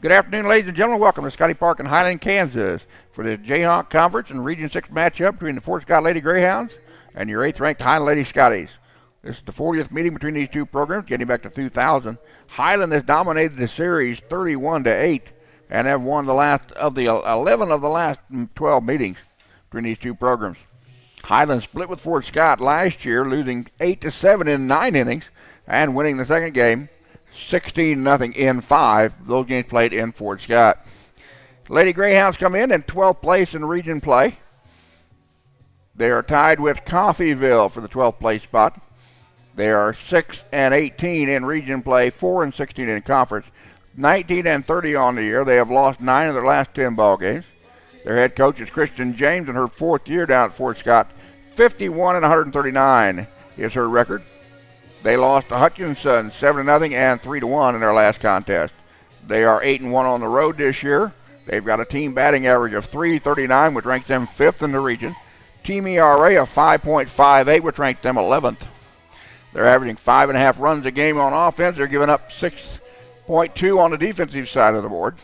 Good afternoon, ladies and gentlemen. Welcome to Scottie Park in Highland, Kansas for the Jayhawk Conference and Region 6 matchup between the Fort Scott Lady Greyhounds and your 8th-ranked Highland Lady Scotties. This is the 40th meeting between these two programs, getting back to 2000. Highland has dominated the series 31-8 and have won the last of the 11 of the last 12 meetings between these two programs. Highland split with Fort Scott last year, losing 8-7 in 9 innings and winning the second game 16-0 in 5. Those games played in Fort Scott. Lady Greyhounds come in 12th place in region play. They are tied with Coffeyville for the 12th place spot. They are 6-18 in region play, 4-16 in conference, 19-30 on the year. They have lost 9 of their last 10 ball games. Their head coach is Kristen James in her 4th year down at Fort Scott. 51-139 is her record. They lost to Hutchinson 7-0 and 3-1 in their last contest. They are 8-1 on the road this year. They've got a team batting average of .339, which ranks them 5th in the region. Team ERA of 5.58, which ranks them 11th. They're averaging 5.5 runs a game on offense. They're giving up 6.2 on the defensive side of the board.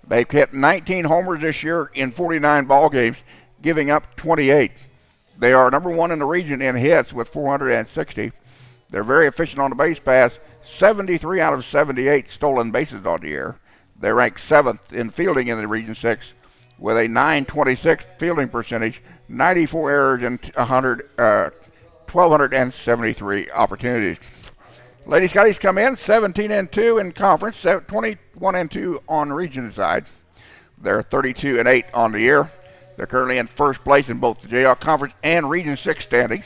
They've hit 19 homers this year in 49 ball games, giving up 28. They are number 1 in the region in hits with 460. They're very efficient on the base pass, 73 out of 78 stolen bases on the year. They rank 7th in fielding in the Region 6 with a .926 fielding percentage, 94 errors, and 1,273 opportunities. Lady Scotties come in 17-2 in conference, 21-2 on the region side. They're 32-8 on the year. They're currently in first place in both the Jayhawk Conference and Region 6 standings.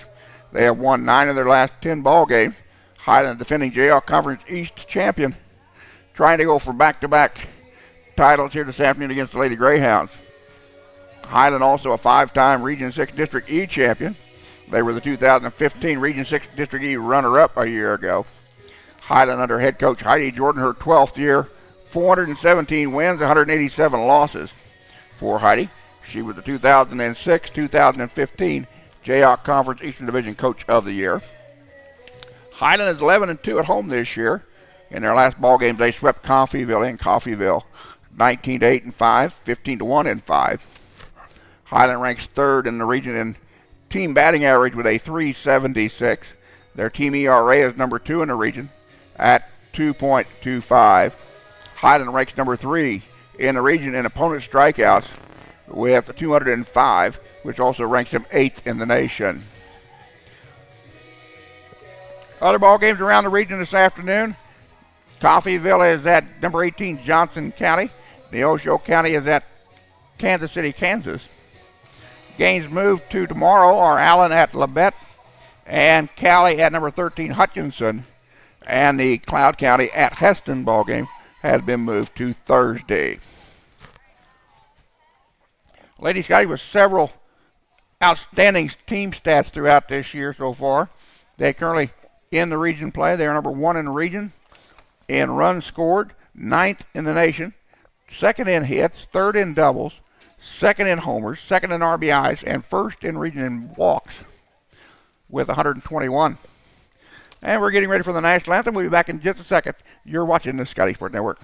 They have won 9 of their last 10 ball games. Highland, defending Jayhawk Conference East champion, trying to go for back-to-back titles here this afternoon against the Lady Greyhounds. Highland also a 5-time Region 6 District E champion. They were the 2015 Region 6 District E runner-up a year ago. Highland under head coach Heidi Jordan, her 12th year, 417 wins, 187 losses for Heidi. She was the 2006-2015 Jayhawk Conference Eastern Division Coach of the Year. Highland is 11-2 at home this year. In their last ball games, they swept Coffeyville in Coffeyville, 19-8 and 5, 15-1 and 5. Highland ranks 3rd in the region in team batting average with a .376. Their team ERA is number 2 in the region at 2.25. Highland ranks number 3 in the region in opponent strikeouts with 205, which also ranks them 8th in the nation. Other ball games around the region this afternoon. Coffeyville is at number 18 Johnson County. Neosho County is at Kansas City, Kansas. Games moved to tomorrow are Allen at Labette and Cali at number 13 Hutchinson. And the Cloud County at Heston ball game has been moved to Thursday. Lady Scottie with several outstanding team stats throughout this year so far. They currently in the region play. They are number 1 in the region in runs scored, 9th in the nation, 2nd in hits, 3rd in doubles, 2nd in homers, 2nd in RBIs, and 1st in region in walks with 121. And we're getting ready for the national anthem. We'll be back in just a second. You're watching the Scottie Sport Network.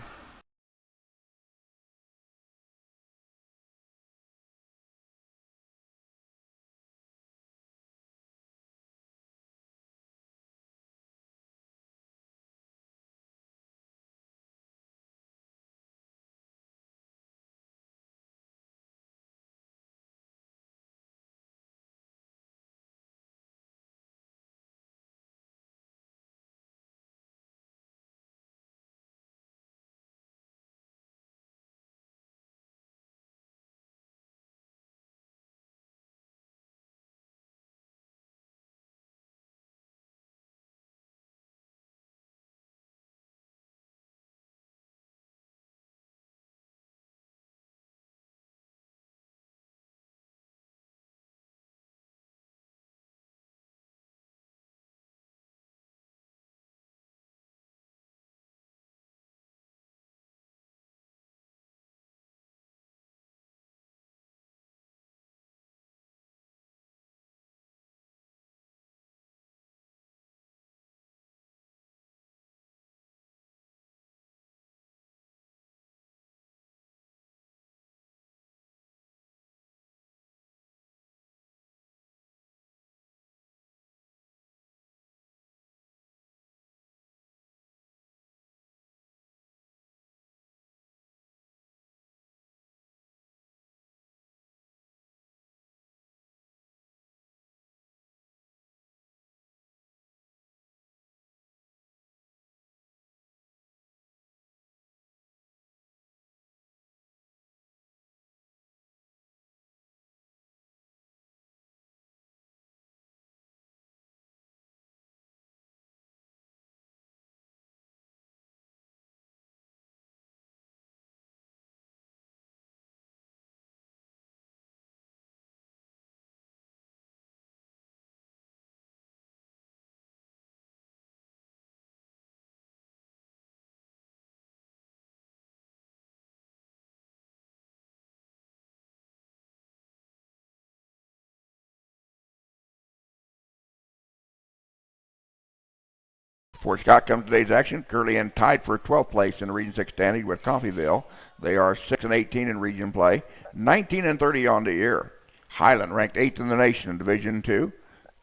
Fort Scott comes to today's action, currently in tied for 12th place in the Region 6 standing with Coffeyville. They are 6-18 in region play, 19-30 on the year. Highland ranked 8th in the nation in Division 2,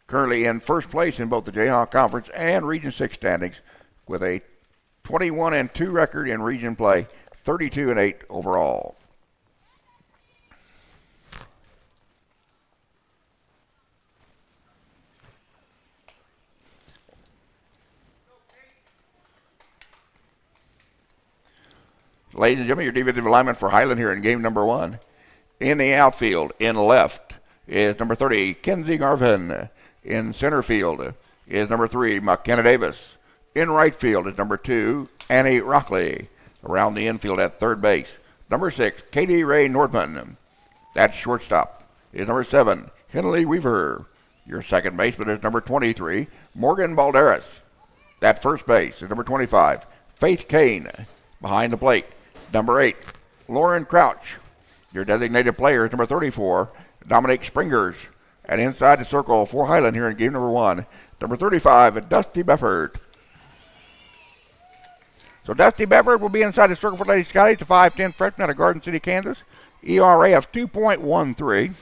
currently in first place in both the Jayhawk Conference and Region 6 standings with a 21-2 record in region play, 32-8 overall. Ladies and gentlemen, your defensive alignment for Highland here in game number 1. In the outfield, in left, is number 30, Kenzie Garvin. In center field is number 3, McKenna Davis. In right field is number 2, Annie Rockley. Around the infield at third base, number 6, Katie Ray Nordman. That shortstop is number 7, Henley Weaver. Your second baseman is number 23, Morgan Balderas. That first base is number 25, Faith Kane. Behind the plate, number 8, Lauren Crouch. Your designated player is number 34, Dominic Springers. And inside the circle for Highland here in game number 1, number 35, Dusty Befford. So Dusty Befford will be inside the circle for Lady Scottie, the 5'10 freshman out of Garden City, Kansas. ERA of 2.13.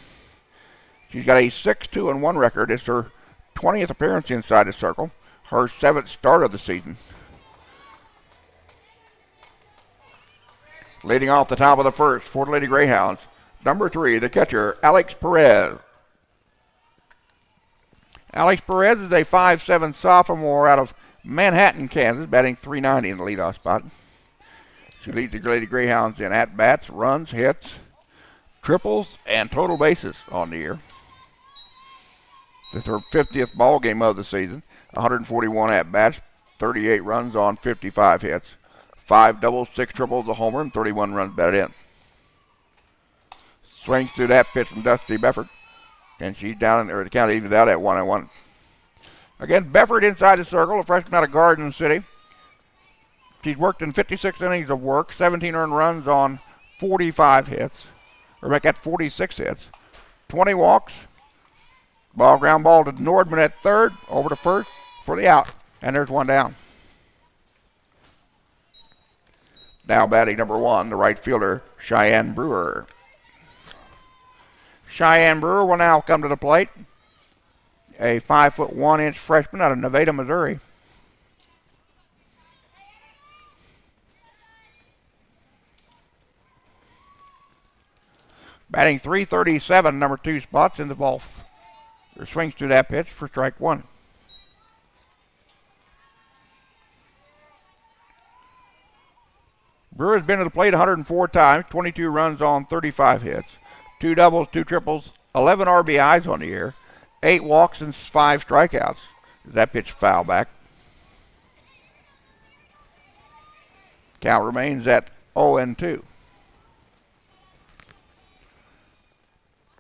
She's got a 6-2-1 record. It's her 20th appearance inside the circle, her 7th start of the season. Leading off the top of the first for the Lady Greyhounds, number 3, the catcher, Alex Perez. Alex Perez is a 5'7 sophomore out of Manhattan, Kansas, batting .390 in the leadoff spot. She leads the Lady Greyhounds in at-bats, runs, hits, triples, and total bases on the year. This is her 50th ball game of the season, 141 at-bats, 38 runs on 55 hits. 5 doubles, 6 triples, a homer, and 31 runs batted in. Swings through that pitch from Dusty Befford. And she's down, or the count evens out at 1-1. Again, Befford inside the circle, a freshman out of Garden City. She's worked in 56 innings of work, 17 earned runs on 45 hits. Or make that 46 hits. 20 walks. Ground ball to Nordman at third, over to first for the out. And there's one down. Now batting number 1, the right fielder, Cheyenne Brewer. Cheyenne Brewer will now come to the plate. A 5'1" freshman out of Nevada, Missouri. Batting .337, number 2 spots in the ball. Swings to that pitch for strike 1. Brewer's been to the plate 104 times, 22 runs on 35 hits, 2 doubles, 2 triples, 11 RBIs on the year, 8 walks and 5 strikeouts. That pitch foul back. Count remains at 0-2.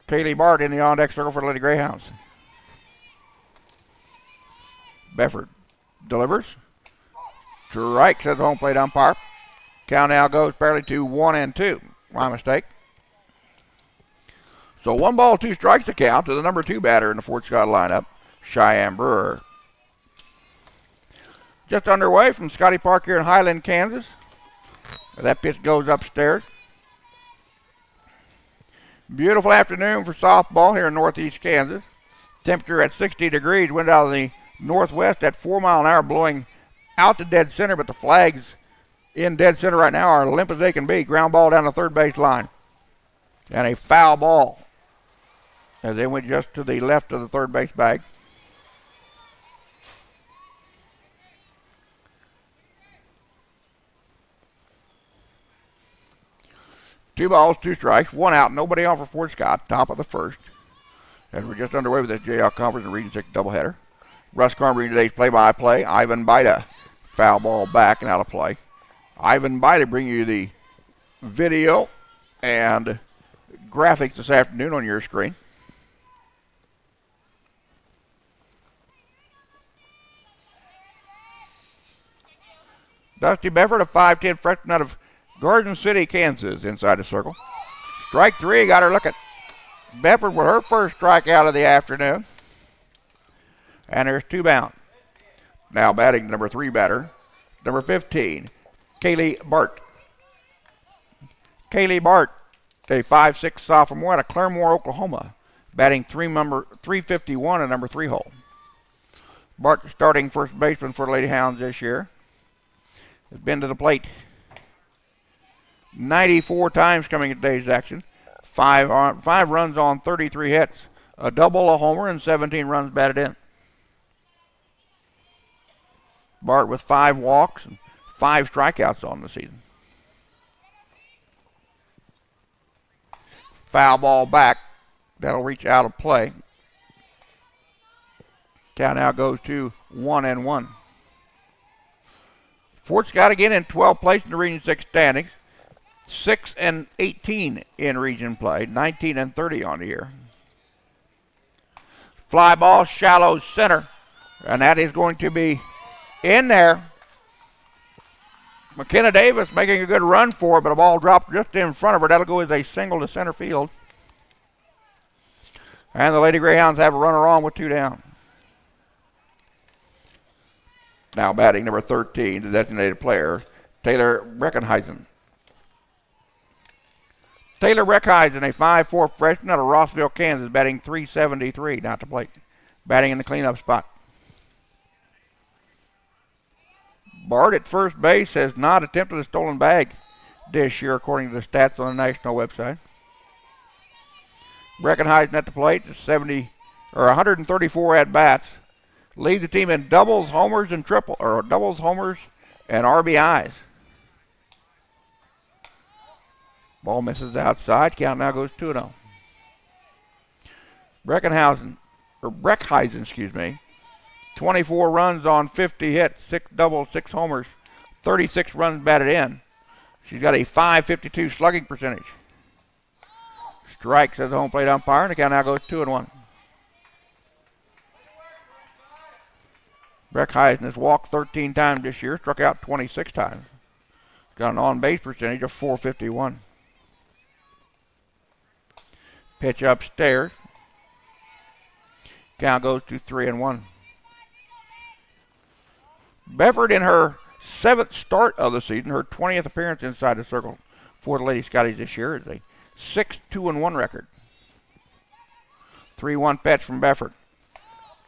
Kaylee Bart in the on-deck circle for the Lady Greyhounds. Befford delivers. Strikes at the home plate umpire. Count now goes barely to 1-2. My mistake. So 1 ball, 2 strikes to count to the number 2 batter in the Fort Scott lineup, Cheyenne Brewer. Just underway from Scottie Park here in Highland, Kansas. That pitch goes upstairs. Beautiful afternoon for softball here in northeast Kansas. Temperature at 60 degrees. Wind out of the northwest at 4 miles an hour, blowing out to dead center, but the flags in dead center right now are limp as they can be. Ground ball down the third base line. And a foul ball as they went just to the left of the third base bag. Two balls, 2 strikes, 1 out, nobody on for Fort Scott, top of the first. As we're just underway with this JL Conference and Region 6 doubleheader. Russ Karn bringing today's play-by-play. Ivan Baida, foul ball back and out of play. Ivan Baida bringing you the video and graphics this afternoon on your screen. Dusty Befford, a 5'10 freshman out of Garden City, Kansas, inside the circle. Strike 3, got her looking. Befford with her first strikeout of the afternoon. And there's 2 bound. Now batting the number 3 batter, number 15, Kaylee Bart. Kaylee Bart, a 5'6" sophomore out of Claremore, Oklahoma, batting number 351 in number 3 hole. Bart starting first baseman for the Lady Hounds this year. Has been to the plate 94 times coming at today's action. 5 runs on 33 hits, a double, a homer, and 17 runs batted in. Bart with 5 walks and 5 strikeouts on the season. Foul ball back. That'll reach out of play. Count now goes to 1-1. Fort Scott again in 12th place in the Region 6 standings. 6-18 in region play. 19-30 on the year. Fly ball shallow center. And that is going to be in there. McKenna Davis making a good run for it, but a ball dropped just in front of her. That'll go as a single to center field. And the Lady Greyhounds have a runner on with 2 down. Now batting number 13, the designated player, Taylor Breckenheisen. Taylor Breckenheisen, a 5'4" freshman out of Rossville, Kansas, batting .373, not to plate. Batting in the cleanup spot. Bart at first base has not attempted a stolen bag this year, according to the stats on the national website. Breckenheisen at the plate, 134 at bats. Leads the team in doubles, homers, and doubles, homers, and RBIs. Ball misses outside. Count now goes 2-0. Breckenheisen, 24 runs on 50 hits, 6 doubles, 6 homers, 36 runs batted in. She's got a .552 slugging percentage. Strikes as the home plate umpire, and the count now goes 2-1. Breckenheisen has walked 13 times this year, struck out 26 times. Got an on-base percentage of .451. Pitch upstairs. Count goes to 3-1. Befford in her 7th start of the season, her 20th appearance inside the circle for the Lady Scotties this year, is a 6-2-1 record. 3-1 pitch from Befford.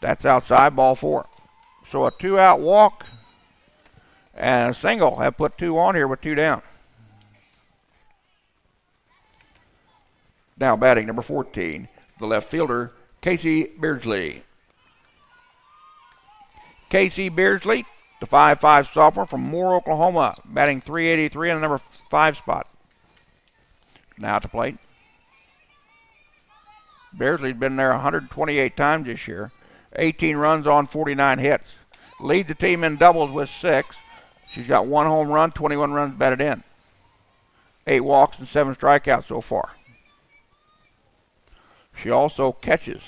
That's outside, ball 4. So a 2-out walk and a single have put 2 on here with 2 down. Now batting number 14, the left fielder, Casey Beardsley. Casey Beardsley, the 5'5" sophomore from Moore, Oklahoma, batting .383 in the number 5 spot. Now at the plate. Beardsley's been there 128 times this year. 18 runs on 49 hits. Leads the team in doubles with 6. She's got 1 home run, 21 runs batted in. 8 walks and 7 strikeouts so far. She also catches.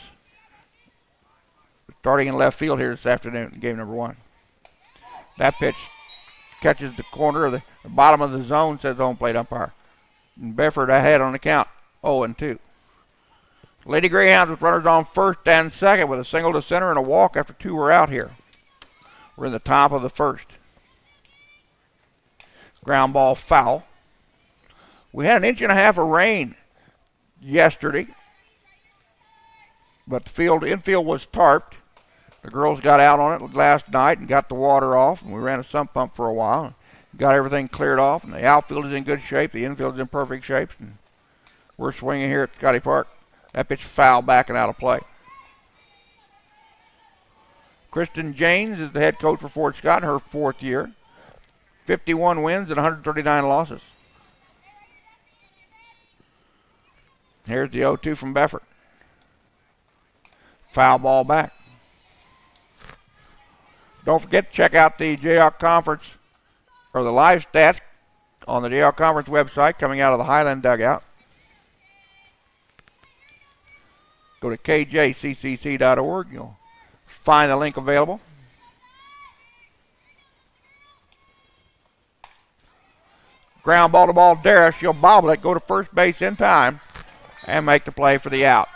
Starting in left field here this afternoon in game number 1. That pitch catches the corner of the bottom of the zone, says the home plate umpire. And Befford ahead on the count, 0-2. Lady Greyhounds with runners on first and second with a single to center and a walk after 2 were out here. We're in the top of the first. Ground ball foul. We had 1.5 inches of rain yesterday, but the infield was tarped. The girls got out on it last night and got the water off, and we ran a sump pump for a while. Got everything cleared off, and the outfield is in good shape. The infield is in perfect shape, and we're swinging here at Scottie Park. That pitch foul back and out of play. Kristen James is the head coach for Fort Scott in her 4th year. 51 wins and 139 losses. Here's the 0-2 from Befford. Foul ball back. Don't forget to check out the Jayhawk Conference, or the live stats on the Jayhawk Conference website coming out of the Highland dugout. Go to kjccc.org. You'll find the link available. Ground ball to ball, Dara. She'll bobble it, go to first base in time, and make the play for the out.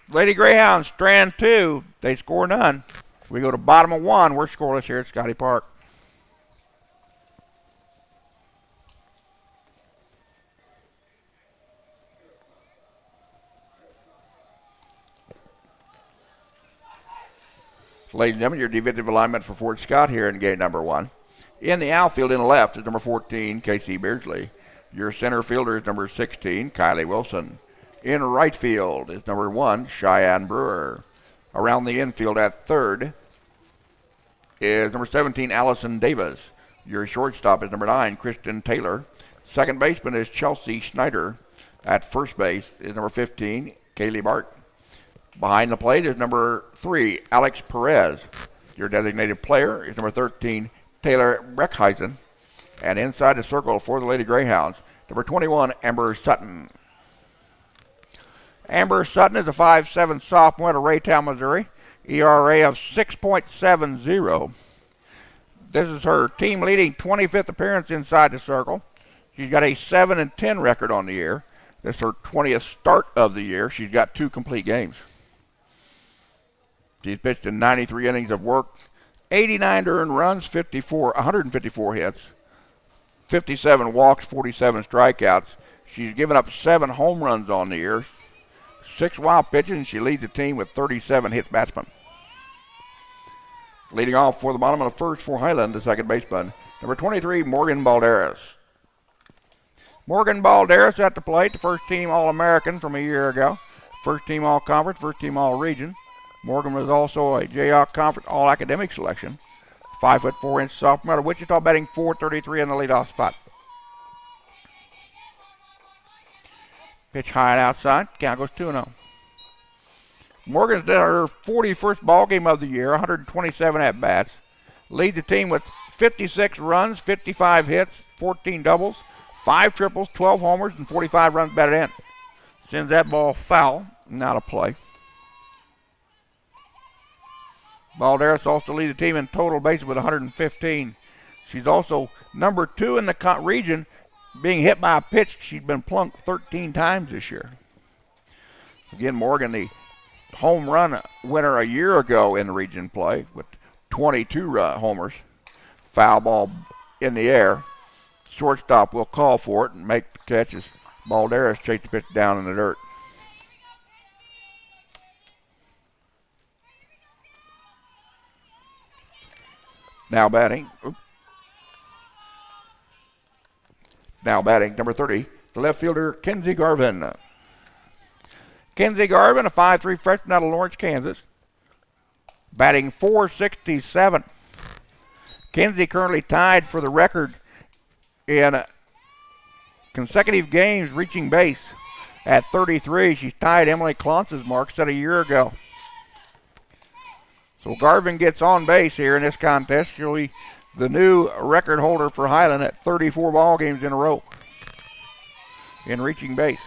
Lady Greyhounds strand 2. They score none. We go to bottom of 1. We're scoreless here at Scottie Park. Ladies and gentlemen, your defensive alignment for Fort Scott here in game number 1. In the outfield in the left is number 14, Casey Beardsley. Your center fielder is number 16, Kylie Wilson. In right field is number 1, Cheyenne Brewer. Around the infield at third is number 17, Allison Davis. Your shortstop is number 9, Kristen Taylor. Second baseman is Chelsea Schneider. At first base is number 15, Kaylee Bart. Behind the plate is number 3, Alex Perez. Your designated player is number 13, Taylor Breckheisen. And inside the circle for the Lady Greyhounds, number 21, Amber Sutton. Amber Sutton is a 5'7" sophomore out of Raytown, Missouri. ERA of 6.70. This is her team-leading 25th appearance inside the circle. She's got a 7-10 record on the year. This is her 20th start of the year. She's got 2 complete games. She's pitched in 93 innings of work, 89 earned runs, 154 hits, 57 walks, 47 strikeouts. She's given up 7 home runs on the year, 6 wild pitches, and she leads the team with 37 hit batsmen. Leading off for the bottom of the first for Highland, the second baseman, number 23, Morgan Balderas. Morgan Balderas at the plate, the first team All-American from a year ago, first team All-Conference, first team All-Region. Morgan was also a Jayhawk Conference All-Academic selection. 5'4" sophomore out of Wichita, batting .433 in the leadoff spot. Pitch high and outside. Count goes 2-0. Morgan's at her 41st ball game of the year, 127 at-bats. Leads the team with 56 runs, 55 hits, 14 doubles, 5 triples, 12 homers, and 45 runs batted in. Sends that ball foul, not a play. Balderas also leads the team in total bases with 115. She's also number 2 in the region, being hit by a pitch. She's been plunked 13 times this year. Again, Morgan, the home run winner a year ago in the region play with 22 homers. Foul ball in the air. Shortstop will call for it and make the catch as Balderas chased the pitch down in the dirt. Now batting, number 30, the left fielder, Kenzie Garvin. Kenzie Garvin, a 5'3" freshman out of Lawrence, Kansas, batting .467. Kenzie currently tied for the record in consecutive games reaching base at 33. She's tied Emily Klontz's mark set a year ago. So Garvin gets on base here in this contest. She'll be the new record holder for Highland at 34 ball games in a row in reaching base.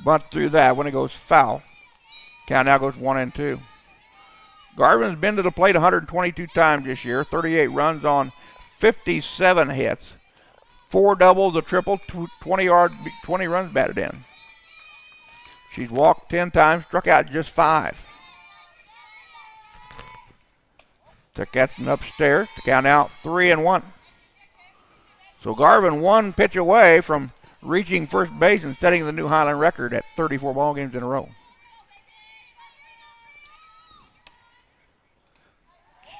Bunt through that when it goes foul. Count now goes 1-2. Garvin's been to the plate 122 times this year, 38 runs on 57 hits, 4 doubles, a triple, 20 runs batted in. She's walked 10 times, struck out just 5. Took that upstairs to count out 3-1. So Garvin 1 pitch away from reaching first base and setting the new Highland record at 34 ball games in a row.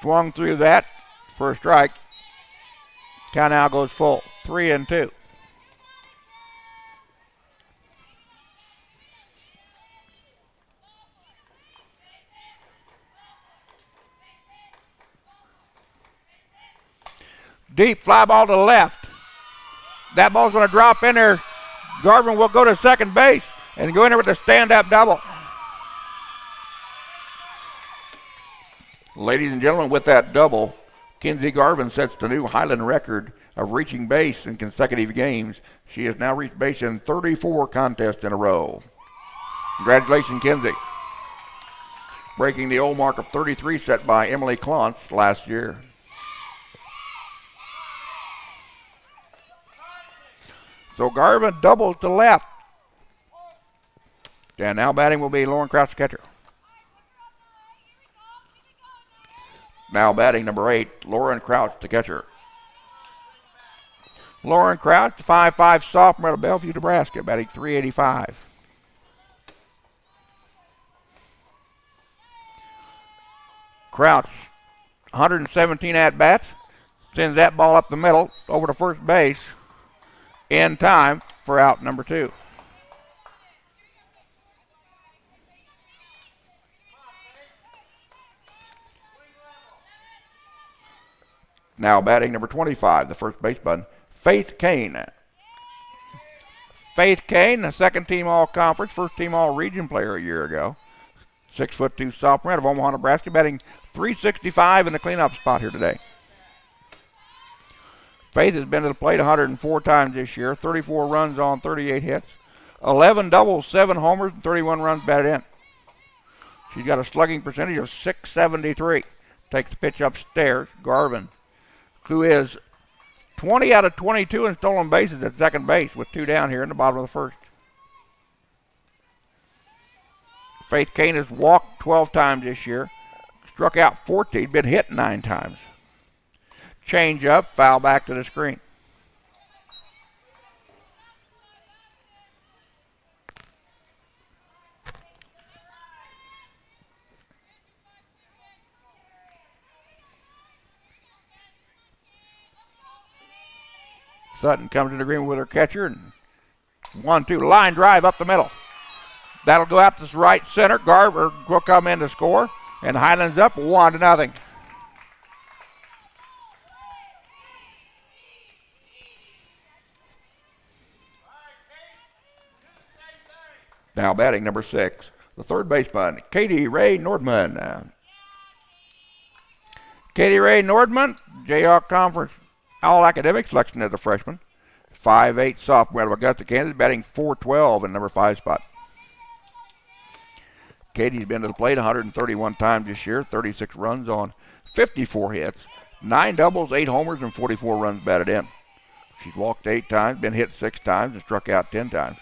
Swung through that for a strike. Count now goes full, 3-2. Deep fly ball to the left. That ball's going to drop in there. Garvin will go to second base and go in there with a stand-up double. Ladies and gentlemen, with that double, Kenzie Garvin sets the new Highland record of reaching base in consecutive games. She has now reached base in 34 contests in a row. Congratulations, Kenzie. Breaking the old mark of 33 set by Emily Klontz last year. So Garvin doubles to left. And now batting will be Lauren Crouch, the catcher. Now batting number 8, Lauren Crouch, the catcher. Lauren Crouch, 5'5" sophomore out of Bellevue, Nebraska, batting .385. Crouch, 117 at-bats, sends that ball up the middle over to first base in time for out number 2. Now batting number 25, the first baseman, Faith Kane. Faith Kane, the second team all-conference, first team all-region player a year ago. 6'2" sophomore out of Omaha, Nebraska, batting .365 in the cleanup spot here today. Faith has been to the plate 104 times this year, 34 runs on 38 hits, 11 doubles, 7 homers, and 31 runs batted in. She's got a slugging percentage of .673. Takes the pitch upstairs. Garvin, who is 20 out of 22 in stolen bases at second base with 2 down here in the bottom of the first. Faith Kane has walked 12 times this year, struck out 14, been hit 9 times. Change up, foul back to the screen. Sutton comes into agreement with her catcher, and 1-2 line drive up the middle. That'll go out to right center. Garver will come in to score, and Highland's up 1-0. Now batting number 6, the third baseman, Katie Ray Nordman. Katie Ray Nordman, Jayhawk Conference All-Academic selection as a freshman. 5'8" sophomore out of Augusta, Kansas, batting .412 in number 5 spot. Katie's been to the plate 131 times this year, 36 runs on 54 hits, 9 doubles, 8 homers, and 44 runs batted in. She's walked 8 times, been hit 6 times, and struck out 10 times.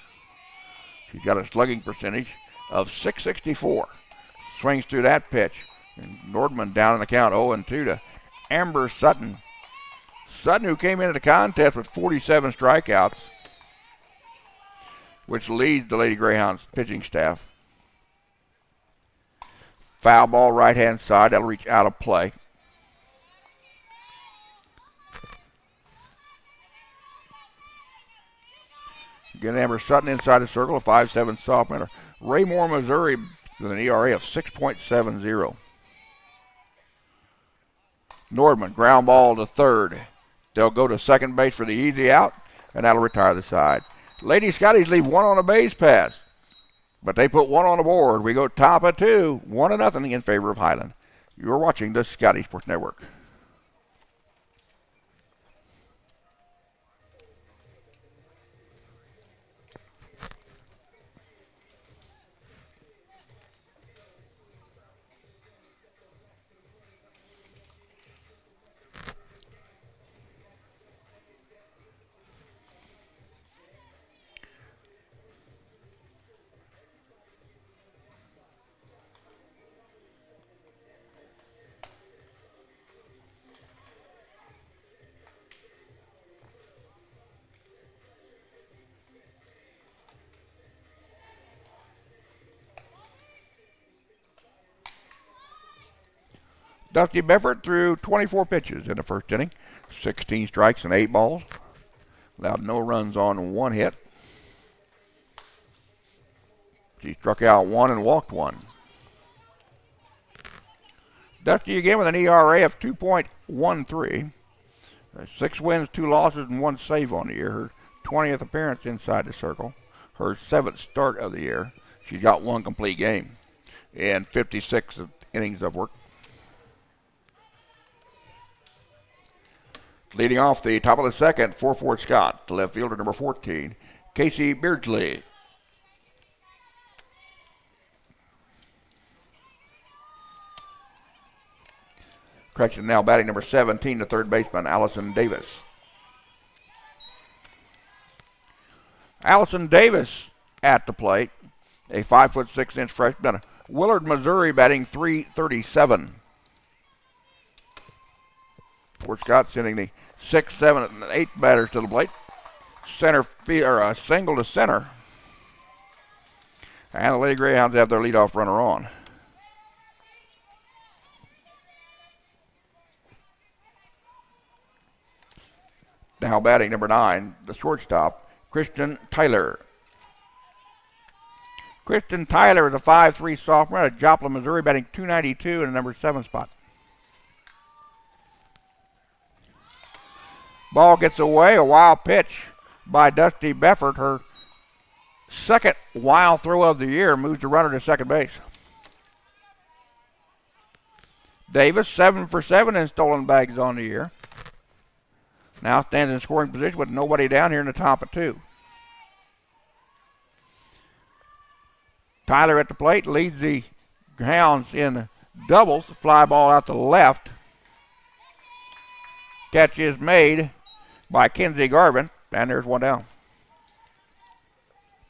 She's got a slugging percentage of .664. Swings through that pitch. And Nordman down in the count 0-2 to Amber Sutton. Sutton, who came into the contest with 47 strikeouts, which leads the Lady Greyhounds pitching staff. Foul ball right-hand side. That'll reach out of play. Again, Amber Sutton inside the circle, a 5'7" sophomore. Raymore, Missouri, with an ERA of 6.70. Nordman, ground ball to third. They'll go to second base for the easy out, and that'll retire the side. Lady Scotties leave 1 on a base pass, but they put 1 on the board. We go top of 2, 1-0 in favor of Highland. You're watching the Scottie Sports Network. Dusty Beffert threw 24 pitches in the first inning, 16 strikes and 8 balls. Allowed no runs on 1 hit. She struck out 1 and walked 1. Dusty again with an ERA of 2.13. 6 wins, 2 losses, and 1 save on the year. Her 20th appearance inside the circle. Her 7th start of the year. She's got 1 complete game and 56 innings of work. Leading off the top of the second, 4-4 Scott, the left fielder number 14, Casey Beardsley. Correction, now batting number 17, the third baseman, Allison Davis. Allison Davis at the plate. a 5'6" freshman. Willard, Missouri, batting .337. Fort Scott sending the 6, 7, and 8 batters to the plate. Center field, or a single to center. And the Lady Greyhounds have their leadoff runner on. Now batting number 9, the shortstop, Christian Tyler. Christian Tyler is a 5'3" sophomore out of Joplin, Missouri, batting .292 in the number 7 spot. Ball gets away, a wild pitch by Dusty Beffert. Her second wild throw of the year moves the runner to second base. Davis, 7 for 7 in stolen bags on the year. Now stands in scoring position with nobody down here in the top of 2. Tyler at the plate leads the Hounds in doubles. Fly ball out to left. Catch is made by Kinsey Garvin, and there's one down.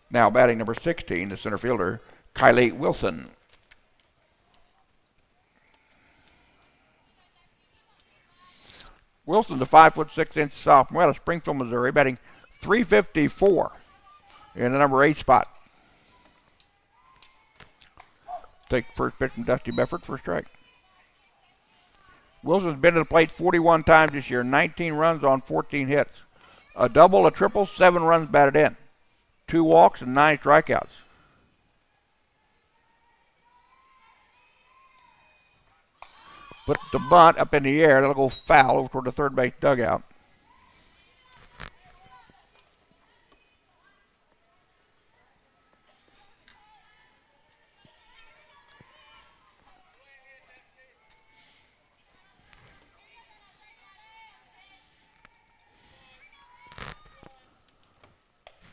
Now batting number 16, the center fielder, Kylie Wilson. Wilson's a 5'6" sophomore out of Springfield, Missouri, batting .354 in the number 8 spot. Take first pitch from Dusty Beffert for a strike. Wilson's been to the plate 41 times this year, 19 runs on 14 hits. A double, a triple, 7 runs batted in. 2 walks and 9 strikeouts. Put the bunt up in the air. That'll go foul over toward the third base dugout.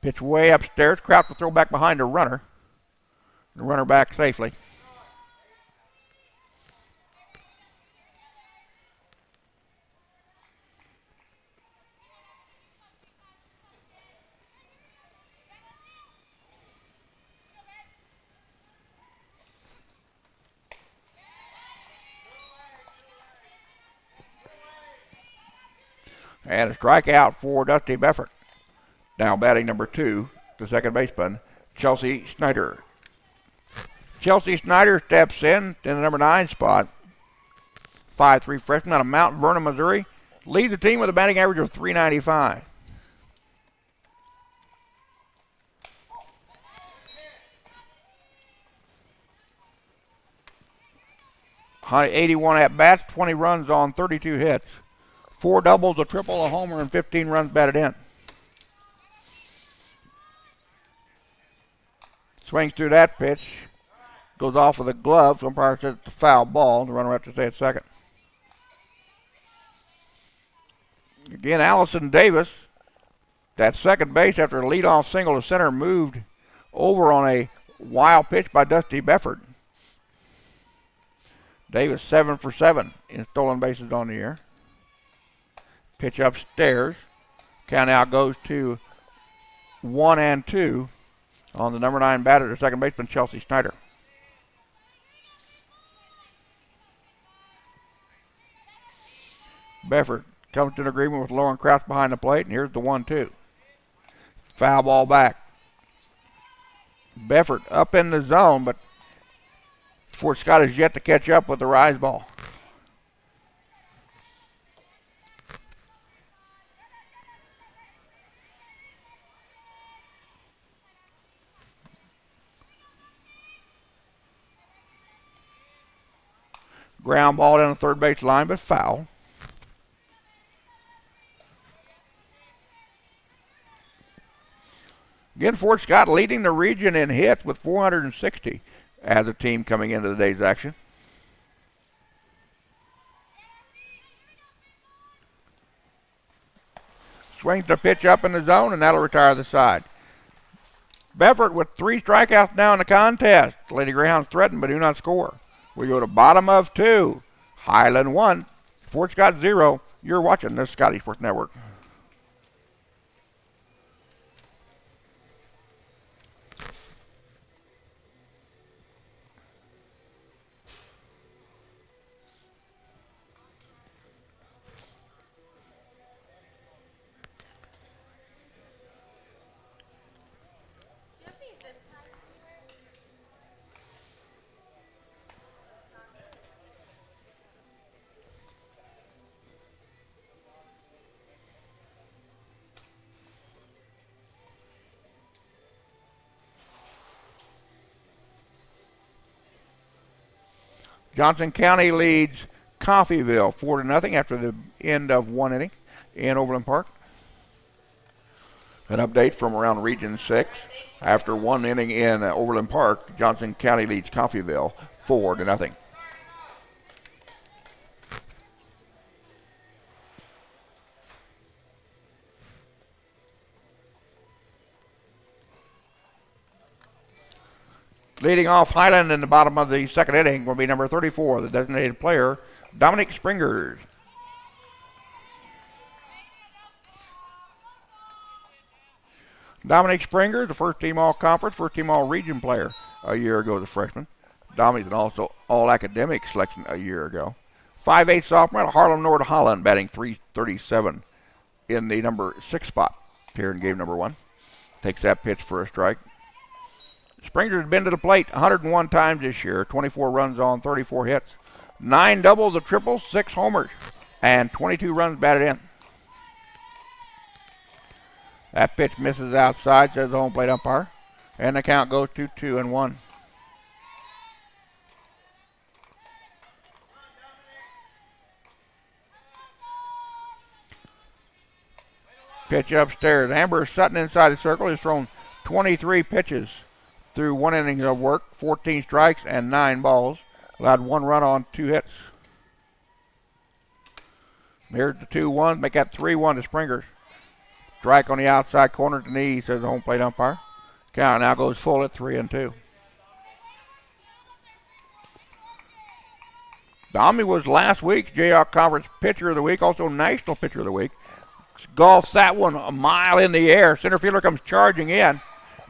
Pitch way upstairs. Kraut will throw back behind the runner. The runner back safely. And a strikeout for Dusty Beffert. Now batting number 2, the second baseman, Chelsea Snyder. Chelsea Snyder steps in the number 9 spot. 5'3" freshman out of Mount Vernon, Missouri. Leads the team with a batting average of .395. High 81 at-bats, 20 runs on 32 hits. 4 doubles, a triple, a homer, and 15 runs batted in. Swings through that pitch. Goes off with a glove. Umpire says it's a foul ball. The runner has to stay at second. Again, Allison Davis, that second base after a leadoff single to center, moved over on a wild pitch by Dusty Beffert. Davis 7 for 7 in stolen bases on the year. Pitch upstairs. Count out goes to 1-2 on the number 9 batter, the second baseman, Chelsea Snyder. Beffert comes to an agreement with Lauren Kraus behind the plate, and here's the 1-2. Foul ball back. Beffert up in the zone, but Fort Scott has yet to catch up with the rise ball. Ground ball down the third base line, but foul. Again, Fort Scott leading the region in hits with 460 as a team coming into the day's action. Swings the pitch up in the zone, and that'll retire the side. Beffert with 3 strikeouts now in the contest. Lady Greyhounds threaten, but do not score. We go to bottom of 2. Highland 1, Fort Scott 0. You're watching the Scottie Sports Network. Johnson County leads Coffeyville 4-0 after the end of one inning in Overland Park. An update from around Region 6. After one inning in Overland Park, Johnson County leads Coffeyville 4-0. Leading off Highland in the bottom of the second inning will be number 34, the designated player, Dominic Springers. Dominic Springer, the first team all-conference, first team all-region player a year ago as a freshman. Dominic's also all-academic selection a year ago. 5'8" sophomore out of Harlem, North Holland, batting .337 in the number 6 spot here in game number 1. Takes that pitch for a strike. Springer's been to the plate 101 times this year, 24 runs on 34 hits, 9 doubles, a triple, 6 homers, and 22 runs batted in. That pitch misses outside, says the home plate umpire, and the count goes to 2-1. Pitch upstairs. Amber Sutton inside the circle has thrown 23 pitches through one inning of work, 14 strikes and 9 balls. Allowed 1 run on 2 hits. Here's the 2-1. Make that 3-1 to Springers. Strike on the outside corner to knee, says the home plate umpire. Count now goes full at 3-2. Domi was last week's Jayhawk Conference Pitcher of the Week, also National Pitcher of the Week. Golfs that one a mile in the air. Center fielder comes charging in.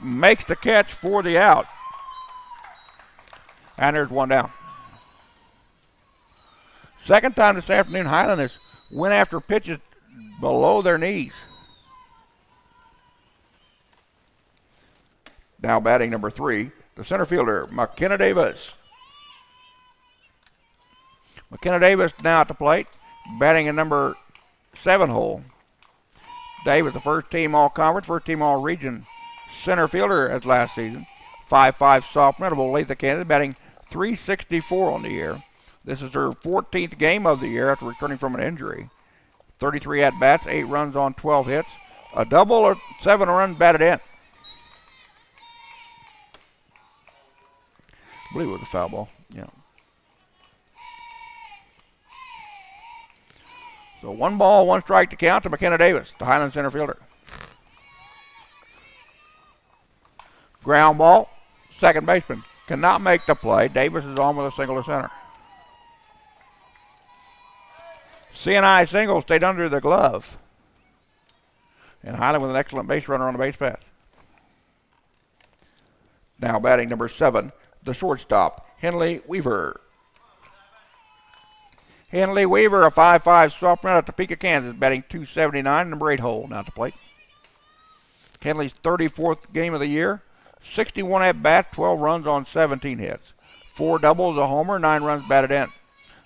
Makes the catch for the out. And there's 1 down. Second time this afternoon, Highland has went after pitches below their knees. Now batting number 3, the center fielder, McKenna Davis. McKenna Davis now at the plate, batting in number 7 hole. Davis, the first team all-conference, first team all-region center fielder as last season. 5'5" sophomore out of Olathe, Kansas, batting .364 on the year. This is her 14th game of the year after returning from an injury. 33 at-bats, 8 runs on 12 hits, a double or 7 runs batted in. I believe it was a foul ball, yeah. So 1 ball, 1 strike to count to McKenna Davis, the Highland center fielder. Ground ball, second baseman cannot make the play. Davis is on with a single to center. CNI single stayed under the glove. And Highland with an excellent base runner on the base pass. Now batting number 7, the shortstop, Henley Weaver. Henley Weaver, a 5'5" sophomore out of Topeka, Kansas, batting .279, number 8 hole now at the plate. Henley's 34th game of the year. 61 at-bats, 12 runs on 17 hits. 4 doubles, a homer, 9 runs batted in.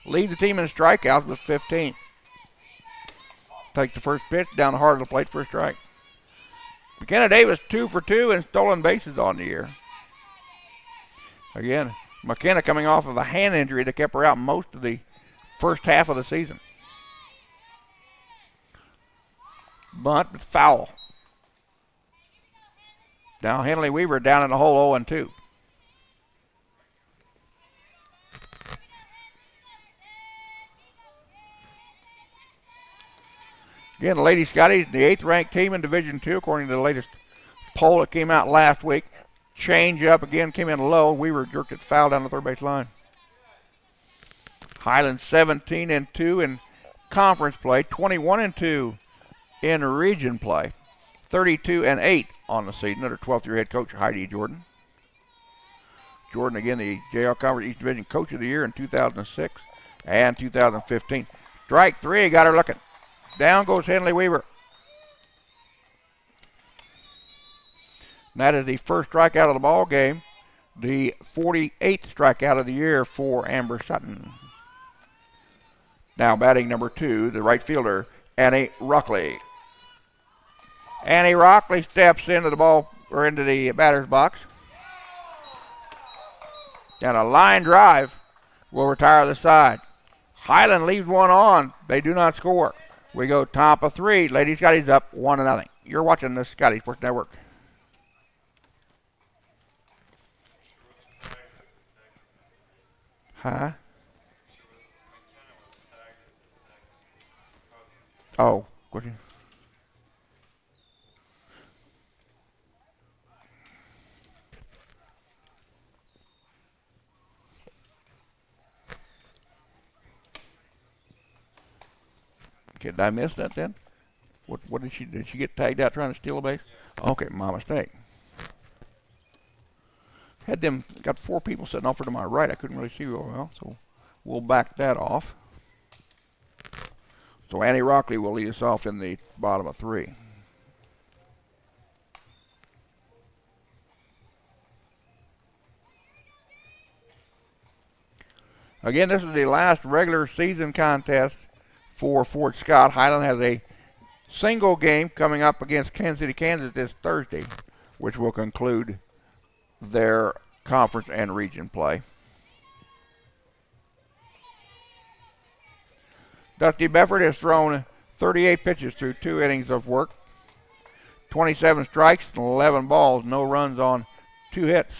Lead the team in strikeouts with 15. Takes the first pitch down the heart of the plate for a strike. McKenna Davis 2 for 2 in stolen bases on the year. Again, McKenna coming off of a hand injury that kept her out most of the first half of the season. Bunt, but foul. Now Henley Weaver down in the hole 0-2. Again, the Lady Scottie, the 8th ranked team in Division II, according to the latest poll that came out last week. Change up again, came in low. Weaver jerked it foul down the third base line. Highland 17-2 in conference play, 21-2 in region play. 32-8 on the season under 12th year head coach Heidi Jordan. Jordan, again, the JL Conference East Division Coach of the Year in 2006 and 2015. Strike 3, got her looking. Down goes Henley Weaver. And that is the first strikeout of the ball game, the 48th strikeout of the year for Amber Sutton. Now batting number 2, the right fielder, Annie Rockley. Annie Rockley steps into the ball or into the batter's box. And a line drive will retire the side. Highland leaves one on. They do not score. We go top of 3. Lady Scotty's up 1-0. You're watching the Scottie Sports Network. Huh? Oh, what? Did I miss that then? What did she get tagged out trying to steal a base? Okay, my mistake. Got 4 people sitting off to my right. I couldn't really see real well, so we'll back that off. So Annie Rockley will lead us off in the bottom of 3. Again, this is the last regular season contest for Fort Scott. Highland has a single game coming up against Kansas City, Kansas this Thursday, which will conclude their conference and region play. Dusty Befford has thrown 38 pitches through 2 innings of work, 27 strikes and 11 balls, no runs on 2 hits.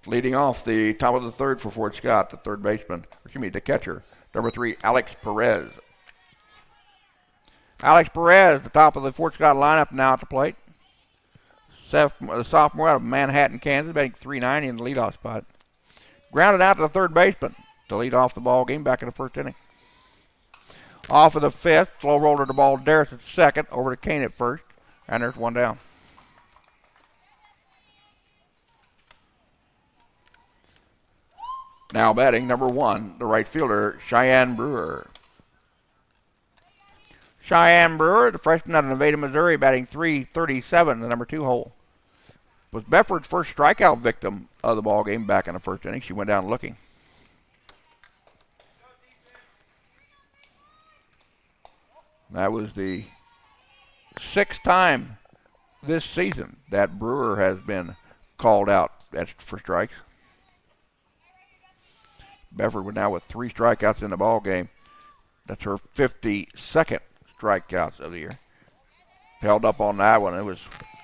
Leading off the top of the 3rd for Fort Scott, the catcher, number 3, Alex Perez. Alex Perez, the top of the Fort Scott lineup now at the plate. The sophomore out of Manhattan, Kansas, batting .390 in the leadoff spot. Grounded out to the third baseman to lead off the ball game back in the 1st inning. Off of the 5th, slow roller to ball, Darris at 2nd, over to Kane at 1st, and there's 1 down. Now batting number 1, the right fielder, Cheyenne Brewer. Cheyenne Brewer, the freshman out of Nevada, Missouri, batting .337 in the number 2 hole. Was Befford's first strikeout victim of the ball game back in the 1st inning. She went down looking. That was the 6th time this season that Brewer has been called out for strikes. Befford was now with 3 strikeouts in the ball game. That's her 52nd strikeouts of the year. Held up on that one. It was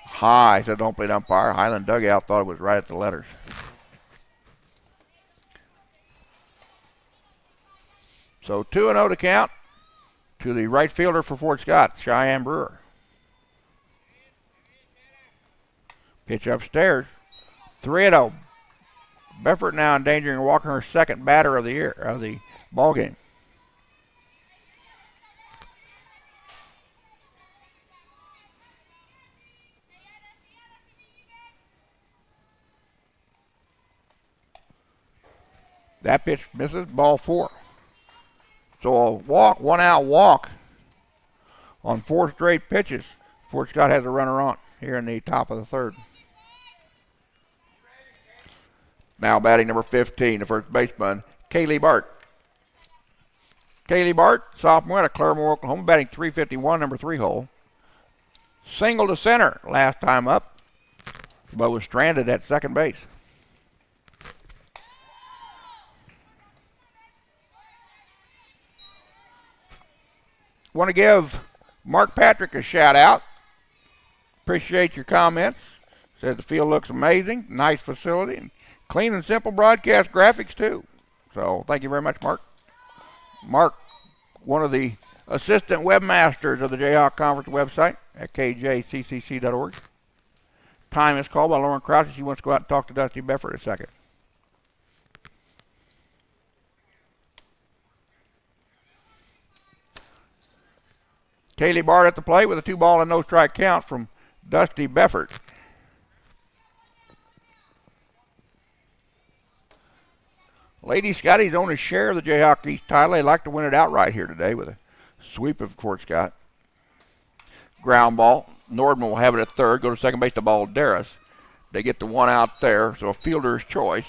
high. Said don't play umpire. Highland dugout thought it was right at the letters. So 2-0 to count to the right fielder for Fort Scott, Cheyenne Brewer. Pitch upstairs. 3-0. Befford now endangering walking her 2nd batter of the ball game. That pitch misses, ball 4. So a walk, 1-out walk on 4 straight pitches. Fort Scott has a runner on here in the top of the 3rd. Now batting number 15, the first baseman, Kaylee Bart. Kaylee Bart, sophomore out of Claremore, Oklahoma, batting .351, number 3 hole. Single to center last time up, but was stranded at second base. Want to give Mark Patrick a shout out. Appreciate your comments. Said the field looks amazing, nice facility, and clean and simple broadcast graphics too. So thank you very much, Mark. Mark, one of the assistant webmasters of the Jayhawk Conference website at kjccc.org. Time is called by Lauren Crouch. She wants to go out and talk to Dusty Befford a second. Kaylee Bart at the plate with a 2-ball and no strike count from Dusty Befford. Lady Scotties own a share of the Jayhawk East title. They'd like to win it outright here today with a sweep of Fort Scott. Ground ball. Nordman will have it at 3rd. Go to second base to ball Darris. They get the 1 out there, so a fielder's choice.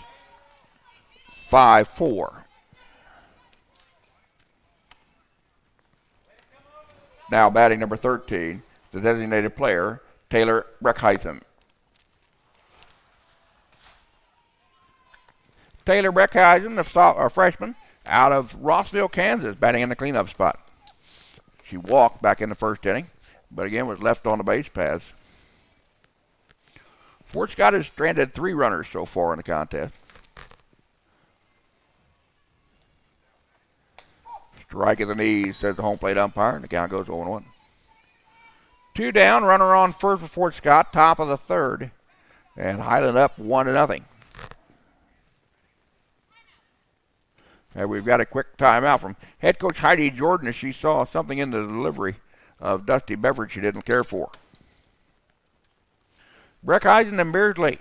5-4. Now batting number 13, the designated player, Taylor Breckheisen. Taylor Breckheisen, a freshman, out of Rossville, Kansas, batting in the cleanup spot. She walked back in the first inning, but again was left on the base paths. Fort Scott has stranded 3 runners so far in the contest. Strike at the knees, says the home plate umpire, and the count goes 0-1. 2 down, runner on first for Fort Scott, top of the third, and Highland up 1-0. And we've got a quick timeout from head coach Heidi Jordan as she saw something in the delivery of Dusty Beverage she didn't care for. Breckheisen and Beardsley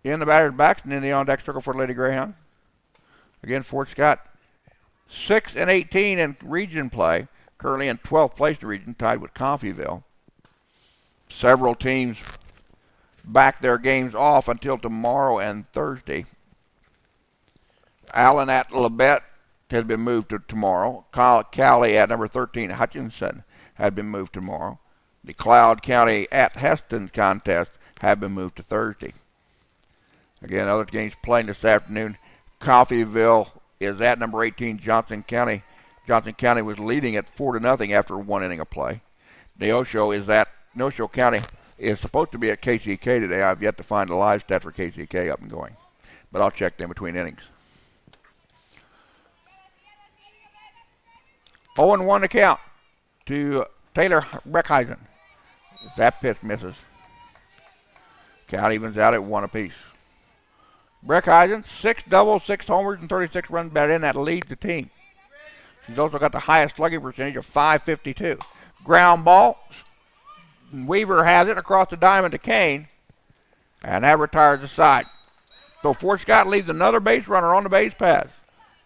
in the batter's backs and in the on-deck circle for the Lady Greyhound. Again, Fort Scott 6-18 in region play, currently in 12th place in the region, tied with Coffeyville. Several teams back their games off until tomorrow and Thursday. Allen at Labette has been moved to tomorrow. Cali at number 13, Hutchinson, had been moved tomorrow. The Cloud County at Heston contest have been moved to Thursday. Again, other games playing this afternoon. Coffeyville is at number 18, Johnson County. Johnson County was leading at 4-0 after 1 inning of play. Neosho County is supposed to be at KCK today. I've yet to find a live stat for KCK up and going, but I'll check them between innings. 0-1 to count to Taylor Breckheisen. That pitch misses. Count evens out at 1 apiece. Breckheisen, 6 doubles, 6 homers, and 36 runs batted in. That leads the team. She's also got the highest slugging percentage of .552. Ground ball. Weaver has it across the diamond to Kane, and that retires the side. So Fort Scott leaves another base runner on the base paths,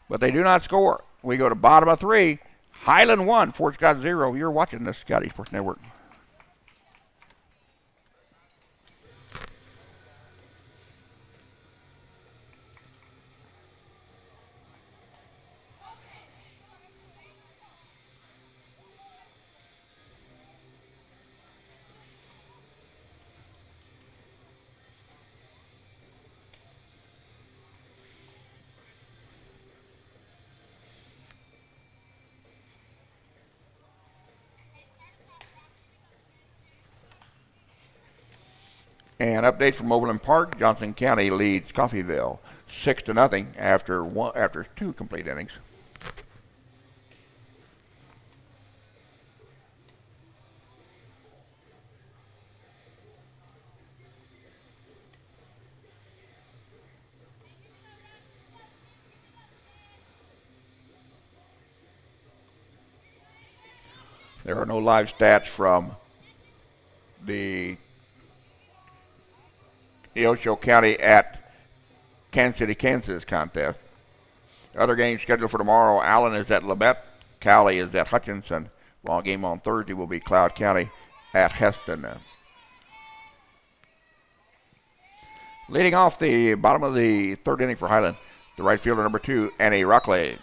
but they do not score. We go to bottom of 3. Highland 1, Fort Scott 0. You're watching the Scottie Sports Network. And update from Overland Park, Johnson County leads Coffeyville 6-0 after 2 complete innings. There are no live stats from the Neosho County at Kansas City, Kansas contest. Other games scheduled for tomorrow. Allen is at Labette. Cali is at Hutchinson. While game on Thursday will be Cloud County at Heston. Leading off the bottom of the third inning for Highland, the right fielder number 2, Annie Rockley.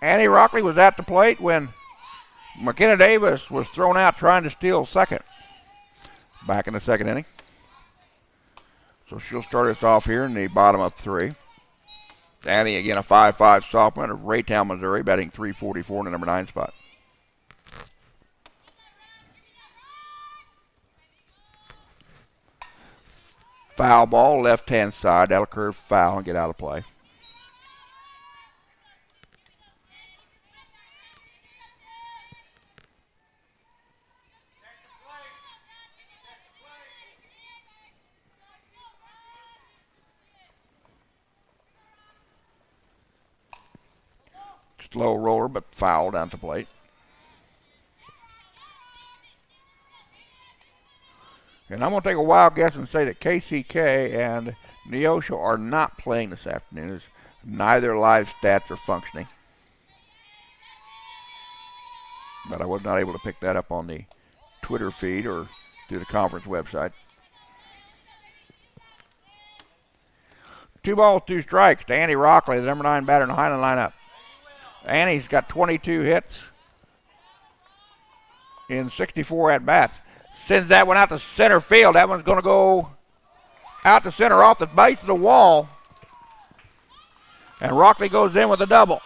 Annie Rockley was at the plate when McKenna Davis was thrown out trying to steal second. Back in the second inning. So she'll start us off here in the bottom of 3. Annie, again, a 5'5 sophomore of Raytown, Missouri, batting .344 in the number 9 spot. Foul ball, left-hand side. That'll curve foul and get out of play. Slow roller, but foul down the plate. And I'm going to take a wild guess and say that KCK and Neosho are not playing this afternoon, as neither live stats are functioning. But I was not able to pick that up on the Twitter feed or through the conference website. 2 balls, 2 strikes to Annie Rockley, the number 9 batter in the Highland lineup. Annie's got 22 hits in 64 at-bats. Sends that one out to center field. That one's going to go out to center off the base of the wall. And Rockley goes in with a double.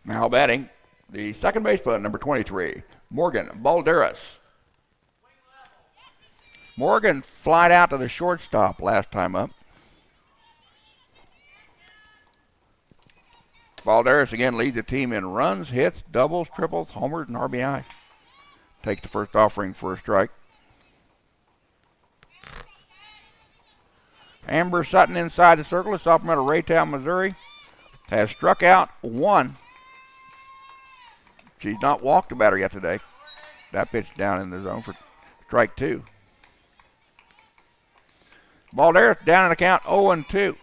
Now batting the second baseman, number 23, Morgan Balderas. Morgan flied out to the shortstop last time up. Balderas again leads the team in runs, hits, doubles, triples, homers, and RBIs. Takes the first offering for a strike. Amber Sutton inside the circle, a sophomore out of Raytown, Missouri, has struck out one. She's not walked a batter yet today. That pitch down in the zone for strike two. Balderas down in the count 0-2.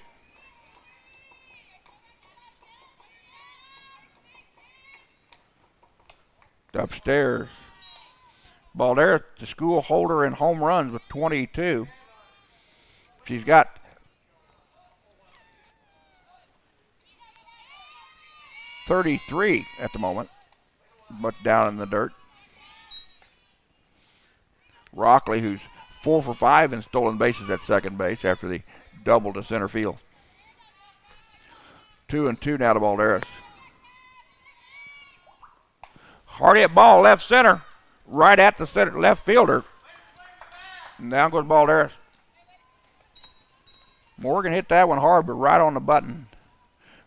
Upstairs. Balderas, the school holder in home runs with 22. She's got 33 at the moment, but down in the dirt. Rockley, who's 4 for 5 in stolen bases at second base after the double to center field. 2-2 now to Balderas. Hard hit ball left center, right at the center left fielder. And down goes Balderas. Morgan hit that one hard, but right on the button,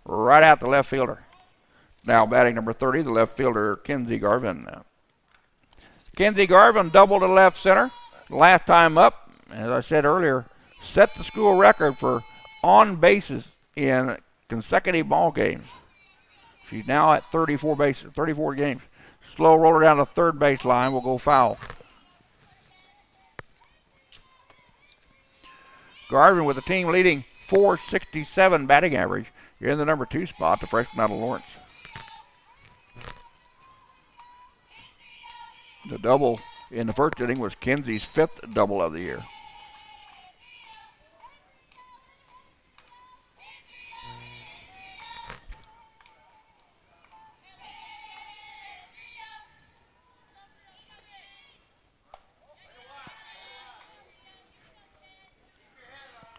right out the left fielder. Now batting number 30, the left fielder, Kenzie Garvin. Kenzie Garvin doubled to left center last time up. As I said earlier, set the school record for on bases in consecutive ball games. She's now at 34 games. Slow roller down the third base line will go foul. Garvin with the team leading .467 batting average in the number 2 spot, the freshman out of Lawrence. The double in the first inning was Kenzie's 5th double of the year.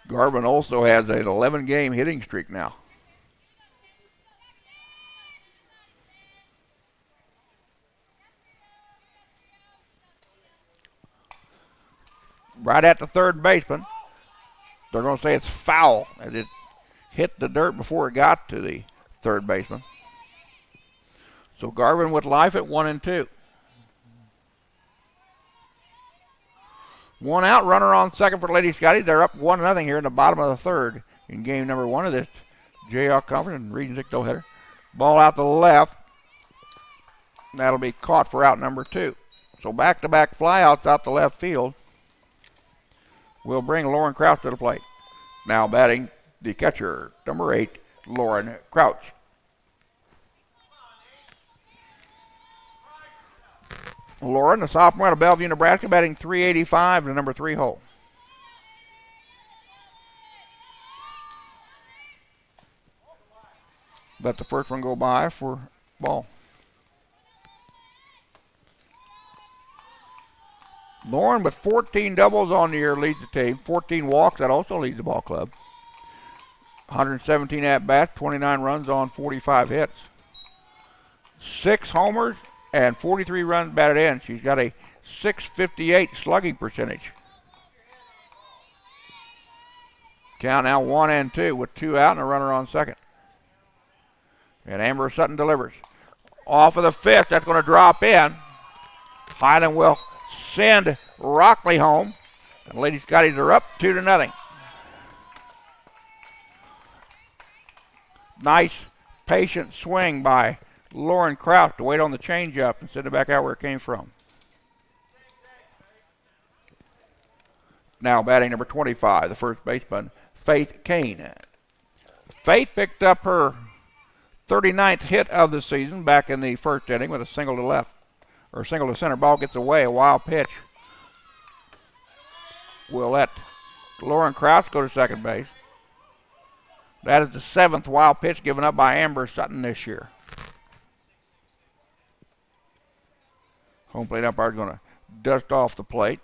Garvin also has an 11-game hitting streak now. Right at the third baseman. They're going to say it's foul as it hit the dirt before it got to the third baseman. So Garvin with life at 1-2. One out, runner on second for Lady Scottie. They're up 1-0 here in the bottom of the third in game number 1 of this Jayhawk Conference and Region 6 doubleheader. Ball out to the left. That'll be caught for out number 2. So back-to-back flyouts out to left field will bring Lauren Crouch to the plate. Now batting the catcher, number 8, Lauren Crouch. Lauren, the sophomore out of Bellevue, Nebraska, batting .385 in the number 3 hole. Let the first one go by for ball. Lauren with 14 doubles on the year leads the team. 14 walks, that also leads the ball club. 117 at-bats, 29 runs on 45 hits. 6 homers and 43 runs batted in. She's got a .658 slugging percentage. Count now 1-2 with 2 out and a runner on second. And Amber Sutton delivers. Off of the 5th, that's going to drop in. Highland will send Rockley home. And Lady Scotties are up 2-0. Nice, patient swing by Lauren Crouch to wait on the changeup and send it back out where it came from. Now batting number 25, the first baseman, Faith Kane. Faith picked up her 39th hit of the season back in the first inning with a single to left, or single to center. Ball gets away, a wild pitch. We'll let Lauren Crouch go to second base. That is the 7th wild pitch given up by Amber Sutton this year. Home plate umpire is going to dust off the plate.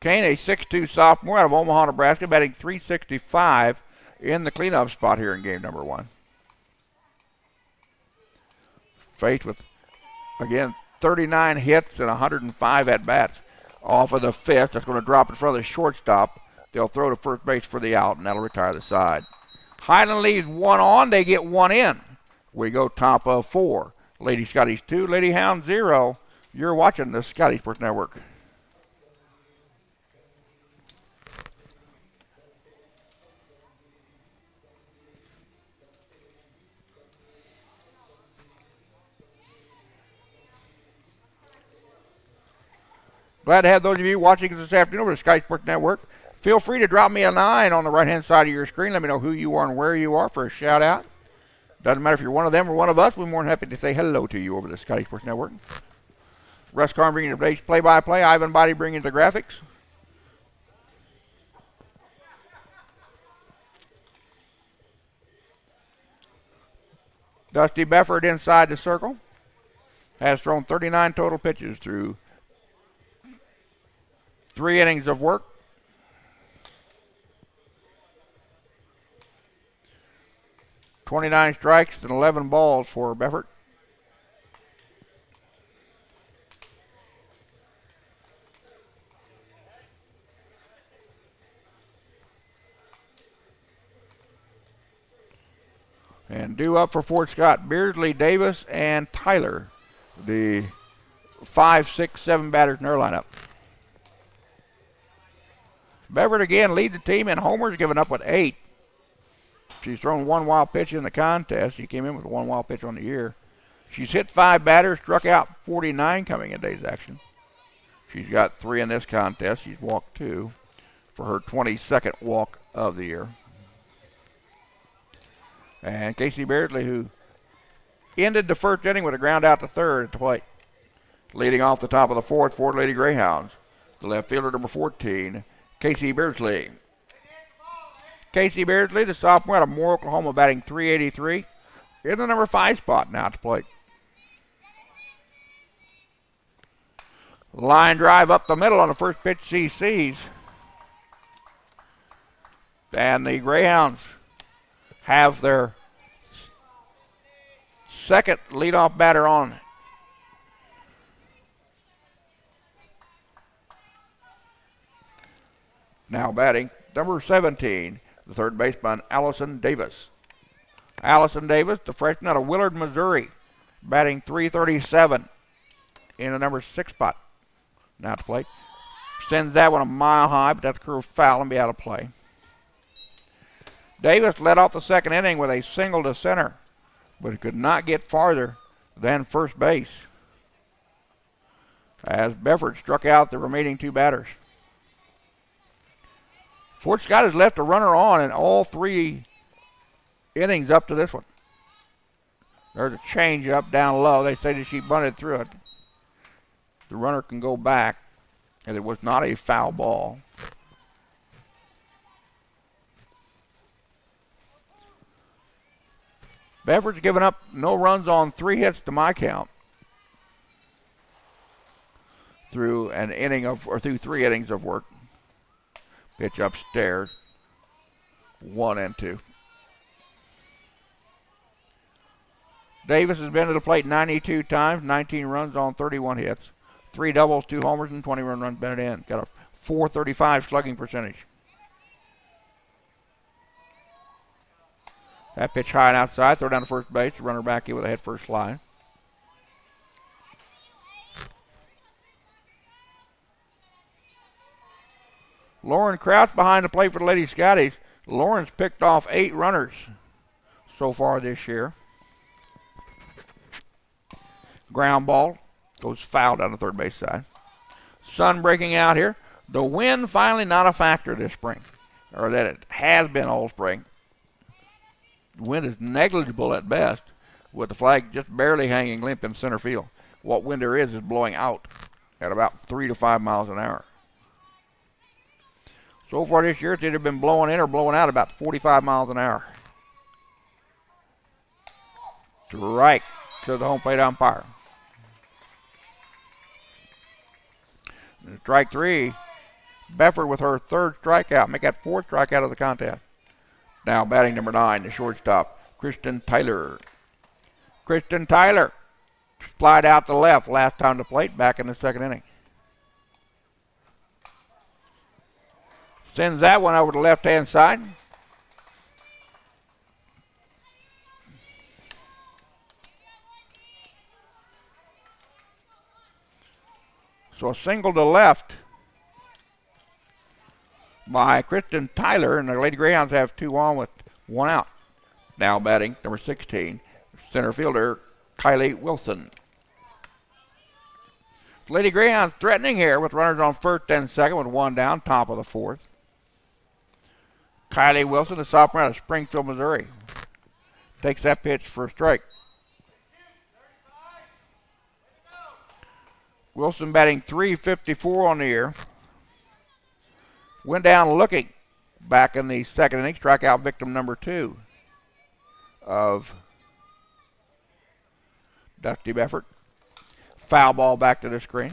Kane, a 6'2 sophomore out of Omaha, Nebraska, batting .365 in the cleanup spot here in game number 1. Faced with, again, 39 hits and 105 at-bats off of the 5th. That's going to drop in front of the shortstop. They'll throw to first base for the out, and that'll retire the side. Highland leaves 1 on. They get 1 in. We go top of 4. Lady Scotties 2, Lady Hound 0. You're watching the Scottie Sports Network. Glad to have those of you watching this afternoon over the Sky Sports Network. Feel free to drop me a line on the right-hand side of your screen. Let me know who you are and where you are for a shout-out. Doesn't matter if you're one of them or one of us. We're more than happy to say hello to you over the Sky Sports Network. Russ Karn bringing today's play-by-play. Ivan Baida bringing the graphics. Dusty Befford inside the circle. Has thrown 39 total pitches through 3 innings of work. .29 strikes and 11 balls for Befford. And due up for Fort Scott, Beardsley, Davis, and Tyler, the 5, 6, 7 batters in their lineup. Befford again leads the team in homers, giving up with 8. She's thrown 1 wild pitch in the contest. She came in with 1 wild pitch on the year. She's hit 5 batters, struck out 49 coming in today's action. She's got 3 in this contest. She's walked 2 for her 22nd walk of the year. And Casey Beardsley, who ended the first inning with a ground out to third at the plate. Leading off the top of the 4th for Lady Greyhounds, the left fielder number 14, Casey Beardsley. Casey Beardsley, the sophomore out of Moore, Oklahoma, batting .383 in the number 5 spot now at the plate. Line drive up the middle on the first pitch she sees. And the Greyhounds have their second leadoff batter on. Now batting, number 17, the third baseman, Allison Davis. Allison Davis, the freshman out of Willard, Missouri, batting .337 in the number 6 spot. Now to plate. Sends that one a mile high, but that's a curve foul and be out of play. Davis led off the second inning with a single to center, but could not get farther than first base as Befford struck out the remaining 2 batters. Fort Scott has left a runner on in all 3 innings up to this one. There's a change up down low. They say that she bunted through it. The runner can go back, and it was not a foul ball. Befford's given up no runs on 3 hits to my count through through 3 innings of work. Pitch upstairs, 1 and 2. Davis has been to the plate 92 times, 19 runs on 31 hits, 3 doubles, 2 homers, and 21 runs batted in. Got a .435 slugging percentage. That pitch high and outside, throw down to first base, runner back in with a head first slide. Lauren Crouch behind the plate for the Lady Scotties. Lauren's picked off 8 runners so far this year. Ground ball goes foul down the third base side. Sun breaking out here. The wind finally not a factor this spring, or that it has been all spring. The wind is negligible at best, with the flag just barely hanging limp in center field. What wind there is blowing out at about 3 to 5 miles an hour. So far this year, it's either been blowing in or blowing out about 45 miles an hour. Strike to the home plate umpire. And strike 3. Beffert with her 3rd strikeout. Make that 4th strikeout of the contest. Now batting number 9, the shortstop, Kristen Tyler. Kristen Tyler flied out to left last time to plate back in the 2nd inning. Sends that one over to the left-hand side. So a single to left by Kristen Tyler, and the Lady Greyhounds have 2 on with 1 out. Now batting number 16, center fielder Kylie Wilson. Lady Greyhounds threatening here with runners on 1st and 2nd with 1 down, top of the 4th. Kylie Wilson, the sophomore out of Springfield, Missouri, takes that pitch for a strike. Wilson batting .354 on the year. Went down looking back in the 2nd inning, strikeout victim number 2 of Dusty Beffert. Foul ball back to the screen.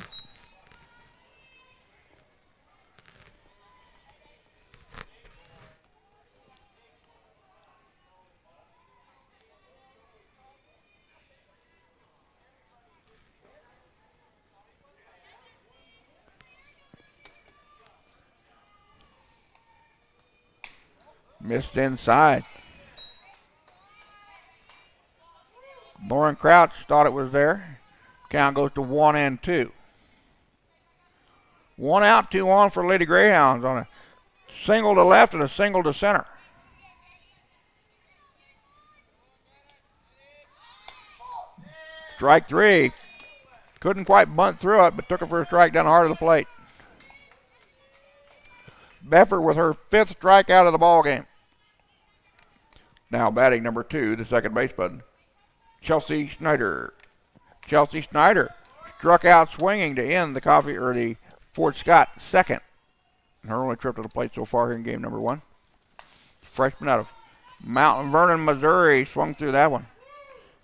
Missed inside. Lauren Crouch thought it was there. Count goes to 1-2. 1 out, 2 on for Lady Greyhounds on a single to left and a single to center. Strike 3. Couldn't quite bunt through it, but took it for a strike down the heart of the plate. Beffert with her 5th strikeout of the ball game. Now batting number 2, the second baseman, Chelsea Snyder. Chelsea Snyder struck out swinging to end the Fort Scott 2nd. Her only trip to the plate so far here in game number 1. Freshman out of Mount Vernon, Missouri, swung through that one.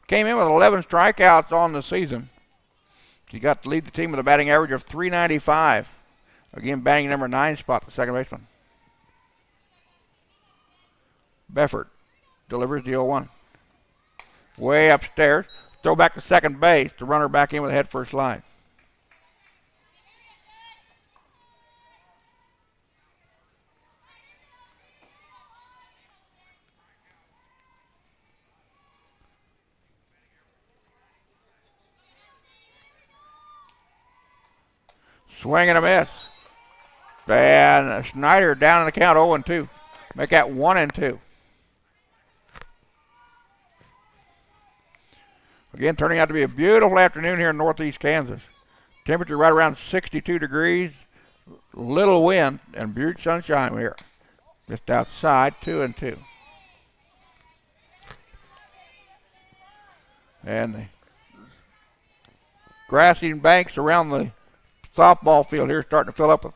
Came in with 11 strikeouts on the season. She got to lead the team with a batting average of .395. Again, batting number 9 spot, the second baseman. Beffert delivers the 0-1. Way upstairs. Throw back to second base. The runner back in with a head first slide. Swing and a miss. And Snyder down in the count 0-2. Make that 1-2. Again, turning out to be a beautiful afternoon here in northeast Kansas. Temperature right around 62 degrees. Little wind and beautiful sunshine here. Just outside, 2-2. And the grassy banks around the softball field here starting to fill up with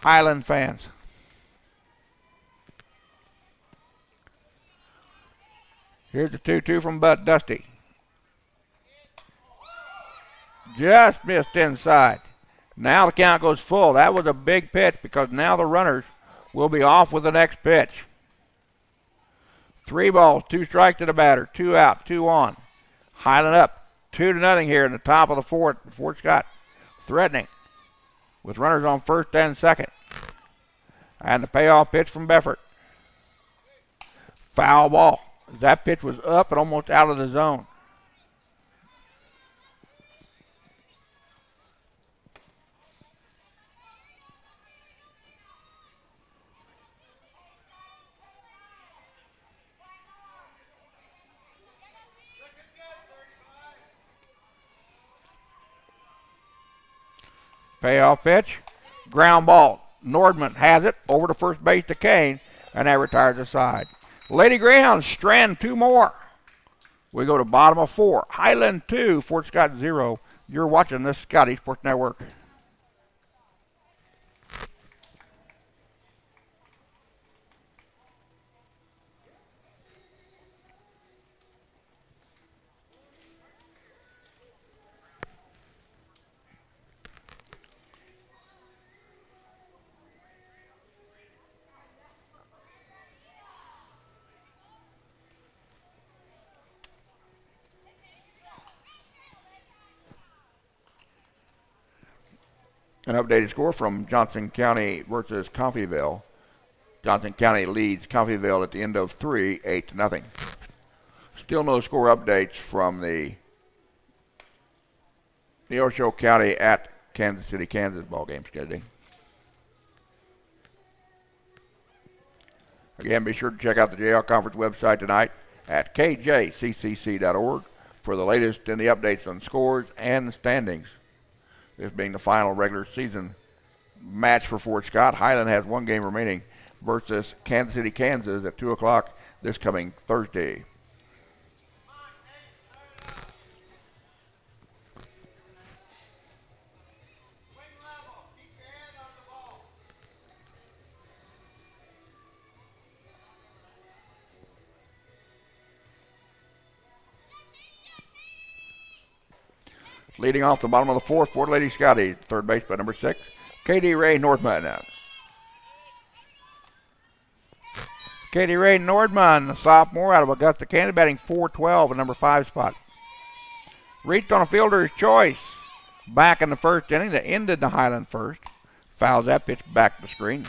Highland fans. Here's the 2-2 from Dusty. Just missed inside. Now the count goes full. That was a big pitch because now the runners will be off with the next pitch. 3 balls, 2 strikes to the batter, 2 out, 2 on. Highland up 2-0 here in the top of the 4th. Fort Scott threatening with runners on 1st and 2nd. And the payoff pitch from Beffert. Foul ball. That pitch was up and almost out of the zone. Payoff pitch. Ground ball. Nordman has it over to first base to Kane, and that retires the side. Lady Greyhounds strand 2 more. We go to bottom of 4. Highland 2, Fort Scott 0. You're watching this Scottie Sports Network. An updated score from Johnson County versus Coffeyville. Johnson County leads Coffeyville at the end of 3, 8-0. Still no score updates from the Neosho County at Kansas City, Kansas ball game scheduling. Again, be sure to check out the JL Conference website tonight at kjccc.org for the latest in the updates on scores and the standings. This being the final regular season match for Fort Scott. Highland has one game remaining versus Kansas City, Kansas at 2 o'clock this coming Thursday. Leading off the bottom of the fourth, Fort Lady Scottie, third base by number 6, Katie Ray Nordman. Katie Ray Nordman, the sophomore out of Augusta, Kansas, batting .412 at number 5 spot. Reached on a fielder's choice back in the first inning that ended the Highland first. Fouls that pitch back to the screen.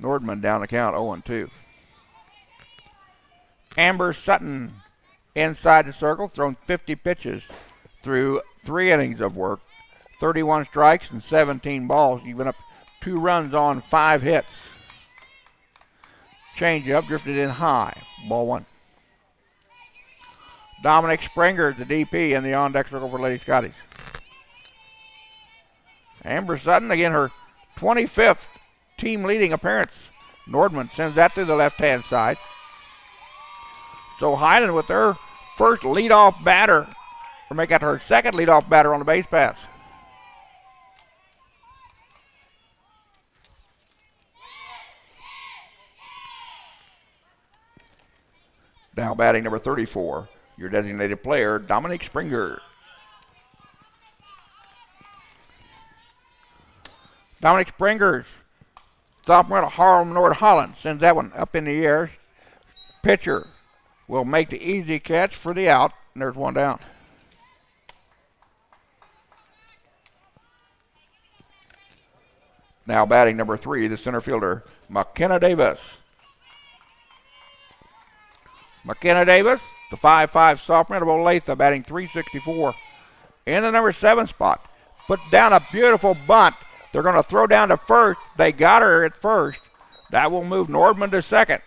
Nordman down the count 0-2. Amber Sutton inside the circle, thrown 50 pitches through 3 innings of work, 31 strikes and 17 balls, even up 2 runs on 5 hits. Change up, drifted in high, ball 1. Dominic Springer, the DP, in the on-deck circle for Lady Scotties. Amber Sutton, again, her 25th team-leading appearance. Nordman sends that to the left-hand side. So Highland with their first leadoff batter, or make that her second leadoff batter on the base pass. Now batting number 34, your designated player, Dominic Springer. Dominic Springer's sophomore out of Harlem, North Holland, sends that one up in the air. Pitcher will make the easy catch for the out, and there's one down. Now batting number 3, the center fielder, McKenna Davis. McKenna Davis, the 5'5" sophomore out of Olathe, batting .364. In the number 7 spot. Put down a beautiful bunt. They're going to throw down to first. They got her at first. That will move Nordman to second.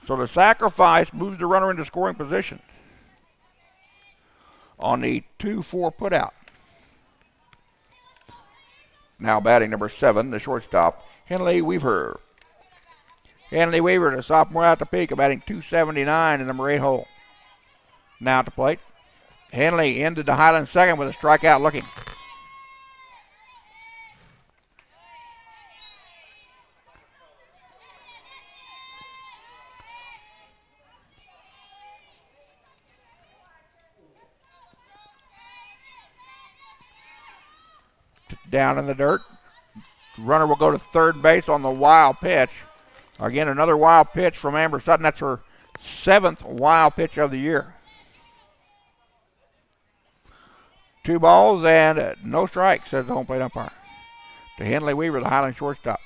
So the sacrifice moves the runner into scoring position on the 2-4 putout. Now batting number 7, the shortstop, Henley Weaver. Henley Weaver, the sophomore out the peak, batting .279 in the number 8 hole. Now at the plate. Henley ended the Highland second with a strikeout looking. Down in the dirt. Runner will go to third base on the wild pitch. Again, another wild pitch from Amber Sutton. That's her 7th wild pitch of the year. 2 balls and no strikes, says the home plate umpire. To Henley Weaver, the Highland shortstop.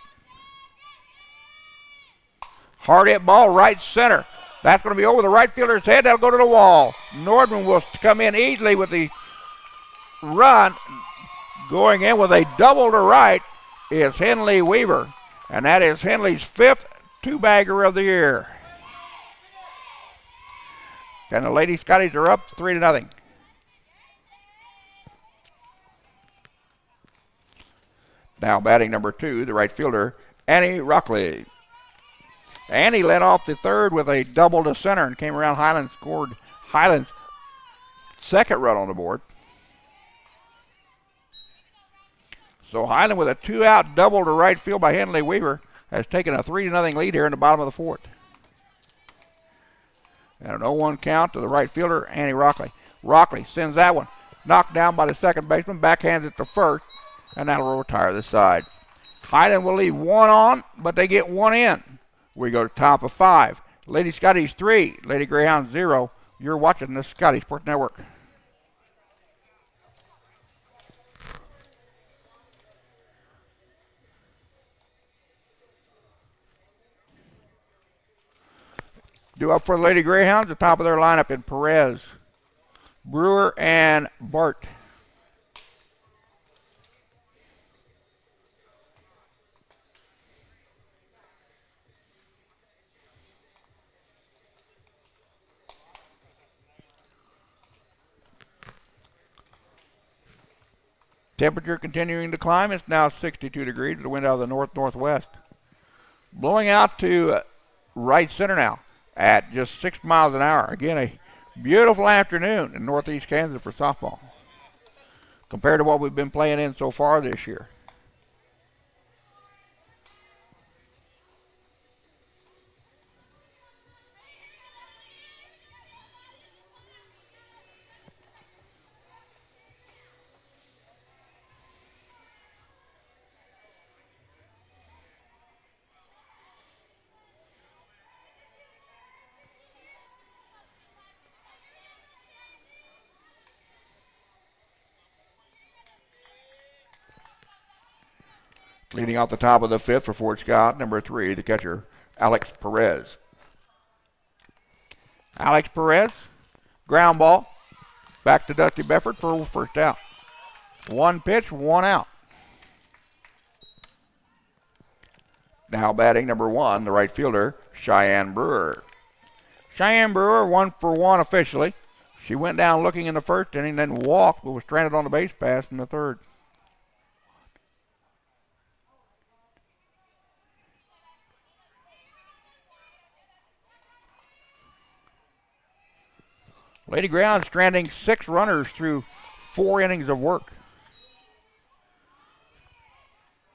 Hard hit ball, right center. That's going to be over the right fielder's head. That'll go to the wall. Nordman will come in easily with the run. Going in with a double to right is Henley Weaver, and that is Henley's 5th two-bagger of the year. And the Lady Scotties are up 3-0. Now batting number 2, the right fielder, Annie Rockley. Annie led off the third with a double to center and came around Highland, scored Highland's 2nd run on the board. So Highland with a 2-out double to right field by Henley Weaver has taken a 3-0 lead here in the bottom of the 4th. And an 0-1 count to the right fielder, Annie Rockley. Rockley sends that one. Knocked down by the second baseman, backhands it to first, and that'll retire the side. Highland will leave 1 on, but they get 1 in. We go to top of 5. Lady Scotties 3, Lady Greyhounds 0. You're watching the Scottie Sports Network. Due up for the Lady Greyhounds, the top of their lineup in Perez, Brewer, and Bart. Temperature continuing to climb. It's now 62 degrees with the wind out of the north-northwest. Blowing out to right center now at just 6 miles an hour. Again, a beautiful afternoon in northeast Kansas for softball compared to what we've been playing in so far this year. Leading off the top of the fifth for Fort Scott, number 3, the catcher, Alex Perez. Alex Perez, ground ball, back to Dusty Befford for first out. 1 pitch, 1 out. Now batting number 1, the right fielder, Cheyenne Brewer. Cheyenne Brewer, 1 for 1 officially. She went down looking in the first inning, then walked, but was stranded on the base pass in the third. Lady Greyhounds stranding 6 runners through 4 innings of work.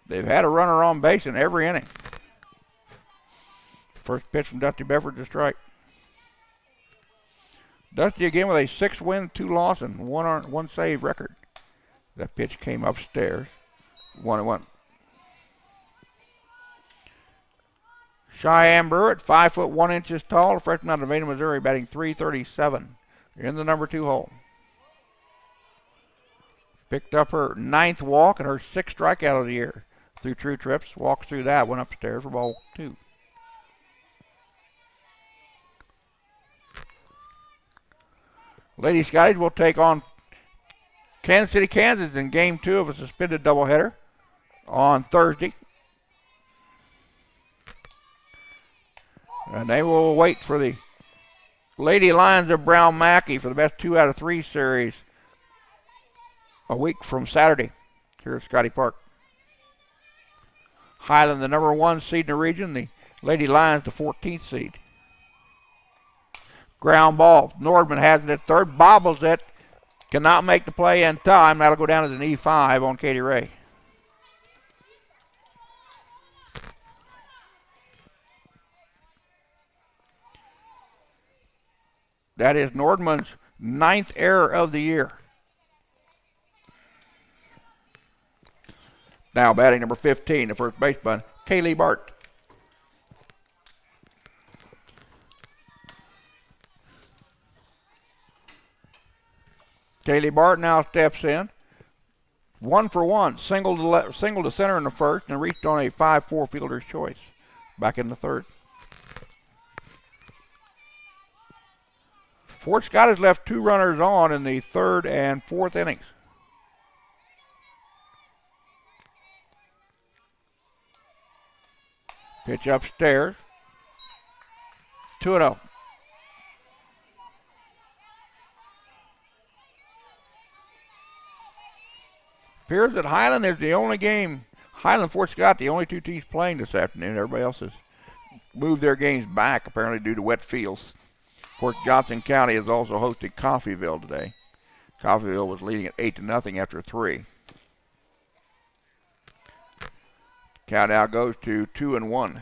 They've had a runner on base in every inning. First pitch from Dusty Befford to strike. Dusty again with a 6-win, 2-loss, and 1 save record. That pitch came upstairs. 1-1. Cheyenne Brewer at 5 foot 1 inches tall, a freshman out of Ada, Missouri, batting .337. In the number 2 hole. Picked up her 9th walk and her 6th strikeout of the year through true trips. Walks through that, went upstairs for ball 2. Lady Scotties will take on Kansas City, Kansas in game 2 of a suspended doubleheader on Thursday. And they will wait for the Lady Lions of Brown Mackey for the best 2 out of 3 series a week from Saturday here at Scottie Park. Highland, the number 1 seed in the region. The Lady Lions, the 14th seed. Ground ball. Nordman has it at third. Bobbles it. Cannot make the play in time. That'll go down as an E5 on Katie Ray. That is Nordman's 9th error of the year. Now batting number 15, the first baseman, Kaylee Bart. Kaylee Bart now steps in. 1 for 1, single to center in the first, and reached on a 5-4 fielder's choice back in the third. Fort Scott has left 2 runners on in the 3rd and 4th innings. Pitch upstairs. 2-0. Appears that Highland is the only game, Highland Fort Scott, the only 2 teams playing this afternoon. Everybody else has moved their games back, apparently due to wet fields. Of course, Johnson County is also hosting Coffeyville today. Coffeyville was leading at 8-0 after 3. Count now goes to 2-1.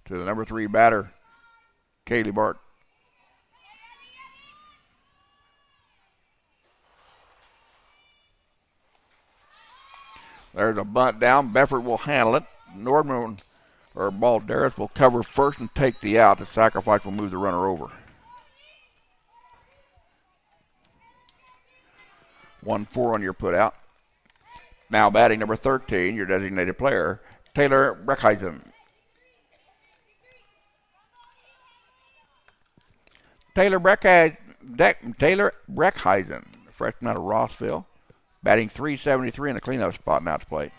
To the number 3 batter, Kaylee Bart. There's a bunt down. Befford will handle it. Nordman or Balderas will cover first and take the out. The sacrifice will move the runner over. 1-4 on your put out. Now batting number 13, your designated player, Taylor Breckheisen. Taylor Breckheisen, freshman out of Rossville, batting .373 in the cleanup spot now to plate.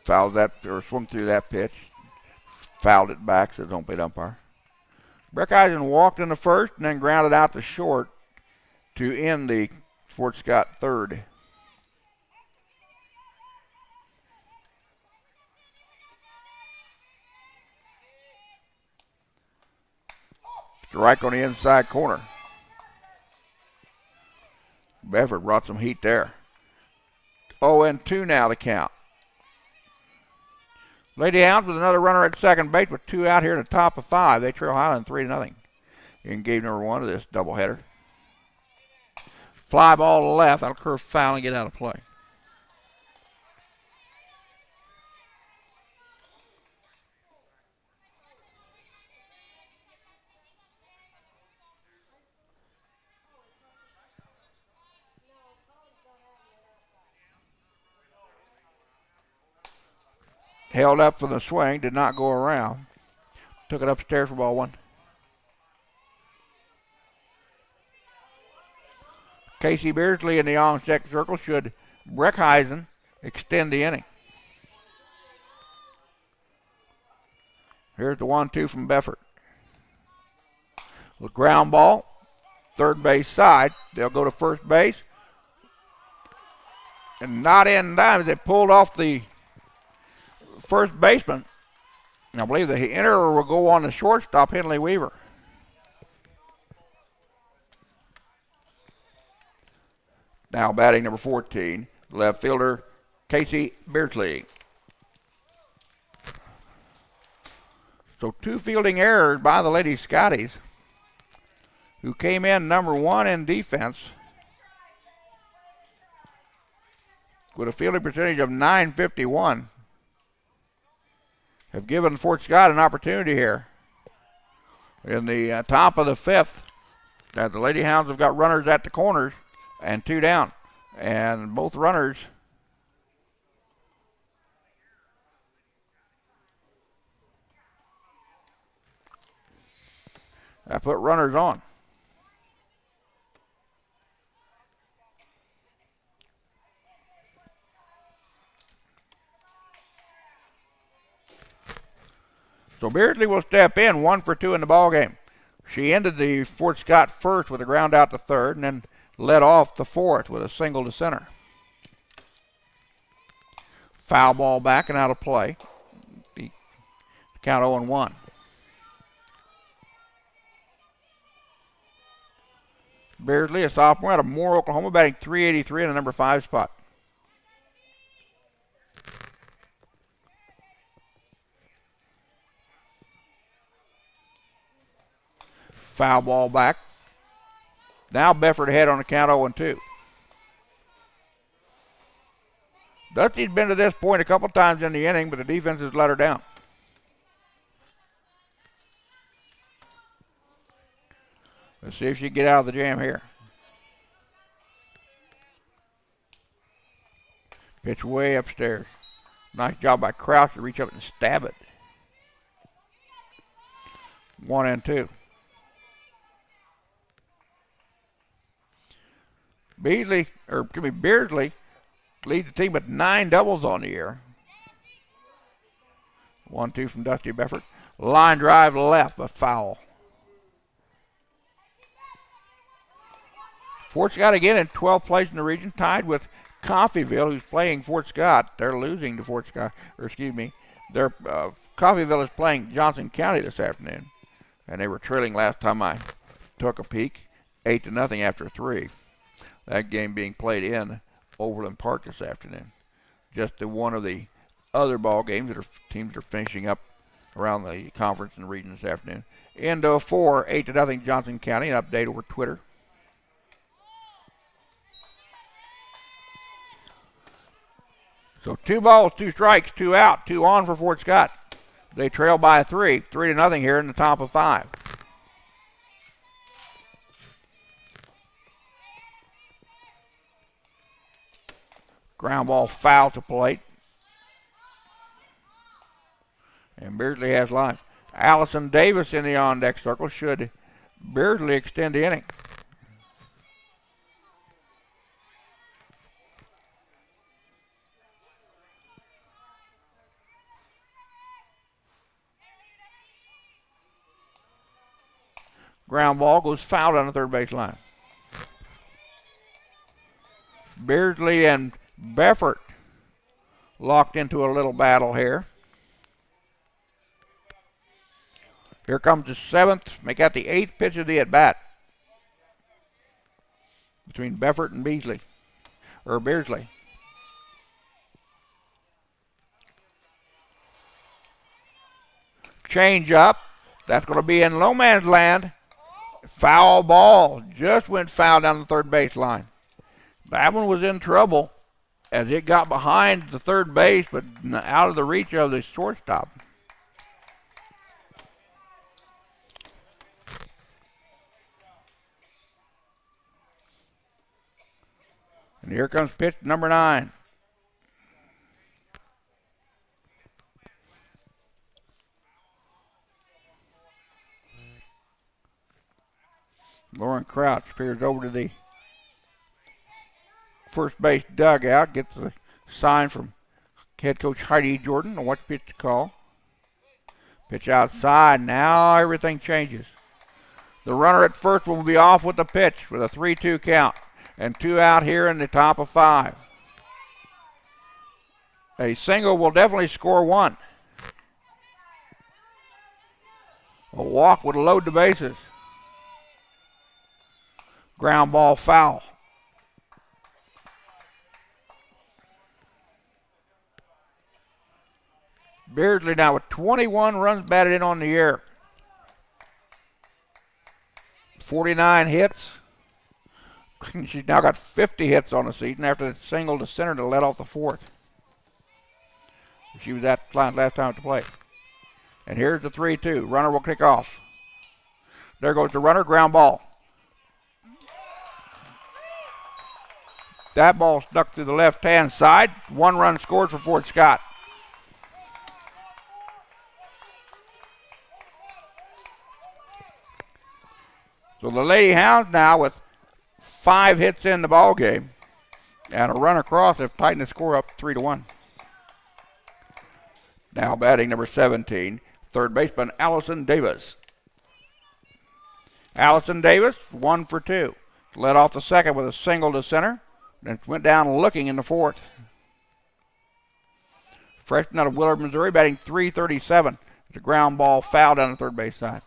Fouled that, or swung through that pitch. Fouled it back, so don't play umpire. Breckheisen walked in the first and then grounded out to short to end the Fort Scott third. Strike on the inside corner. Befford brought some heat there. 0-2 now to count. Lady Hounds with another runner at second base with 2 out here in the top of 5. They trail Highland 3-0 in game number 1 of this doubleheader. Fly ball to left. That'll curve foul and get out of play. Held up for the swing, did not go around. Took it upstairs for ball 1. Casey Beardsley in the on-check circle should Breckheisen extend the inning. Here's the 1-2 from Befford. The ground ball, third base side. They'll go to first base. And not in time. They pulled off the first baseman. I believe the interer will go on the shortstop, Henley Weaver. Now batting number 14, left fielder Casey Beardsley. So 2 fielding errors by the Lady Scotties, who came in number 1 in defense with a fielding percentage of .951. Have given Fort Scott an opportunity here. In the top of the 5th, that the Lady Hounds have got runners at the corners and 2 down. And both runners I put runners on. So Beardsley will step in, 1 for 2 in the ball game. She ended the Fort Scott first with a ground out to third and then led off the 4th with a single to center. Foul ball back and out of play. The count 0-1. Beardsley, a sophomore out of Moore, Oklahoma, batting .383 in the number 5 spot. Foul ball back. Now Befford ahead on the count 0-2. Dusty's been to this point a couple times in the inning, but the defense has let her down. Let's see if she can get out of the jam here. Pitch way upstairs. Nice job by Crouch to reach up and stab it. 1-2. Beardsley leads the team with 9 doubles on the year. 1-2 from Dusty Befford. Line drive left, but foul. Fort Scott again in 12th place in the region, tied with Coffeyville, who's playing Fort Scott. They're losing to Fort Scott, Coffeyville is playing Johnson County this afternoon, and they were trailing last time I took a peek, 8-0 after 3. That game being played in Overland Park this afternoon. Just one of the other ball games that teams are finishing up around the conference and region this afternoon. End of 4, 8-0 Johnson County. An update over Twitter. So 2 balls, 2 strikes, 2 out, 2 on for Fort Scott. They trail by 3, 3-0 here in the top of 5. Ground ball foul to plate. And And Beardsley has life. Allison Davis in the on-deck circle. Should Beardsley extend the inning? Ground ball goes foul on the third base line. Beardsley and Beffert locked into a little battle here. Here comes the seventh, make out the eighth pitch of the at-bat between Beffert and Beardsley. Change up. That's going to be in low man's land. Foul ball. Just went foul down the third base line. That one was in trouble as it got behind the third base, but out of the reach of the shortstop. And here comes pitch number 9. Lauren Crouch peers over to the first base dugout, gets the sign from head coach Heidi Jordan on what pitch to call. Pitch outside. Now everything changes. The runner at first will be off with the pitch with a 3-2 count. And 2 out here in the top of 5. A single will definitely score 1. A walk would load the bases. Ground ball foul. Beardsley now with 21 runs batted in on the year. 49 hits. She's now got 50 hits on the season after the single to center to let off the 4th. She was that last time at the plate. And here's the 3-2. Runner will kick off. There goes the runner, ground ball. That ball stuck to the left-hand side. 1 run scored for Fort Scott. So the Lady Hounds now with 5 hits in the ball game and a run across have tightened the score up 3-1. Now batting number 17, third baseman Allison Davis. Allison Davis, 1 for 2. Led off the second with a single to center, then went down looking in the 4th. Freshman out of Willard, Missouri, batting .337. It's a ground ball foul down the third base side.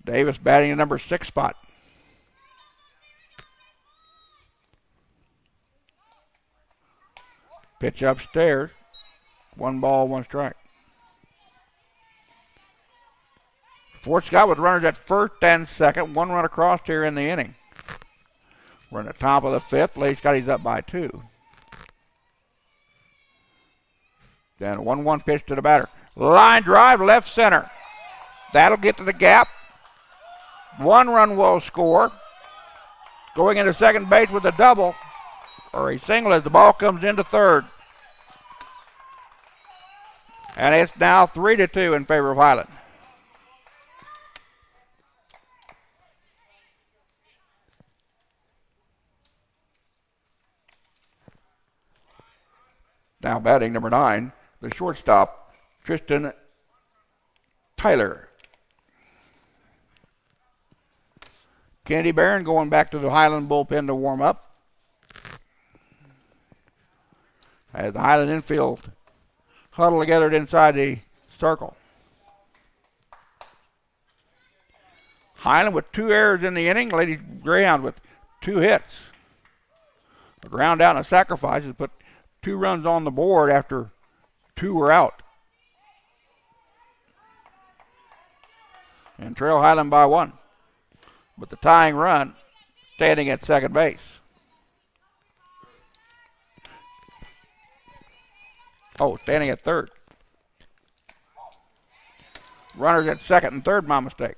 Davis batting the number 6 spot. Pitch upstairs. 1 ball, 1 strike. Fort Scott with runners at first and second. 1 run across here in the inning. We're in the top of the 5th. Lady Scotty's up by 2. Then a 1-1 pitch to the batter. Line drive, left center. That'll get to the gap. 1 run will score. Going into second base with a double or a single as the ball comes into third. And it's now 3-2 in favor of Highland. Now batting number 9, the shortstop, Tristan Tyler. Kennedy Barron going back to the Highland bullpen to warm up. As the Highland infield huddle together inside the circle. Highland with 2 errors in the inning. Lady Greyhound with 2 hits. A ground out and a sacrifice has put 2 runs on the board after 2 were out. And trail Highland by 1. But the tying run standing at second base. Standing at third. Runners at second and third, my mistake.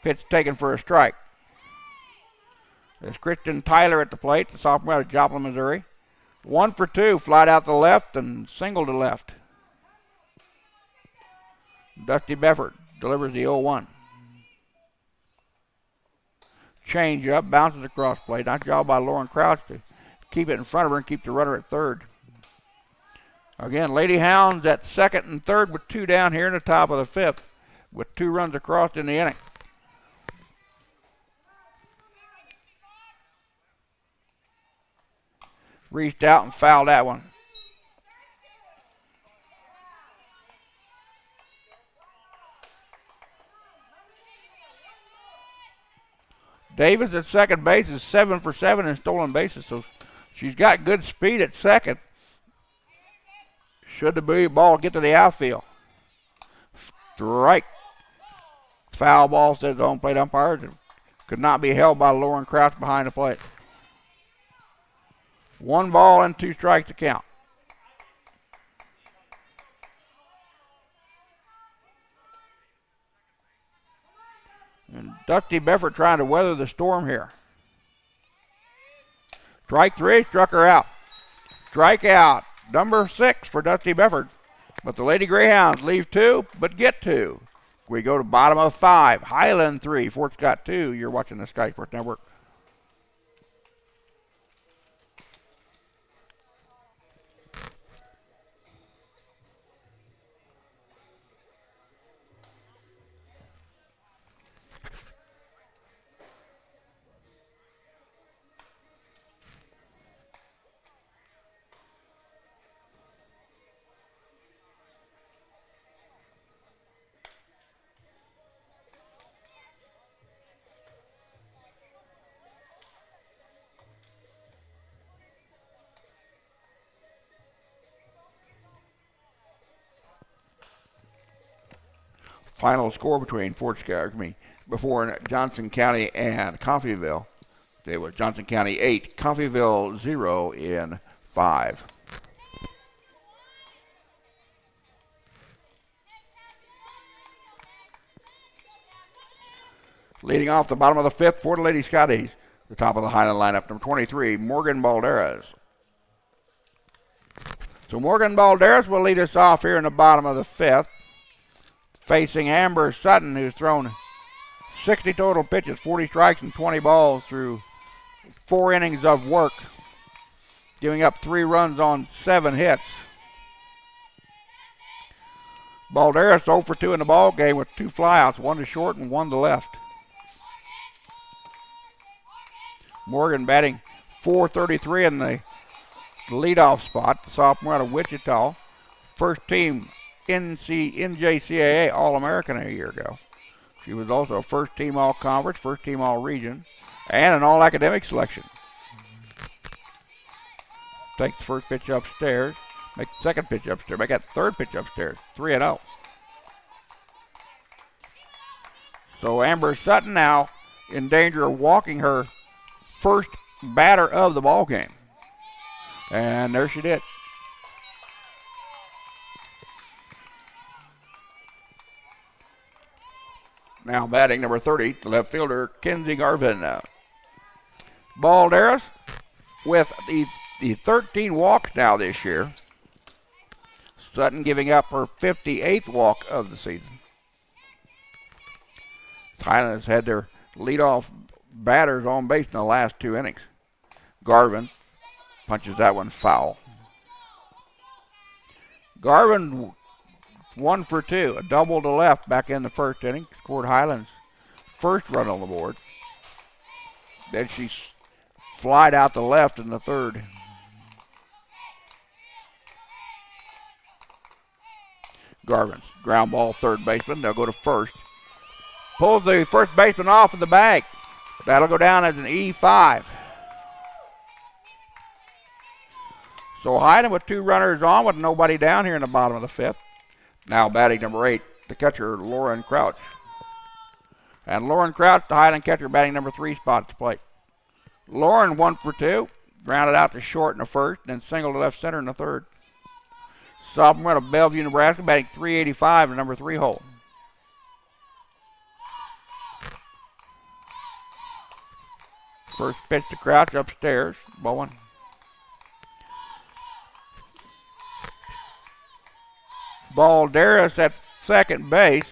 Pitch taken for a strike. There's Christian Tyler at the plate, the sophomore out of Joplin, Missouri. 1 for 2, flied out to left and single to left. Dusty Beffert delivers the 0-1. Change up, bounces across plate. Nice job by Lauren Crouch to keep it in front of her and keep the runner at third. Again, Lady Hounds at second and third with 2 down here in the top of the 5th with 2 runs across in the inning. Reached out and fouled that one. Davis at second base is 7 for 7 in stolen bases, so she's got good speed at second. Should the ball get to the outfield? Strike. Foul ball, says the home plate umpire. It could not be held by Lauren Crouch behind the plate. 1 ball and 2 strikes to count. And Dusty Beffert trying to weather the storm here. Strike 3, struck her out. Strike out, number 6 for Dusty Beffert. But the Lady Greyhounds leave 2, but get 2. We go to bottom of 5. Highland 3, Fort Scott 2. You're watching the Sky Sports Network. Final score between before Johnson County and Coffeyville. They were Johnson County 8, Coffeyville 0 in 5. Leading off the bottom of the 5th for the Lady Scotties, the top of the Highland lineup, number 23, Morgan Balderas. So Morgan Balderas will lead us off here in the bottom of the 5th. Facing Amber Sutton, who's thrown 60 total pitches, 40 strikes and 20 balls through 4 innings of work, giving up 3 runs on 7 hits. Balderas 0 for 2 in the ball game with 2 flyouts, 1 to short and 1 to left. Morgan batting .433 in the leadoff spot, the sophomore out of Wichita, first team NJCAA All-American a year ago. She was also a first-team All-Conference, first-team All-Region, and an All-Academic selection. Take the first pitch upstairs, make the second pitch upstairs, make that third pitch upstairs, 3-0. So Amber Sutton now in danger of walking her first batter of the ball game. And there she did. Now batting number 30, the left fielder, Kenzie Garvin. Balderas with the 13 walks now this year. Sutton giving up her 58th walk of the season. Highland has had their leadoff batters on base in the last 2 innings. Garvin punches that one foul. Garvin 1 for 2, a double to left back in the first inning. Scored Highland's first run on the board. Then she flied out to left in the third. Garvin's ground ball, third baseman. They'll go to first. Pulls the first baseman off of the bag. That'll go down as an E5. So Highland with 2 runners on with nobody down here in the bottom of the 5th. Now batting number 8, the catcher, Lauren Crouch. And Lauren Crouch, the Highland catcher, batting number 3 spot at the plate. Lauren 1 for 2, grounded out to short in the first, and then single to left center in the third. Sophomore out of Bellevue, Nebraska, batting .385 in number 3 hole. First pitch to Crouch upstairs. Ball one. Balderas at second base.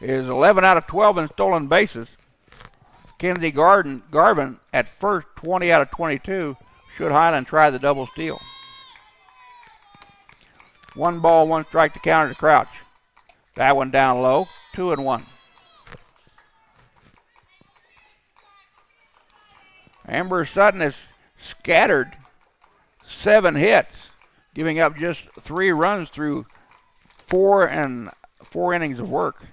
Is 11 out of 12 in stolen bases. Kennedy Garvin at first, 20 out of 22. Should Highland try the double steal? 1 ball, 1 strike to counter to Crouch. That one down low, 2-1. Amber Sutton has scattered 7 hits, giving up just 3 runs through 4 innings of work.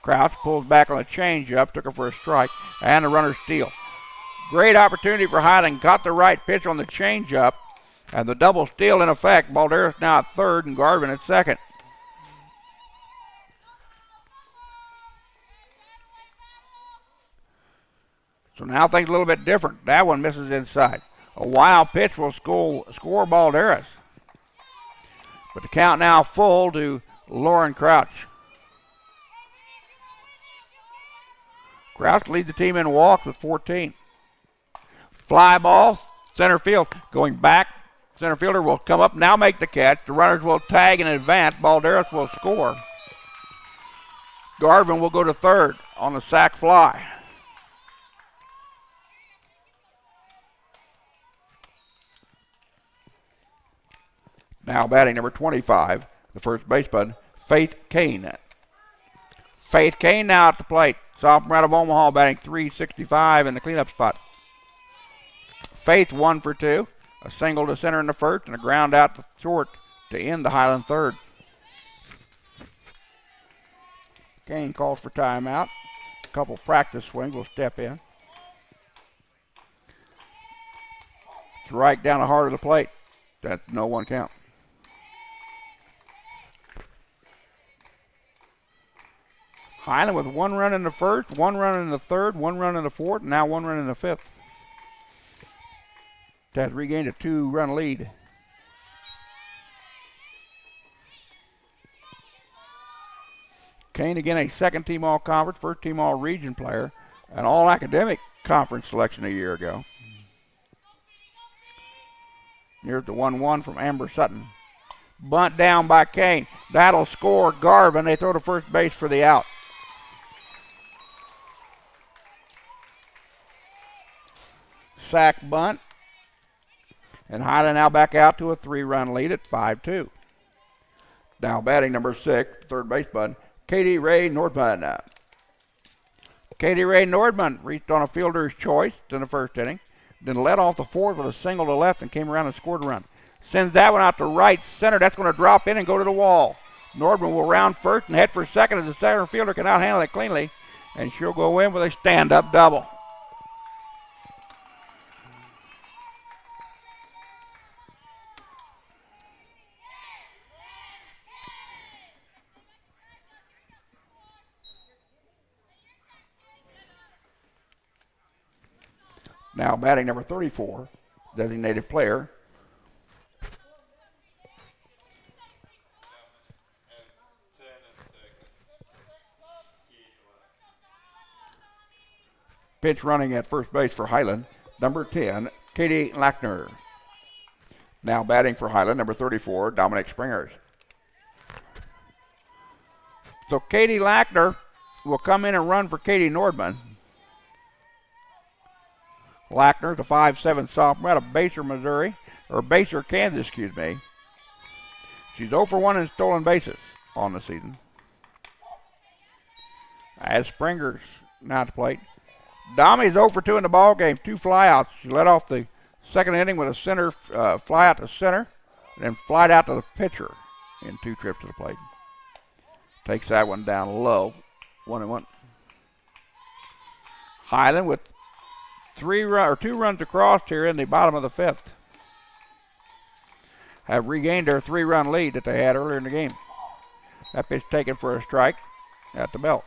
Crouch pulls back on a changeup, took her for a strike, and a runner steal. Great opportunity for Highland. Got the right pitch on the changeup, and the double steal in effect. Balderas now at third and Garvin at second. So now things a little bit different. That one misses inside. A wild pitch will score Balderas. But the count now full to Lauren Crouch. Crouch leads the team in walks with 14. Fly ball, center field. Going back, center fielder will come up, now make the catch. The runners will tag and advance. Balderas will score. Garvin will go to third on the sac fly. Now batting number 25, the first baseman, Faith Kane. Faith Kane now at the plate. Sophomore out of Omaha, batting .365 in the cleanup spot. Faith 1 for 2. A single to center in the first and a ground out to short to end the Highland third. Kane calls for timeout. A couple practice swings will step in. Strike down the heart of the plate. That's no 1 count. Highland with 1 run in the first, 1 run in the third, 1 run in the fourth, and now 1 run in the fifth. Has regained a 2-run lead. Kane again a second-team all-conference, first-team all-region player, an all-academic conference selection a year ago. Here's the 1-1 from Amber Sutton. Bunt down by Kane. That'll score Garvin. They throw to first base for the out. Sack bunt. And Highland now back out to a 3-run lead at 5-2. Now batting number 6, third baseman, Katie Ray Nordman. Katie Ray Nordman reached on a fielder's choice in the first inning, then led off the fourth with a single to left and came around and scored a run. Sends that one out to right center. That's going to drop in and go to the wall. Nordman will round first and head for second as the center fielder cannot handle it cleanly, and she'll go in with a stand-up double. Now batting number 34, designated player. Pitch running at first base for Highland, number 10, Katie Lackner. Now batting for Highland, number 34, Dominic Springers. So Katie Lackner will come in and run for Katie Nordman. Lackner, the 5'7" sophomore out of Baser, Kansas, She's 0 for 1 in stolen bases on the season. As Springers now at the plate. Dommy's 0 for 2 in the ball game, 2 flyouts. She led off the second inning with a center fly out to center, and then flied out to the pitcher in 2 trips to the plate. Takes that one down low, 1-1. Highland with 2 runs across here in the bottom of the fifth. Have regained their 3-run lead that they had earlier in the game. That pitch taken for a strike at the belt.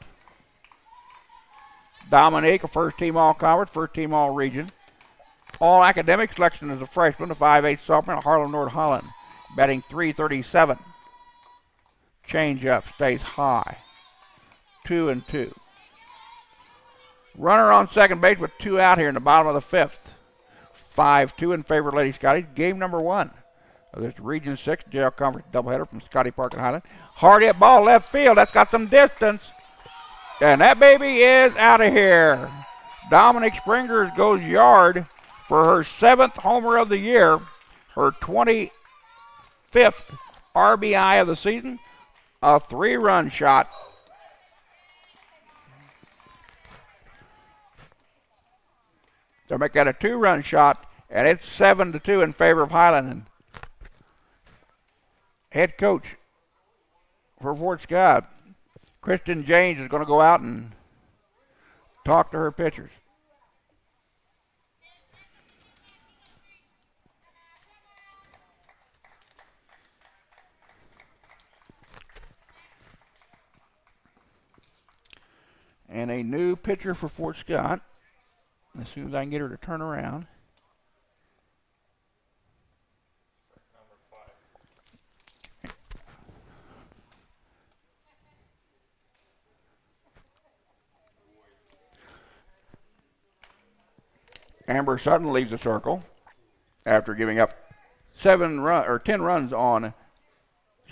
Dominique, a first-team all-conference, first-team all-region. All-academic selection as a freshman, a 5'8" sophomore, Harlem, North Holland, batting .337. Change up, stays high. 2-2. Runner on second base with 2 out here in the bottom of the 5th. 5-2 in favor of Lady Scottie. Game number 1 of this Region 6 JL Conference doubleheader from Scottie Park and Highland. Hard hit ball left field. That's got some distance. And that baby is out of here. Dominic Springers goes yard for her 7th homer of the year. Her 25th RBI of the season. A 3-run shot. They'll make that a 2-run shot, and it's 7-2 in favor of Highland. And head coach for Fort Scott, Kristen James, is going to go out and talk to her pitchers. And a new pitcher for Fort Scott. As soon as I can get her to turn around. Amber Sutton leaves the circle after giving up 7 runs on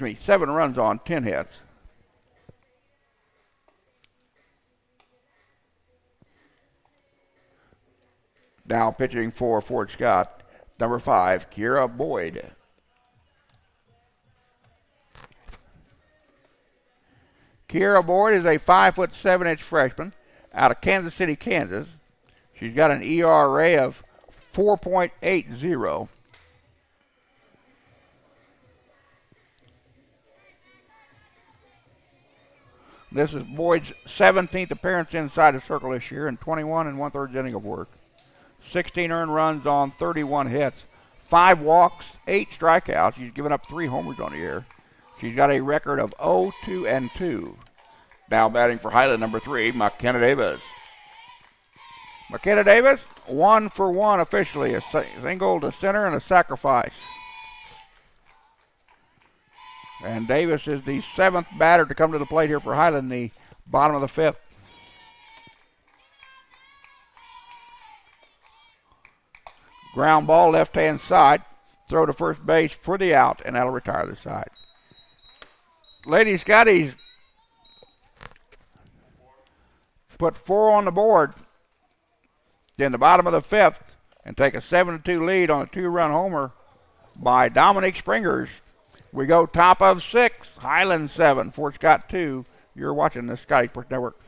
10 hits. Now pitching for Fort Scott, number 5, Kira Boyd. Kira Boyd is a 5'7" freshman out of Kansas City, Kansas. She's got an ERA of 4.80. This is Boyd's 17th appearance inside the circle this year and 21 1/3 inning of work. 16 earned runs on 31 hits, 5 walks, 8 strikeouts. She's given up 3 homers on the year. She's got a record of 0-2-2. Now batting for Highland, number 3, McKenna Davis. McKenna Davis, 1 for 1 officially. A single to center and a sacrifice. And Davis is the 7th batter to come to the plate here for Highland, the bottom of the 5th. Ground ball left-hand side. Throw to first base for the out, and that'll retire the side. Lady Scottie's put 4 on the board in the bottom of the 5th and take a 7-2 lead on a 2-run homer by Dominic Springers. We go top of 6, Highland 7, Fort Scott 2. You're watching the Scottie Sports Network.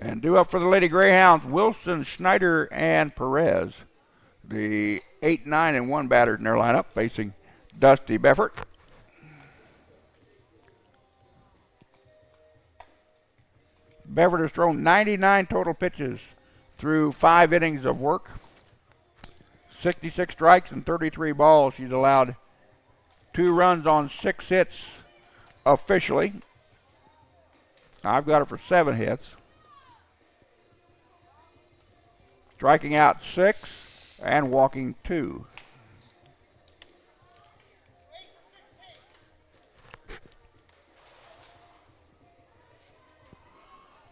And due up for the Lady Greyhounds, Wilson, Schneider, and Perez. The 8, 9, and 1 batters in their lineup facing Dusty Beffert. Beffert has thrown 99 total pitches through 5 innings of work. 66 strikes and 33 balls. She's allowed 2 runs on 6 hits officially. I've got her for 7 hits. Striking out 6 and walking 2.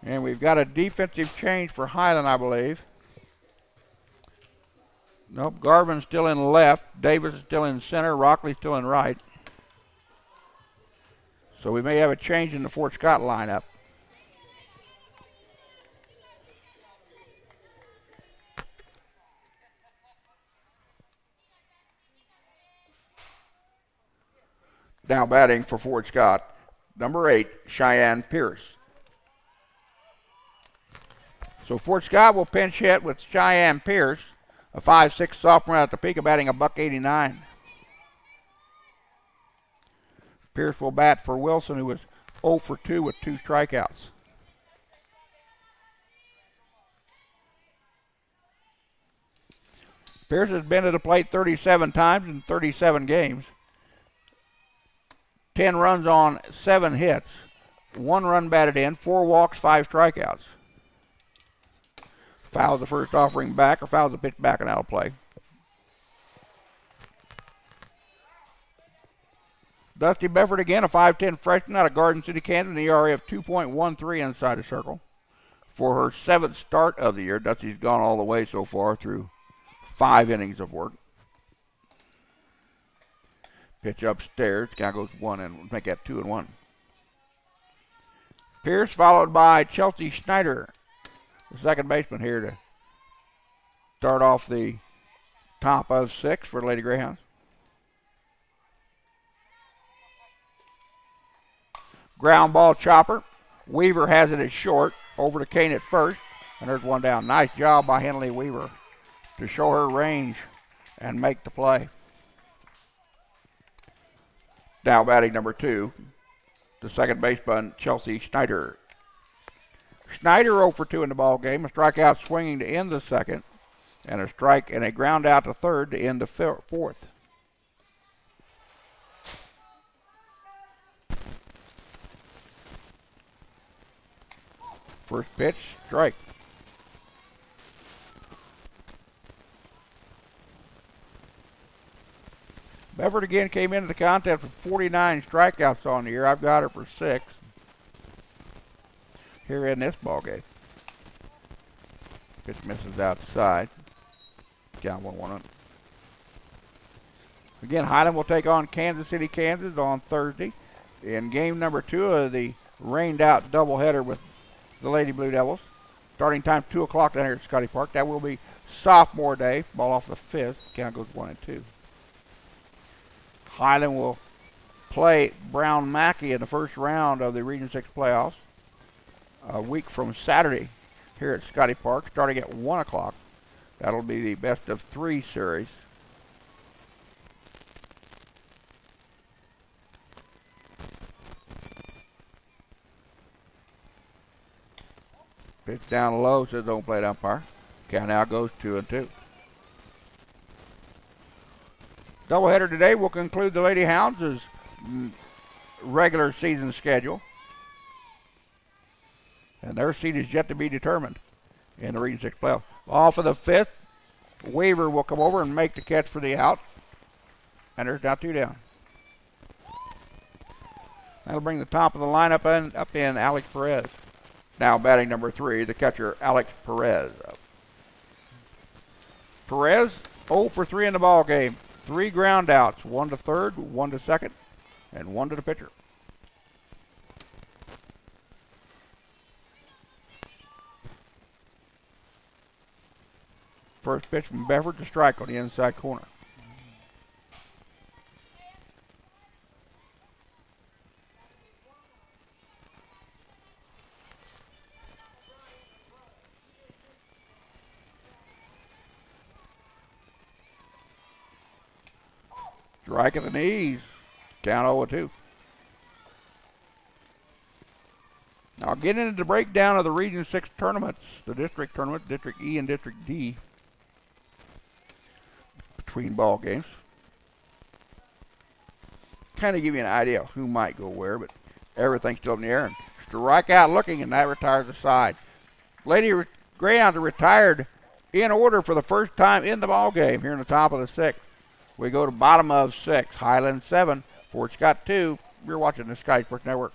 And we've got a defensive change for Highland, I believe. Nope, Garvin's still in left. Davis is still in center. Rockley's still in right. So we may have a change in the Fort Scott lineup. Now batting for Fort Scott, number 8, Cheyenne Pierce. So Fort Scott will pinch hit with Cheyenne Pierce, a 5'6" sophomore at Topeka, batting $189. Pierce will bat for Wilson, who was 0 for 2 with 2 strikeouts. Pierce has been to the plate 37 times in 37 games. 10 runs on 7 hits, 1 run batted in, 4 walks, 5 strikeouts. Fouls the first offering back or fouls the pitch back and out of play. Dusty Befford again, a 5'10 freshman out of Garden City, Kansas, an ERA of 2.13 inside the circle. For her 7th start of the year, Dusty's gone all the way so far through 5 innings of work. Pitch upstairs, count goes 1 and make that 2-1. Pierce followed by Chelsea Schneider, the second baseman here to start off the top of 6 for the Lady Greyhounds. Ground ball chopper. Weaver has it at short. Over to Kane at first. And there's one down. Nice job by Henley Weaver to show her range and make the play. Now batting number 2, the second baseman, Chelsea Schneider. Schneider 0 for 2 in the ball game. A strikeout swinging to end the second. And a strike and a ground out to third to end the 4th. First pitch, strike. Befford again came into the contest with 49 strikeouts on the year. I've got her for 6 here in this ballgame. Pitch misses outside. Count 1-1. Again, Highland will take on Kansas City, Kansas on Thursday in game number 2 of the rained-out doubleheader with the Lady Blue Devils. Starting time 2 o'clock down here at Scottie Park. That will be sophomore day. Ball off the 5th. Count goes 1-2. Highland will play Brown Mackey in the first round of the Region 6 playoffs a week from Saturday here at Scottie Park, starting at 1 o'clock. That'll be the best of 3 series. Pitch down low, says don't play it, umpire. Count now goes 2-2. Doubleheader today will conclude the Lady Hounds' regular season schedule. And their seat is yet to be determined in the Region 6 playoff. Off of the 5th, Weaver will come over and make the catch for the out. And there's now 2 down. That'll bring the top of the lineup up in Alex Perez. Now batting number 3, the catcher, Alex Perez. Perez 0 for 3 in the ball game. 3 ground outs, 1 to third, 1 to second, and 1 to the pitcher. First pitch from Befford to strike on the inside corner. Strike at the knees. Count 0-2. Now getting into the breakdown of the Region 6 tournaments, the district tournament, District E and District D, between ball games. Kind of give you an idea of who might go where, but everything's still in the air. And strike out looking, and that retires the side. Lady Greyhounds are retired in order for the first time in the ball game here in the top of the 6th. We go to bottom of 6. Highland 7, Fort Scott 2. You're watching the Scottie Sports Network.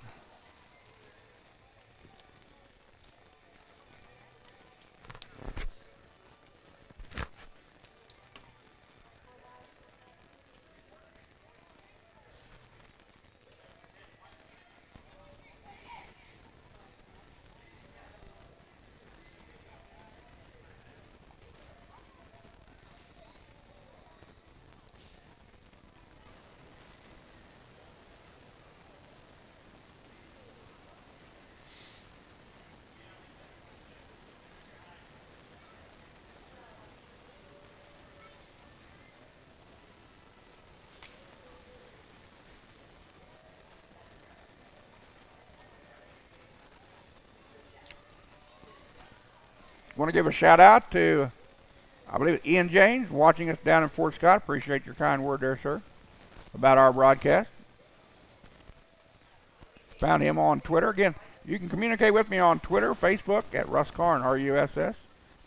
Want to give a shout out to, I believe it's Ian James, watching us down in Fort Scott. Appreciate your kind word there, sir, about our broadcast. Found him on Twitter. Again, you can communicate with me on Twitter, Facebook at Russ Karn, R-U-S-S,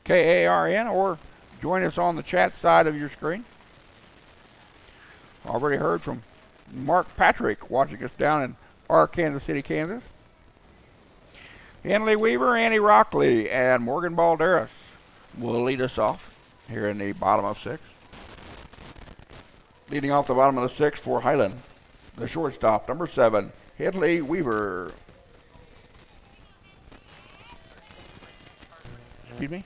Karn, or join us on the chat side of your screen. Already heard from Mark Patrick watching us down in Arkansas City, Kansas. Henley Weaver, Annie Rockley, and Morgan Balderas will lead us off here in the bottom of 6. Leading off the bottom of the 6 for Highland, the shortstop, number 7, Henley Weaver. Excuse me?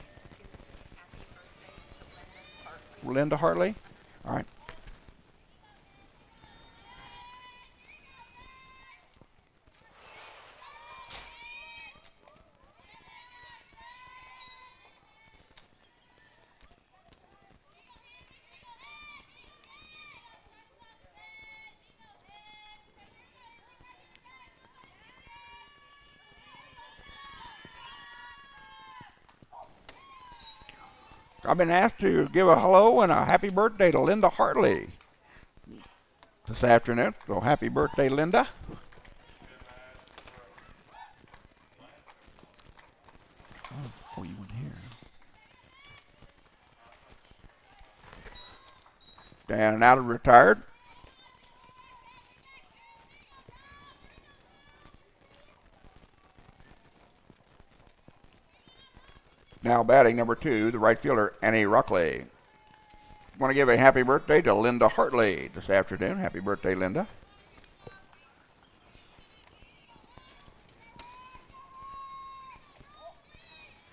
Linda Hartley? All right. I've been asked to give a hello and a happy birthday to Linda Hartley this afternoon. So happy birthday, Linda. Oh, you went here. Down and out of retired. Now batting number 2, the right fielder, Annie Rockley. Want to give a happy birthday to Linda Hartley this afternoon. Happy birthday, Linda.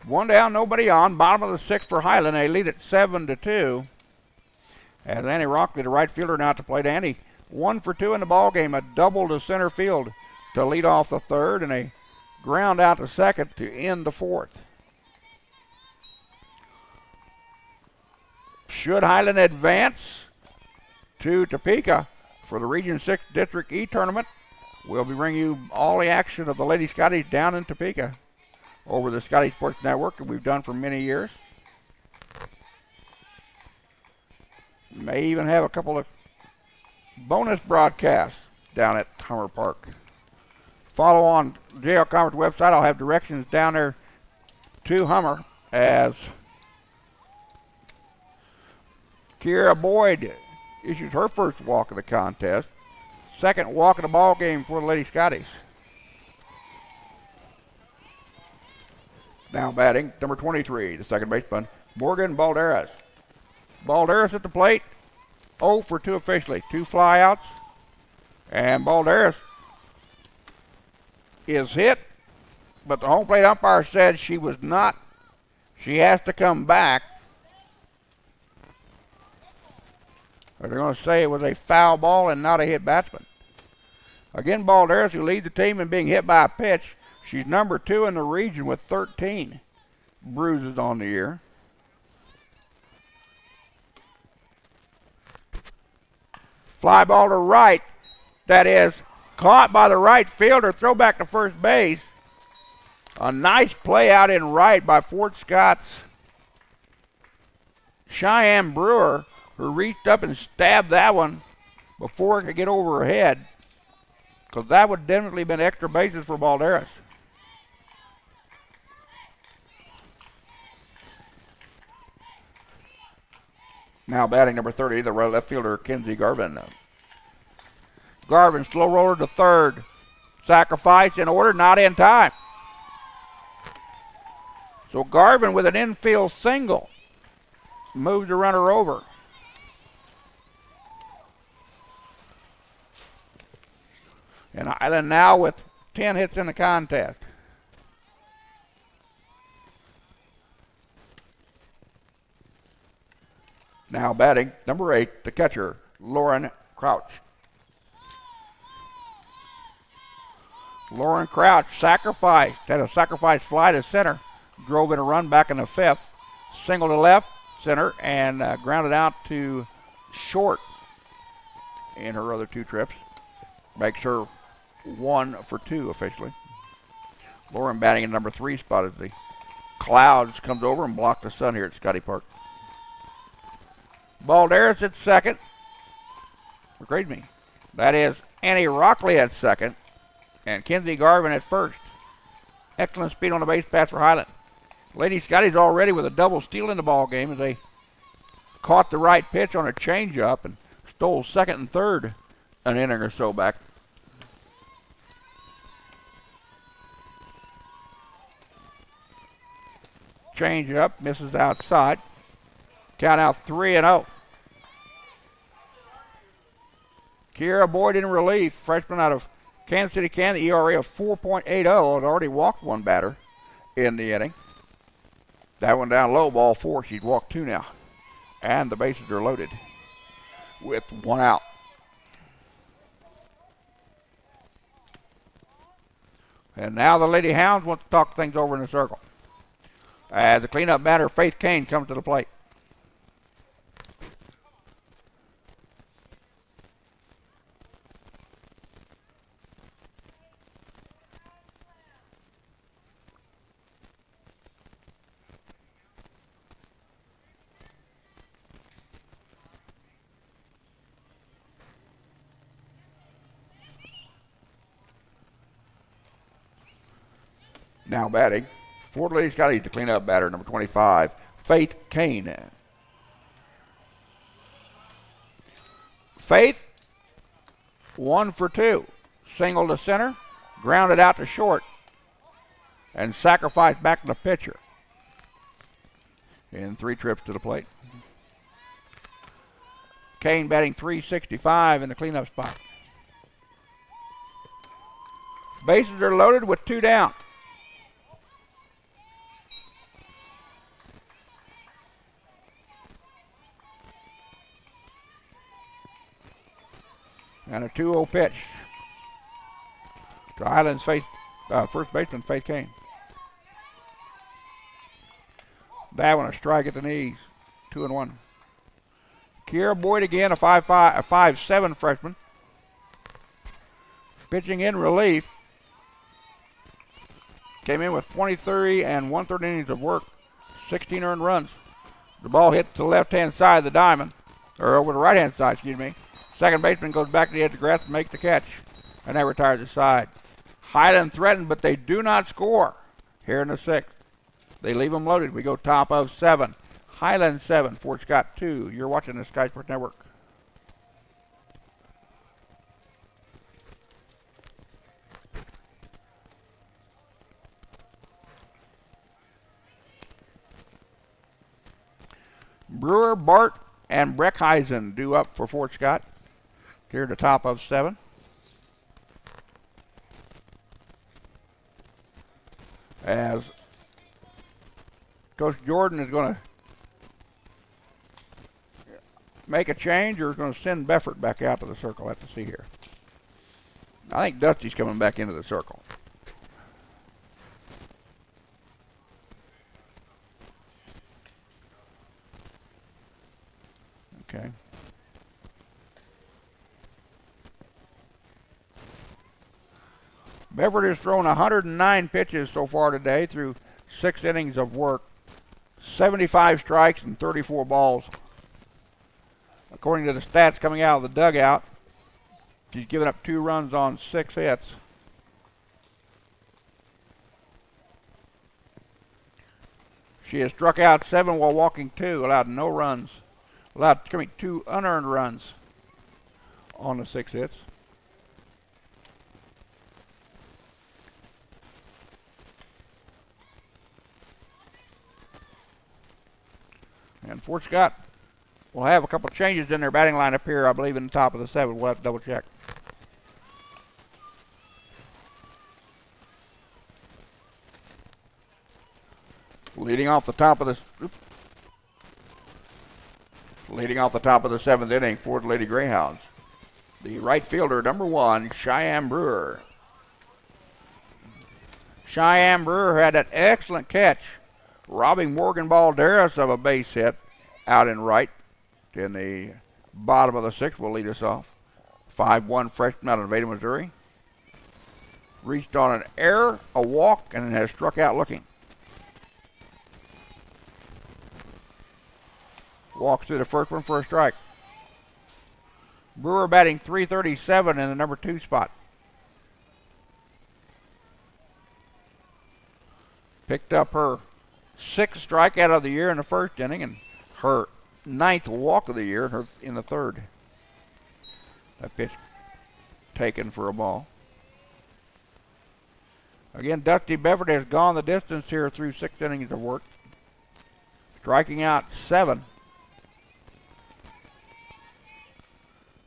One down, nobody on. Bottom of the 6th for Highland. They lead at 7-2. As Annie Rockley, the right fielder, now to plate. Annie 1 for 2 in the ball game. A double to center field to lead off the 3rd, and a ground out to 2nd to end the 4th. Should Highland advance to Topeka for the Region 6 District E tournament, we'll be bringing you all the action of the Lady Scotties down in Topeka over the Scottie Sports Network that we've done for many years. May even have a couple of bonus broadcasts down at Hummer Park. Follow on JL Conference website. I'll have directions down there to Hummer as Kiera Boyd issues her first walk of the contest. Second walk of the ball game for the Lady Scotties. Now batting, number 23, the second baseman, Morgan Balderas. Balderas at the plate, 0 for 2 officially. 2 flyouts. And Balderas is hit, but the home plate umpire said she was not. She has to come back. Or they're going to say it was a foul ball and not a hit batsman. Again, Balderas, who leads the team in being hit by a pitch. She's number 2 in the region with 13 bruises on the year. Fly ball to right. That is caught by the right fielder. Throw back to first base. A nice play out in right by Fort Scott's Cheyenne Brewer, who reached up and stabbed that one before it could get over her head, because that would definitely have been extra bases for Balderas. Now batting number 30, the left fielder, Kenzie Garvin. Garvin, slow roller to third. Sacrifice in order, not in time. So Garvin with an infield single moves the runner over. And Highland now with 10 hits in the contest. Now batting, number 8, the catcher, Lauren Crouch. Lauren Crouch sacrificed, had a sacrifice fly to center, drove in a run back in the 5th, single to left, center, and grounded out to short in her other 2 trips. Makes her 1 for 2 officially. Lauren batting in number 3 spot as the clouds comes over and block the sun here at Scottie Park. Balderas at second. Excuse me. That is Annie Rockley at second and Kenzie Garvin at first. Excellent speed on the base pass for Highland. Lady Scotty's already with a double steal in the ball game as they caught the right pitch on a changeup and stole second and third an inning or so back. Changeup misses outside. Count out 3-0. Kiera Boyd in relief, freshman out of Kansas City, Kansas, ERA of 4.80. Had already walked one batter in the inning. That one down low, ball 4. She's walked 2 now. And the bases are loaded with 1 out. And now the Lady Hounds want to talk things over in the circle. As the cleanup batter, Faith Kane, comes to the plate. Now batting, Fort Lady Scottie, the cleanup batter, number 25, Faith Kane. Faith, 1 for 2. Single to center, grounded out to short, and sacrificed back to the pitcher in 3 trips to the plate. Kane batting .365 in the cleanup spot. Bases are loaded with 2 down. And a 2-0 pitch to Highland's first baseman, Faith Kane. That one a strike at the knees, 2-1. Kiera Boyd again, a 5'7" freshman. Pitching in relief. Came in with 23 and 1/3 innings of work, 16 earned runs. The ball hit to the left-hand side of the diamond, or over the right-hand side, excuse me. Second baseman goes back to the edge of the grass to make the catch, and that retires the side. Highland threatened, but they do not score here in the 6th. They leave them loaded. We go top of 7. Highland 7, Fort Scott 2. You're watching the Sky Sports Network. Brewer, Bart, and Breckheisen due up for Fort Scott. Here at the top of 7. As Coach Jordan is going to make a change or is going to send Beffert back out to the circle. Let's see here. I think Dusty's coming back into the circle. Okay. Beffert has thrown 109 pitches so far today through 6 innings of work, 75 strikes and 34 balls. According to the stats coming out of the dugout, she's given up 2 runs on 6 hits. She has struck out 7 while walking 2, allowed no runs, allowed 2 unearned runs on the 6 hits. And Fort Scott will have a couple of changes in their batting lineup here, I believe, in the top of the 7. We'll have to double check. Leading off the top of the 7th inning, Fort Lady Greyhounds. The right fielder, number 1, Cheyenne Brewer. Cheyenne Brewer had an excellent catch, robbing Morgan Balderas of a base hit out in right in the bottom of the 6th. Will lead us off. 5'1" freshman out of Baida, Missouri. Reached on an error, a walk, and has struck out looking. Walks through the first one for a strike. Brewer batting .337 in the number 2 spot. Picked up her 6th strikeout of the year in the first inning and her 9th walk of the year in the third. That pitch taken for a ball. Again, Dusty Beverly has gone the distance here through 6 innings of work, striking out 7.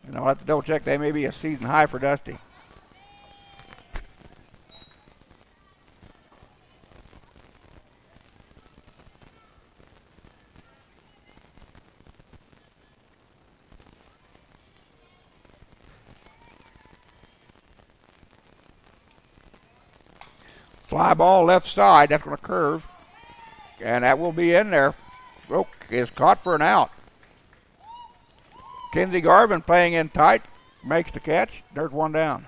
And I'll have to double check. They may be a season high for Dusty. Fly ball left side. That's going to curve. And that will be in there. Stroke is caught for an out. Kenzie Garvin playing in tight. Makes the catch. There's one down.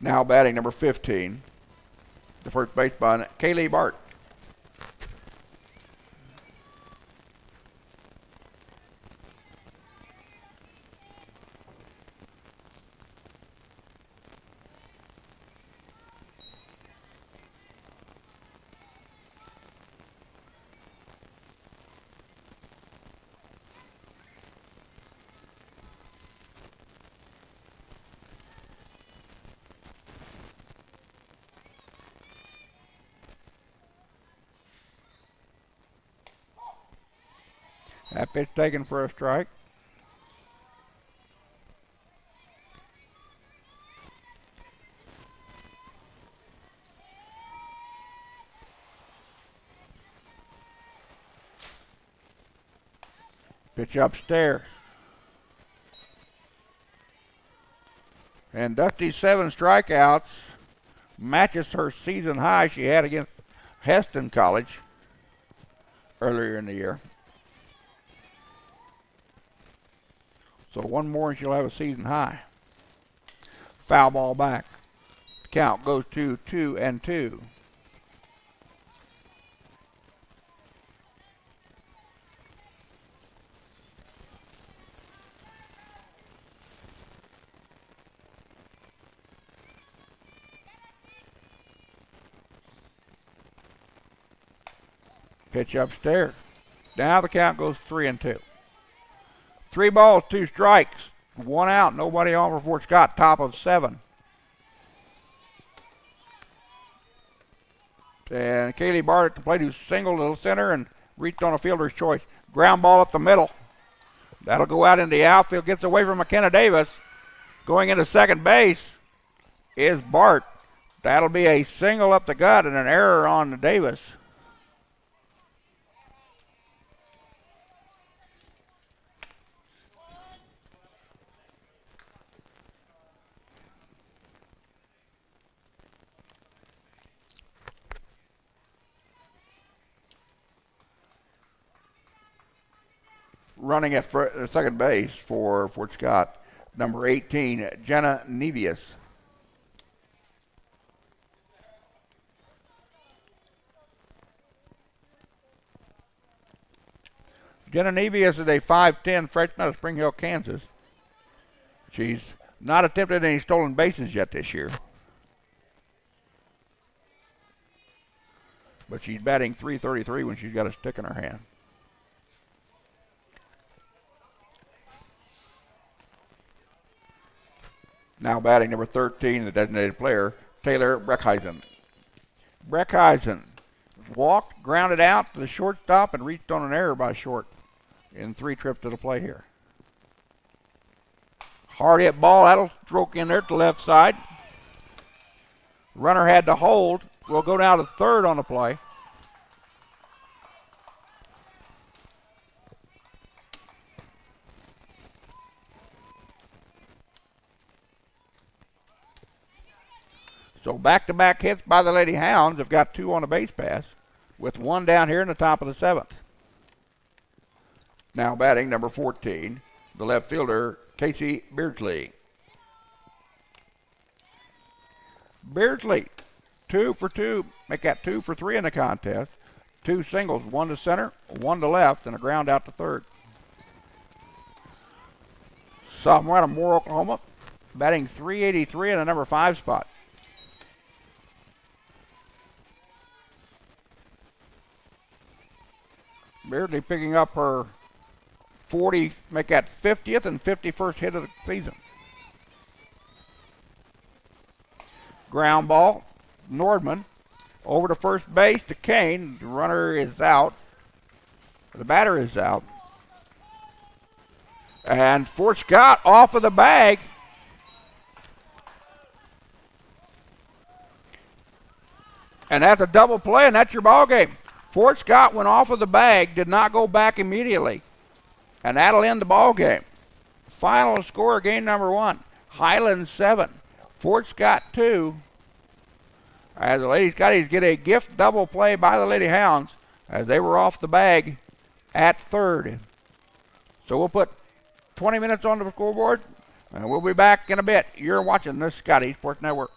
Now batting number 15. The first baseman, Kaylee Bart. That pitch taken for a strike. Pitch upstairs. And Dusty's 7 strikeouts matches her season high she had against Heston College earlier in the year. So one more and she'll have a season high. Foul ball back. Count goes to 2-2. Pitch upstairs. Now the count goes 3-2. 3 balls, 2 strikes, 1 out, nobody on for Fort Scott, top of 7. And Kaylee Bart at the plate, who singled to the center and reached on a fielder's choice. Ground ball up the middle. That'll go out into the outfield, gets away from McKenna Davis. Going into second base is Bart. That'll be a single up the gut and an error on Davis. Running at second base for Fort Scott, number 18, Jenna Nevius. Jenna Nevius is a 5'10" freshman out of Spring Hill, Kansas. She's not attempted any stolen bases yet this year, but she's batting .333 when she's got a stick in her hand. Now batting number 13, the designated player, Taylor Breckheisen. Breckheisen walked, grounded out to the shortstop, and reached on an error by short in 3 trips to the plate here. Hard hit ball, that'll stroke in there to the left side. Runner had to hold. Will go down to third on the play. So back-to-back hits by the Lady Hounds have got 2 on a base pass, with 1 down here in the top of the 7th. Now batting number 14, the left fielder, Casey Beardsley. Beardsley, 2 for 2, make that 2 for 3 in the contest. 2 singles, 1 to center, 1 to left, and a ground out to third. Sophomore out of Moore, Oklahoma, batting .383 in the number 5 spot. Beardsley picking up her 40, make that 50th and 51st hit of the season. Ground ball, Nordman over to first base to Kane. The runner is out. The batter is out. And Fort Scott off of the bag. And that's a double play, and that's your ball game. Fort Scott went off of the bag, did not go back immediately. And that'll end the ball game. Final score, game number 1. Highland 7, Fort Scott 2. As the Lady Scotties get a gift double play by the Lady Hounds as they were off the bag at third. So we'll put 20 minutes on the scoreboard, and we'll be back in a bit. You're watching the Scottie Sports Network.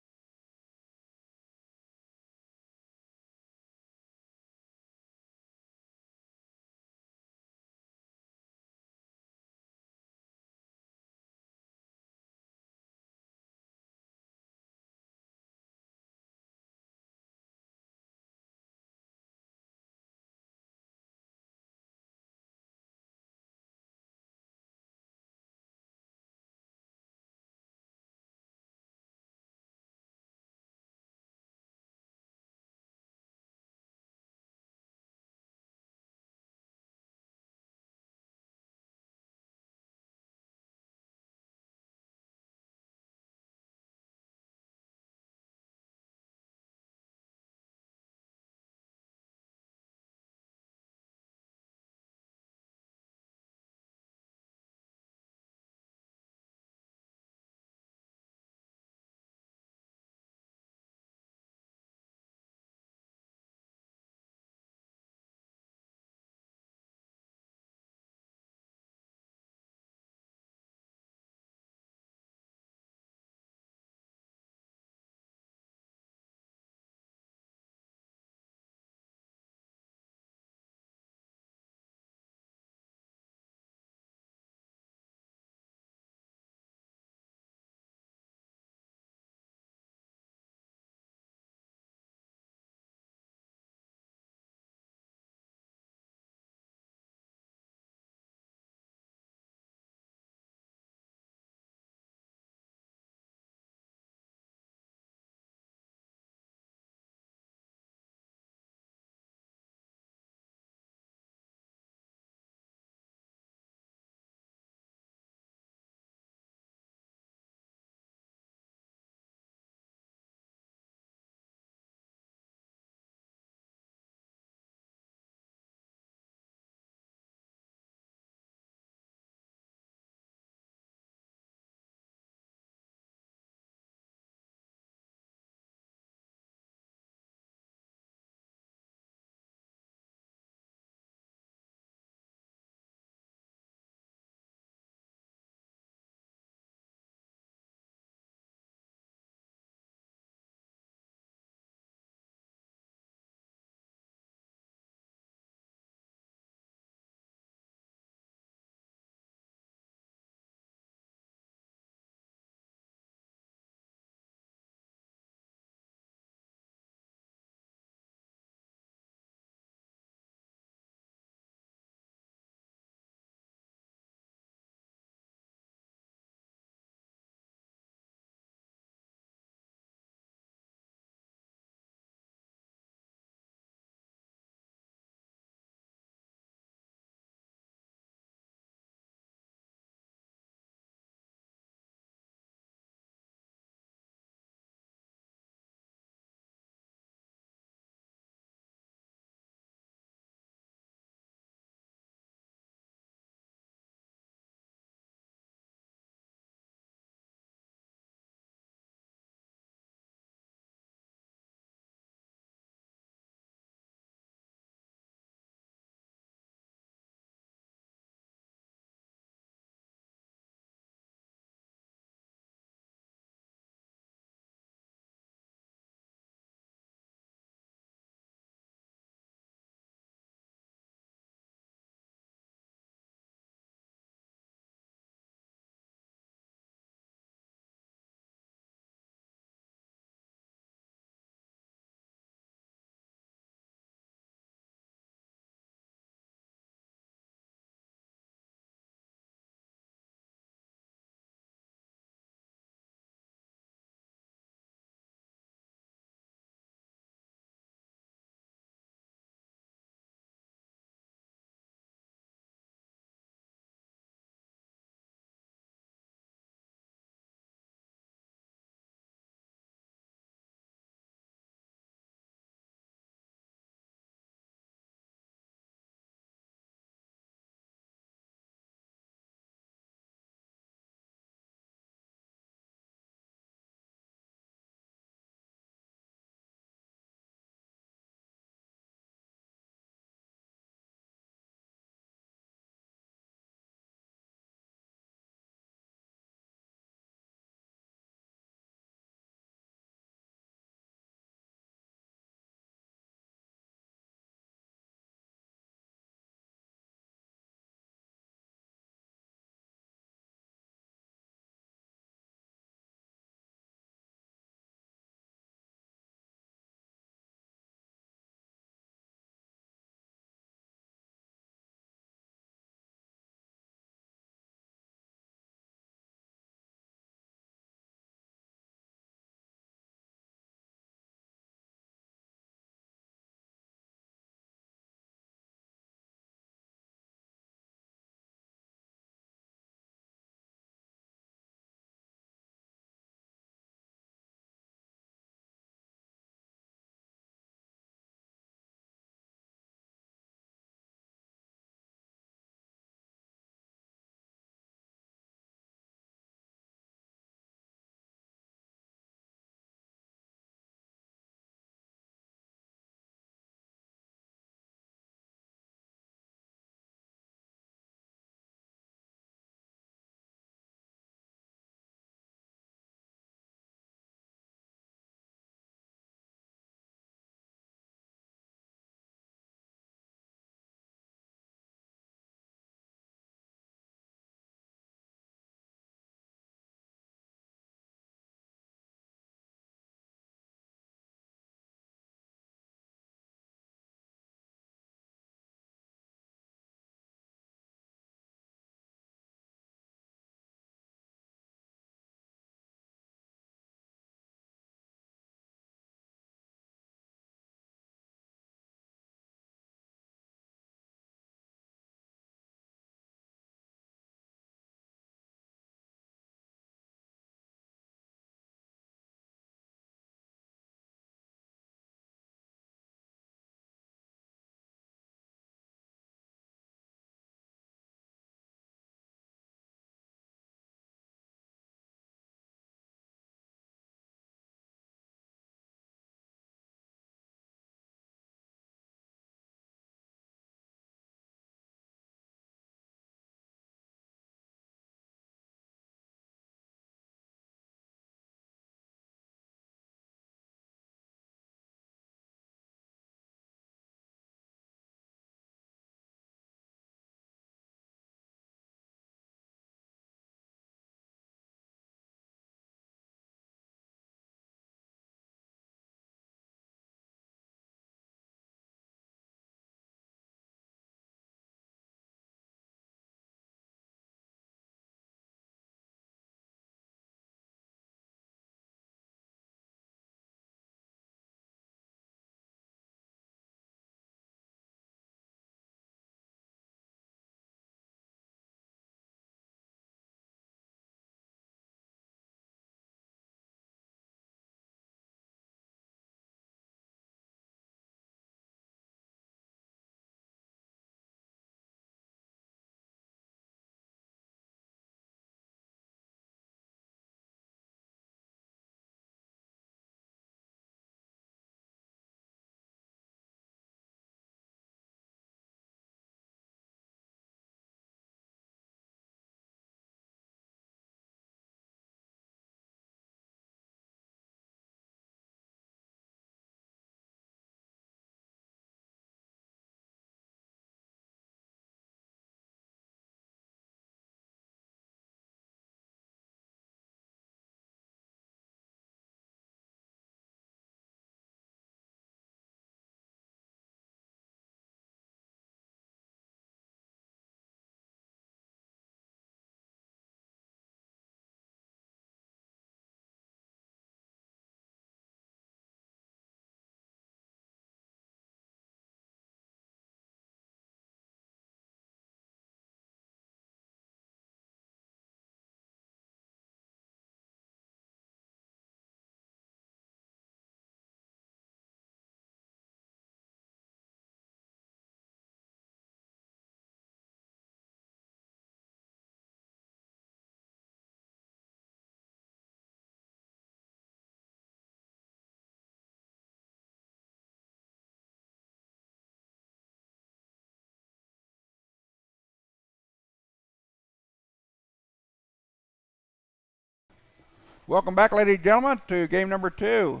Welcome back, ladies and gentlemen, to game number 2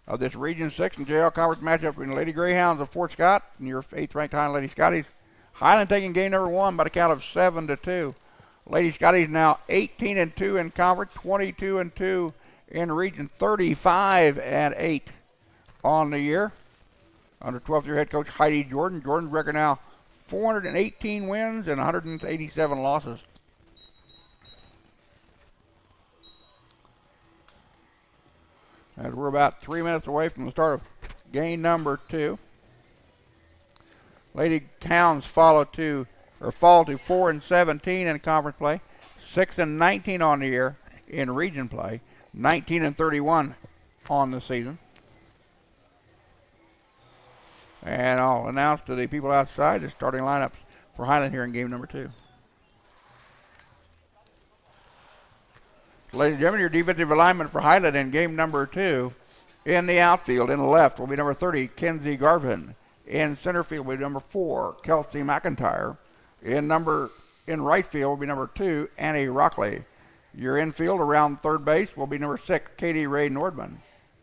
of this Region 6 and JL Conference matchup between the Lady Greyhounds of Fort Scott and your 8th ranked Highland Lady Scotties. Highland taking game number 1 by the count of 7-2. Lady Scotties now 18-2 in conference, 22-2 in region, 35-8 on the year. Under 12th year head coach Heidi Jordan. Jordan's record now 418 wins and 187 losses. As we're about 3 minutes away from the start of game number 2. Lady Hounds fall to 4-17 in conference play, 6-19 on the year in region play, 19-31 on the season. And I'll announce to the people outside the starting lineups for Highland here in game number 2. Ladies and gentlemen, your defensive alignment for Highland in game number 2. In the outfield, in the left, will be number 30, Kenzie Garvin. In center field will be number 4, Kelsey McIntyre. In right field will be number 2, Annie Rockley. Your infield around third base will be number 6, Katie Ray Nordman.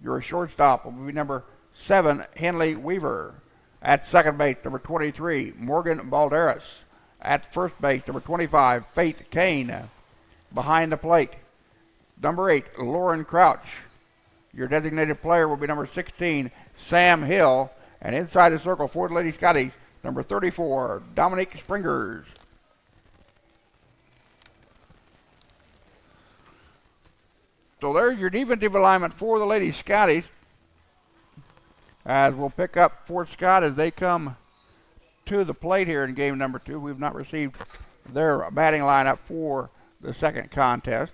Your shortstop will be number 7, Henley Weaver. At second base, number 23, Morgan Balderas. At first base, number 25, Faith Kane. Behind the plate, number 8, Lauren Crouch. Your designated player will be number 16, Sam Hill. And inside the circle for the Lady Scotties, number 34, Dominique Springers. So there's your defensive alignment for the Lady Scotties. As we'll pick up Fort Scott as they come to the plate here in game number 2. We've not received their batting lineup for the second contest.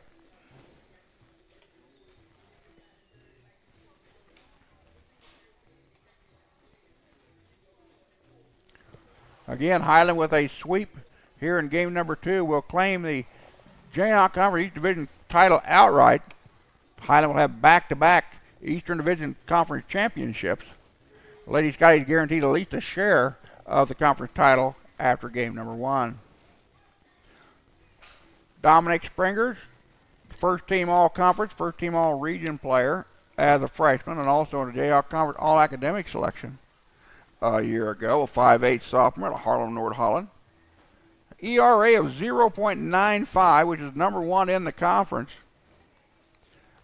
Again, Highland with a sweep here in game number 2 will claim the Jayhawk Conference East Division title outright. Highland will have back-to-back Eastern Division Conference championships. Lady Scotties guaranteed at least a share of the conference title after game number 1. Dominic Springers, first team all-conference, first team all-region player as a freshman, and also in the Jayhawk Conference all-academic selection a year ago, a 5'8 sophomore at Harlem, North Holland. ERA of 0.95, which is number 1 in the conference,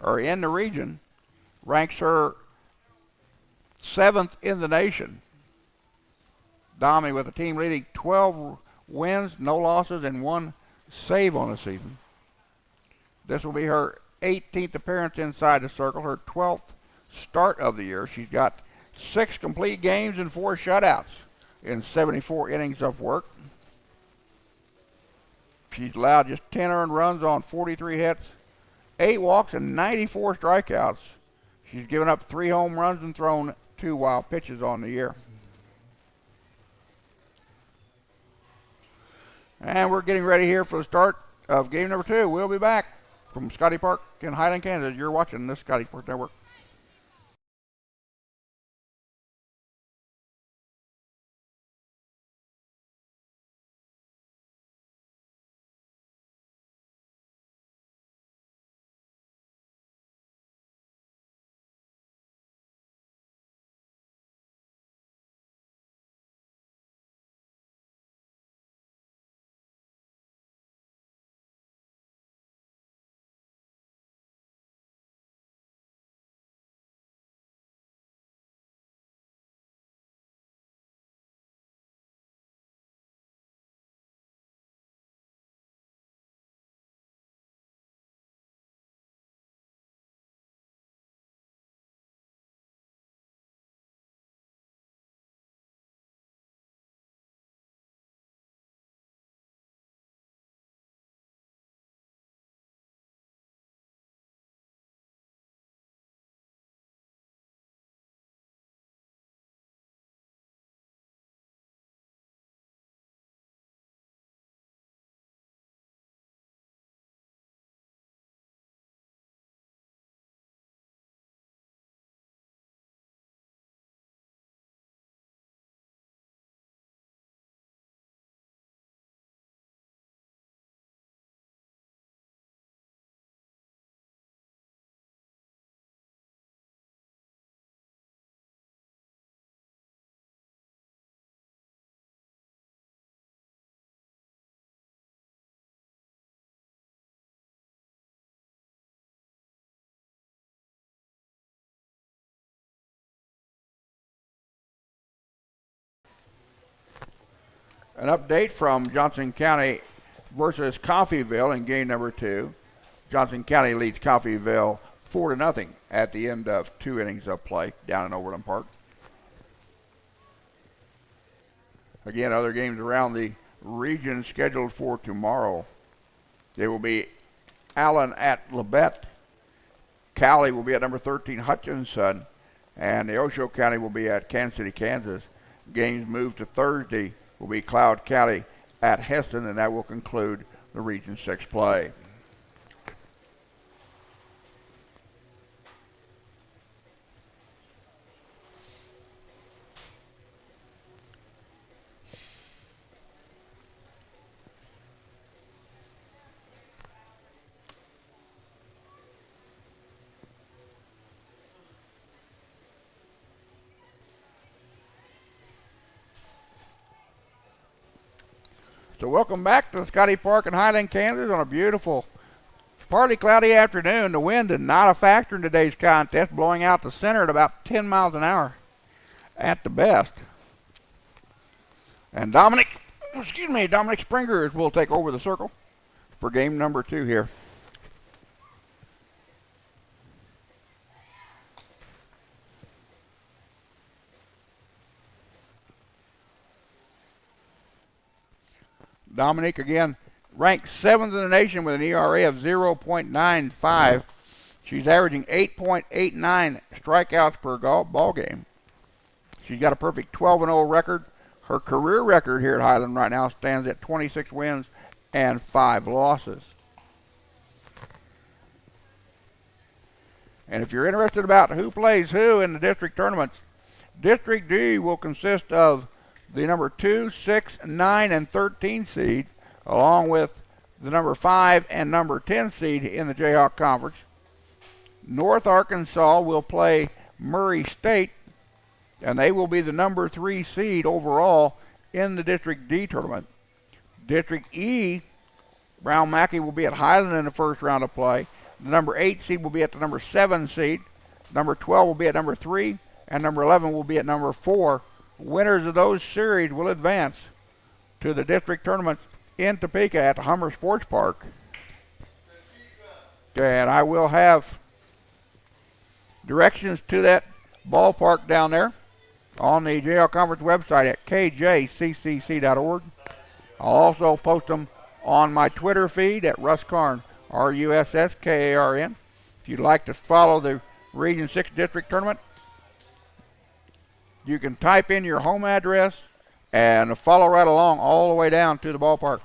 or in the region, ranks her 7th in the nation. Dommy with a team leading 12 wins, no losses, and 1 save on the season. This will be her 18th appearance inside the circle, her 12th start of the year. She's got 6 complete games and 4 shutouts in 74 innings of work. She's allowed just 10 earned runs on 43 hits, 8 walks, and 94 strikeouts. She's given up 3 home runs and thrown 2 wild pitches on the year. And we're getting ready here for the start of game number 2. We'll be back from Scottie Park in Highland, Kansas. You're watching the Scottie Park Network. An update from Johnson County versus Coffeyville in game number 2. Johnson County leads Coffeyville 4-0 at the end of 2 innings of play down in Overland Park. Again, other games around the region scheduled for tomorrow. They will be Allen at Labette. Cali will be at number 13 Hutchinson. And the Osho County will be at Kansas City, Kansas. Games moved to Thursday will be Cloud County at Heston, and that will conclude the Region 6 play. So welcome back to Scottie Park in Highland, Kansas on a beautiful, partly cloudy afternoon. The wind is not a factor in today's contest, blowing out the center at about 10 miles an hour at the best. And Dominic Springers will take over the circle for game number 2 here. Dominique, again, ranked 7th in the nation with an ERA of 0.95. She's averaging 8.89 strikeouts per ball game. She's got a perfect 12-0 record. Her career record here at Highland right now stands at 26 wins and 5 losses. And if you're interested about who plays who in the district tournaments, District D will consist of the number 2, 6, 9, and 13 seed, along with the number 5 and number 10 seed in the Jayhawk Conference. North Arkansas will play Murray State, and they will be the number 3 seed overall in the District D tournament. District E, Brown Mackey will be at Highland in the first round of play. The number 8 seed will be at the number 7 seed. Number 12 will be at number 3, and number 11 will be at number 4. Winners of those series will advance to the district tournaments in Topeka at the Hummer Sports Park. And I will have directions to that ballpark down there on the JL Conference website at kjccc.org. I'll also post them on my Twitter feed at Russ Karn, RUSSKARN. If you'd like to follow the Region 6 District Tournament, you can type in your home address and follow right along all the way down to the ballpark.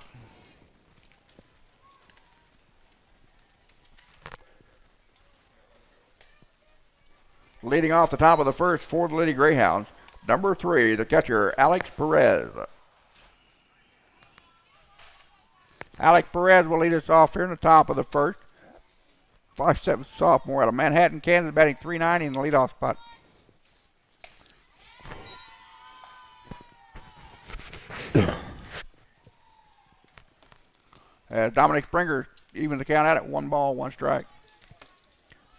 Leading off the top of the first for the Lady Greyhounds, number 3, the catcher, Alex Perez. Alex Perez will lead us off here in the top of the first. 5'7" sophomore out of Manhattan, Kansas, batting .390 in the leadoff spot. As Dominic Springer evens the count out at 1 ball, 1 strike.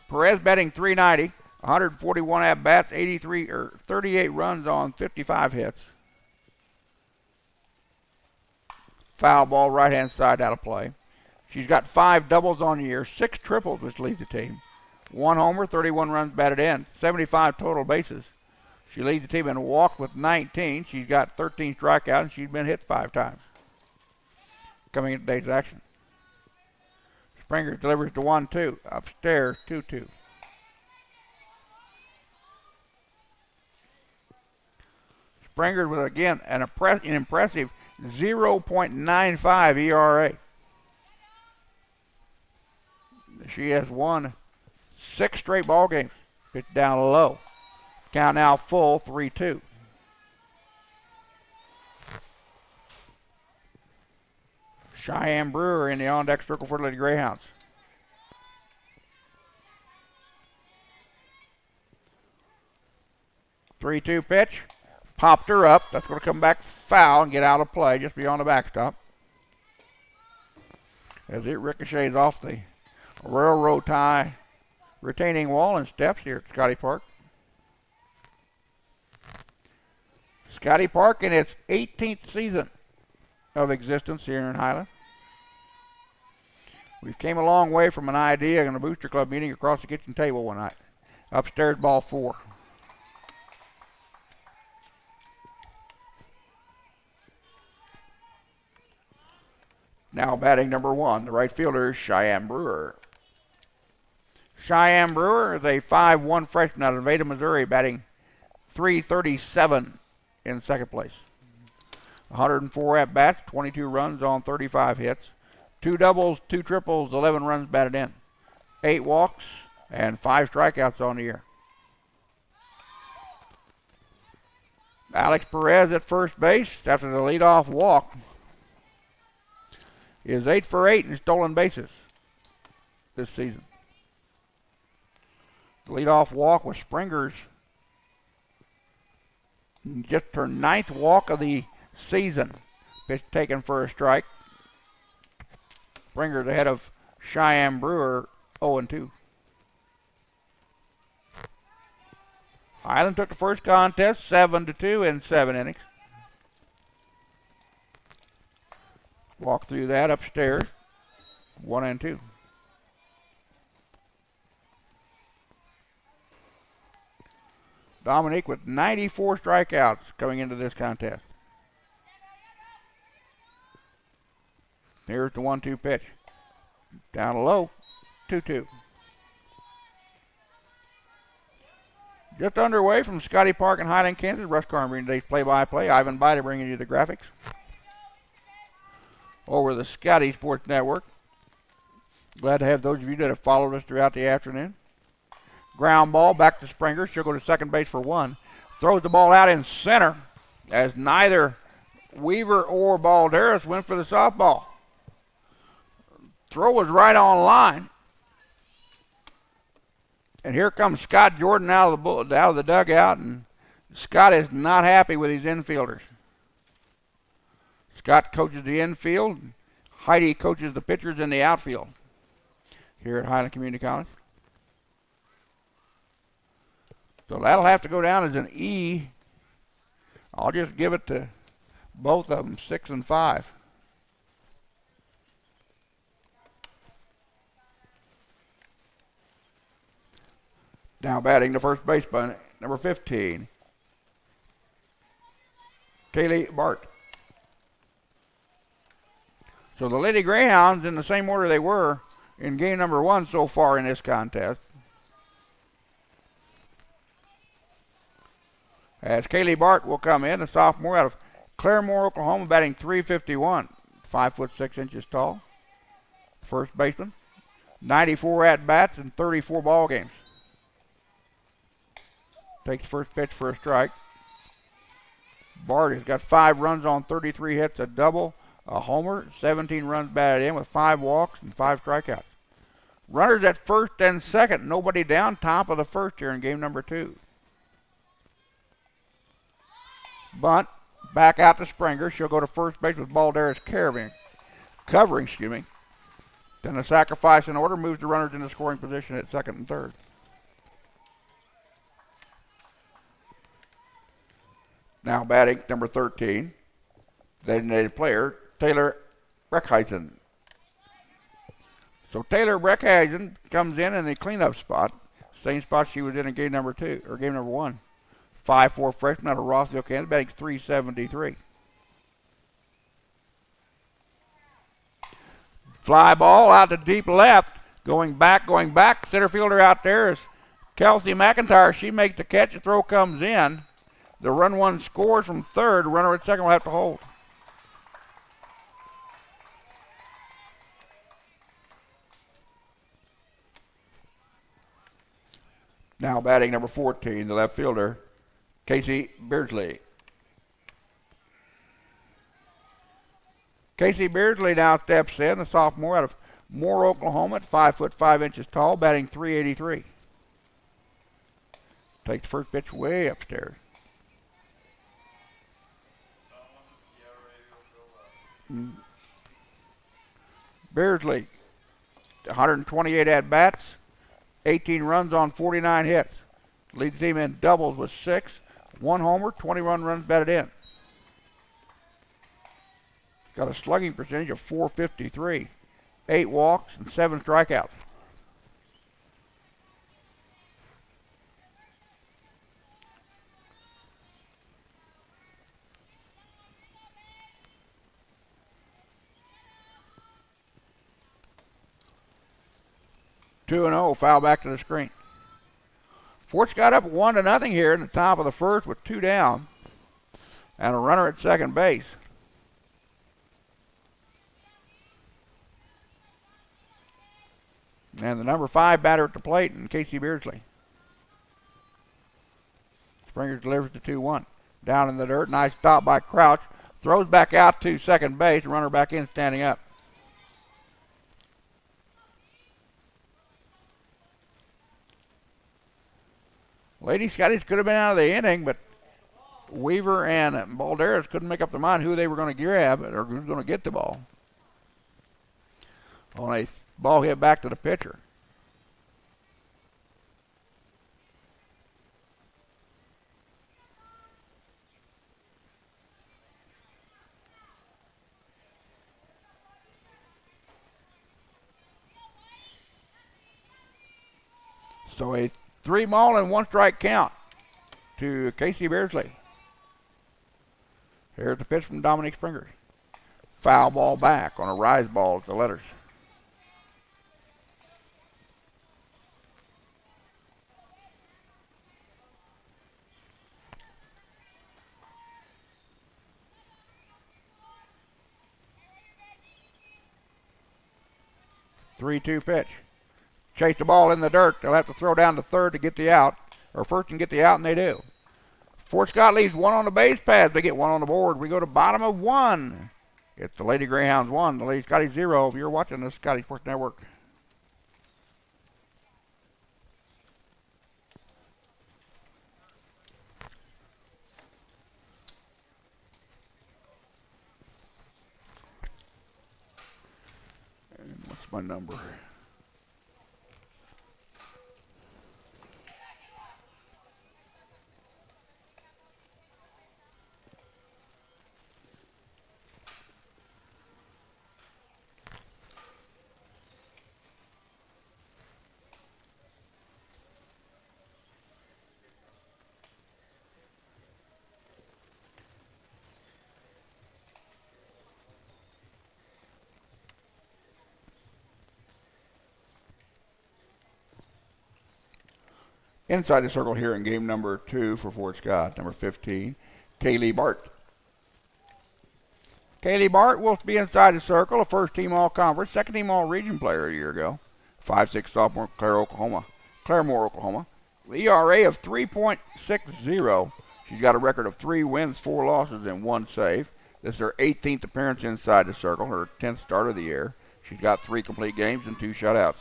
Perez batting .390, 141 at-bats, 38 runs on 55 hits. Foul ball, right-hand side out of play. She's got 5 doubles on the year, 6 triples, which lead the team. 1 homer, 31 runs batted in, 75 total bases. She leads the team in walk with 19. She's got 13 strikeouts, and she's been hit 5 times. Coming into today's action. Springer delivers to 1-2. Upstairs, 2-2. Springer with, again, an impressive 0.95 ERA. She has won 6 straight ball games. Pitched down low. Count now full, 3-2. Cheyenne Brewer in the on-deck circle for the Lady Greyhounds. Three-two pitch. Popped her up. That's going to come back foul and get out of play just beyond the backstop. As it ricochets off the railroad tie retaining wall and steps here at Scottie Park. Scottie Park in its 18th season of existence here in Highland. We've came a long way from an idea in a booster club meeting across the kitchen table one night. Upstairs, ball 4. Now batting number 1, the right fielder is Cheyenne Brewer. Cheyenne Brewer is a 5'1" freshman out of Baida, Missouri, batting .337 in second place. 104 at-bats, 22 runs on 35 hits. 2 doubles, 2 triples, 11 runs batted in. 8 walks, and 5 strikeouts on the year. Alex Perez at first base after the leadoff walk is 8 for 8 in stolen bases this season. The leadoff walk was Springer's just her 9th walk of the season. Pitch taken for a strike. Springer's ahead of Cheyenne Brewer 0-2. Highland took the first contest 7-2 in 7 innings. Walk through that upstairs 1-2. Dominique with 94 strikeouts coming into this contest. Here's the 1-2 pitch. Down low, 2-2. Just underway from Scottie Park in Highland, Kansas. Russ Karn bringing today's play-by-play. Ivan Baida bringing you the graphics. Over the Scottie Sports Network. Glad to have those of you that have followed us throughout the afternoon. Ground ball back to Springer. She'll go to second base for 1. Throws the ball out in center as neither Weaver or Balderas went for the softball. Throw was right on line. And here comes Scott Jordan out of the dugout, and Scott is not happy with his infielders. Scott coaches the infield. Heidi coaches the pitchers in the outfield here at Highland Community College. So that'll have to go down as an E. I'll just give it to both of them, 6 and 5. Now batting the first baseman, number 15, Kaylee Bart. So the Lady Greyhounds in the same order they were in game number 1 so far in this contest. As Kaylee Bart will come in, a sophomore out of Claremore, Oklahoma, batting .351, 5'6" tall. First baseman, 94 at-bats in 34 ball games. Takes first pitch for a strike. Bart has got 5 runs on 33 hits, a double, a homer, 17 runs batted in with 5 walks and 5 strikeouts. Runners at first and second, nobody down, top of the first here in game number 2. Bunt, back out to Springer. She'll go to first base with Balderas covering. Then a sacrifice in order moves the runners into scoring position at second and third. Now batting number 13, designated player, Taylor Breckheisen. So Taylor Breckheisen comes in the cleanup spot, same spot she was in game number 1. 5'4" freshman out of Rossville, Kansas, batting .373. Fly ball out to deep left, going back. Center fielder out there is Kelsey McIntyre. She makes the catch. The throw comes in. The run 1 scores from third. Runner at second will have to hold. Now batting number 14, the left fielder, Casey Beardsley. Casey Beardsley now steps in, a sophomore out of Moore, Oklahoma, at 5'5" tall, batting .383. Takes the first pitch way upstairs. Beardsley, 128 at-bats, 18 runs on 49 hits. Leads the team in doubles with 6, 1 homer, 21 runs batted in. Got a slugging percentage of .453, 8 walks and 7 strikeouts. Two and 0, foul back to the screen. Fort's got up 1-0 here in the top of the first with 2 down and a runner at second base. And the number 5 batter at the plate in Casey Beardsley. Springer delivers the 2-1. Down in the dirt, nice stop by Crouch. Throws back out to second base, runner back in standing up. Lady Scotties could have been out of the inning, but Weaver and Balderas couldn't make up their mind who they were going to grab or who was going to get the ball. On a ball hit back to the pitcher. So a 3-ball and 1-strike count to Casey Beardsley. Here's the pitch from Dominic Springer. Foul ball back on a rise ball at the letters. Three-two pitch. Chase the ball in the dirt. They'll have to throw down to third to get the out, or first and get the out, and they do. Fort Scott leaves 1 on the base pads. They get 1 on the board. We go to bottom of 1. It's the Lady Greyhounds 1, the Lady Scotty 0. You're watching the Scotty Sports Network. And what's my number? Inside the circle here in game number 2 for Fort Scott, number 15, Kaylee Bart. Kaylee Bart will be inside the circle, a first-team all-conference, second-team all-region player a year ago. 5'6" sophomore, Claremore, Oklahoma. ERA of 3.60. She's got a record of 3 wins, 4 losses, and 1 save. This is her 18th appearance inside the circle, her 10th start of the year. She's got 3 complete games and 2 shutouts.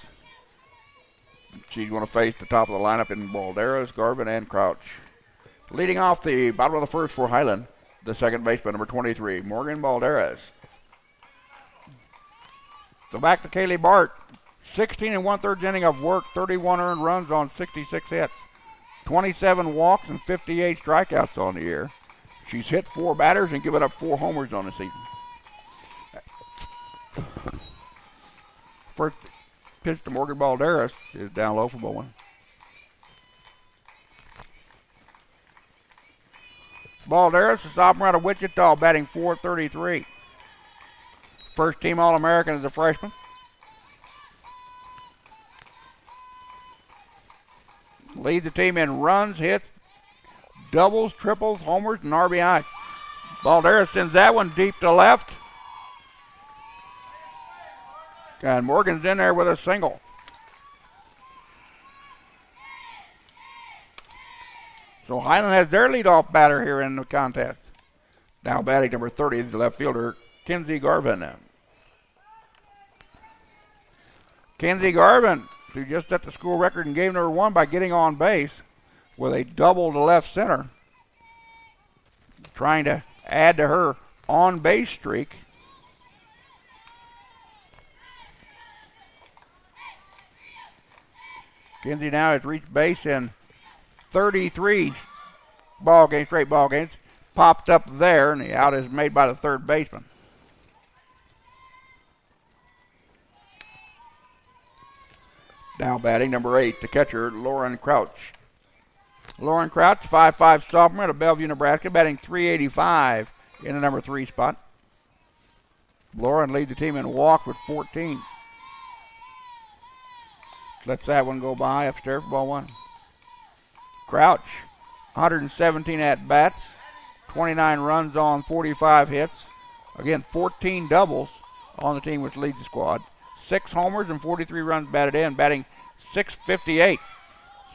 She's going to face the top of the lineup in Balderas, Garvin, and Crouch. Leading off the bottom of the first for Highland, the second baseman, number 23, Morgan Balderas. So back to Kaylee Bart. 16 1/3 inning of work, 31 earned runs on 66 hits, 27 walks, and 58 strikeouts on the year. She's hit 4 batters and given up 4 homers on the season. First pitch to Morgan Balderas is down low for Bowen. Balderas, the sophomore out of Wichita, batting .433. First team All-American as a freshman. Leads the team in runs, hits, doubles, triples, homers, and RBI. Balderas sends that one deep to left. And Morgan's in there with a single. So Highland has their leadoff batter here in the contest. Now batting number 30 is the left fielder, Kenzie Garvin. Kenzie Garvin, who just set the school record in game number 1 by getting on base with a double to left center, trying to add to her on-base streak. Kenzie now has reached base in 33 straight ball games. Popped up there, and the out is made by the third baseman. Now batting number 8, the catcher, Lauren Crouch. Lauren Crouch, 5'5" sophomore out of Bellevue, Nebraska, batting .385 in the number 3 spot. Lauren leads the team in walk with 14. Lets that one go by upstairs for ball 1. Crouch, 117 at-bats, 29 runs on 45 hits. Again, 14 doubles on the team, which leads the squad. 6 homers and 43 runs batted in, batting .658.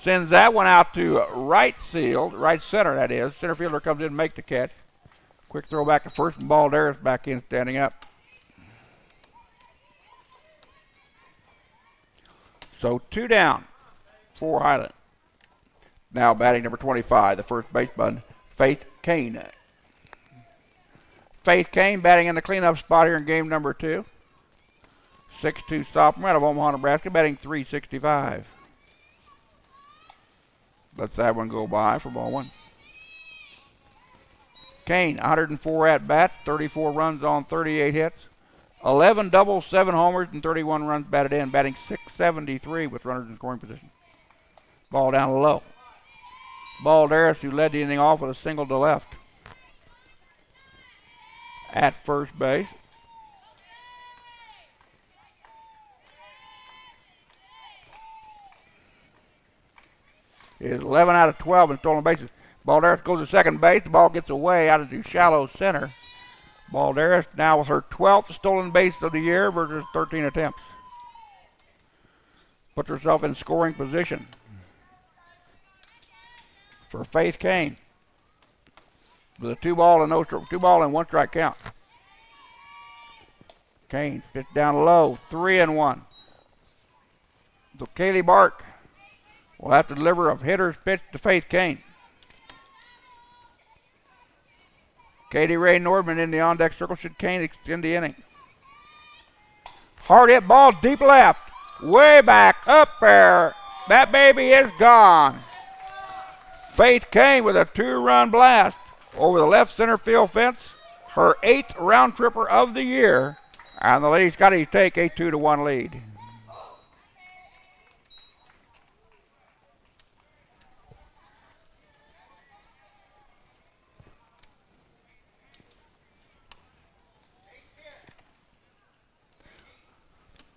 Sends that one out to right field, right center that is. Center fielder comes in and makes the catch. Quick throw back to first, and Balderas back in standing up. So 2 down for Highland. Now batting number 25, the first baseman, Faith Kane. Faith Kane batting in the cleanup spot here in game number 2. 6'2" sophomore out of Omaha, Nebraska, batting .365. Lets that one go by for ball 1. Kane, 104 at-bats, 34 runs on 38 hits. 11 doubles, 7 homers, and 31 runs batted in, batting .673 with runners in scoring position. Ball down low. Balderas, who led the inning off with a single to left. At first base. Is 11 out of 12 in stolen bases. Balderas goes to second base. The ball gets away out into shallow center. Balderas now with her 12th stolen base of the year versus 13 attempts. Puts herself in scoring position for Faith Kane with a 2-ball and 1 strike count. Kane pitched down low, 3-1. So Kaylee Bart will have to deliver a hitter's pitch to Faith Kane. Katie Ray Nordman in the on-deck circle. Should Kane extend the inning? Hard hit ball, deep left. Way back, up there. That baby is gone. Faith Kane with a 2-run blast over the left center field fence. Her 8th round tripper of the year. And the Lady Scotties take a 2-1 lead.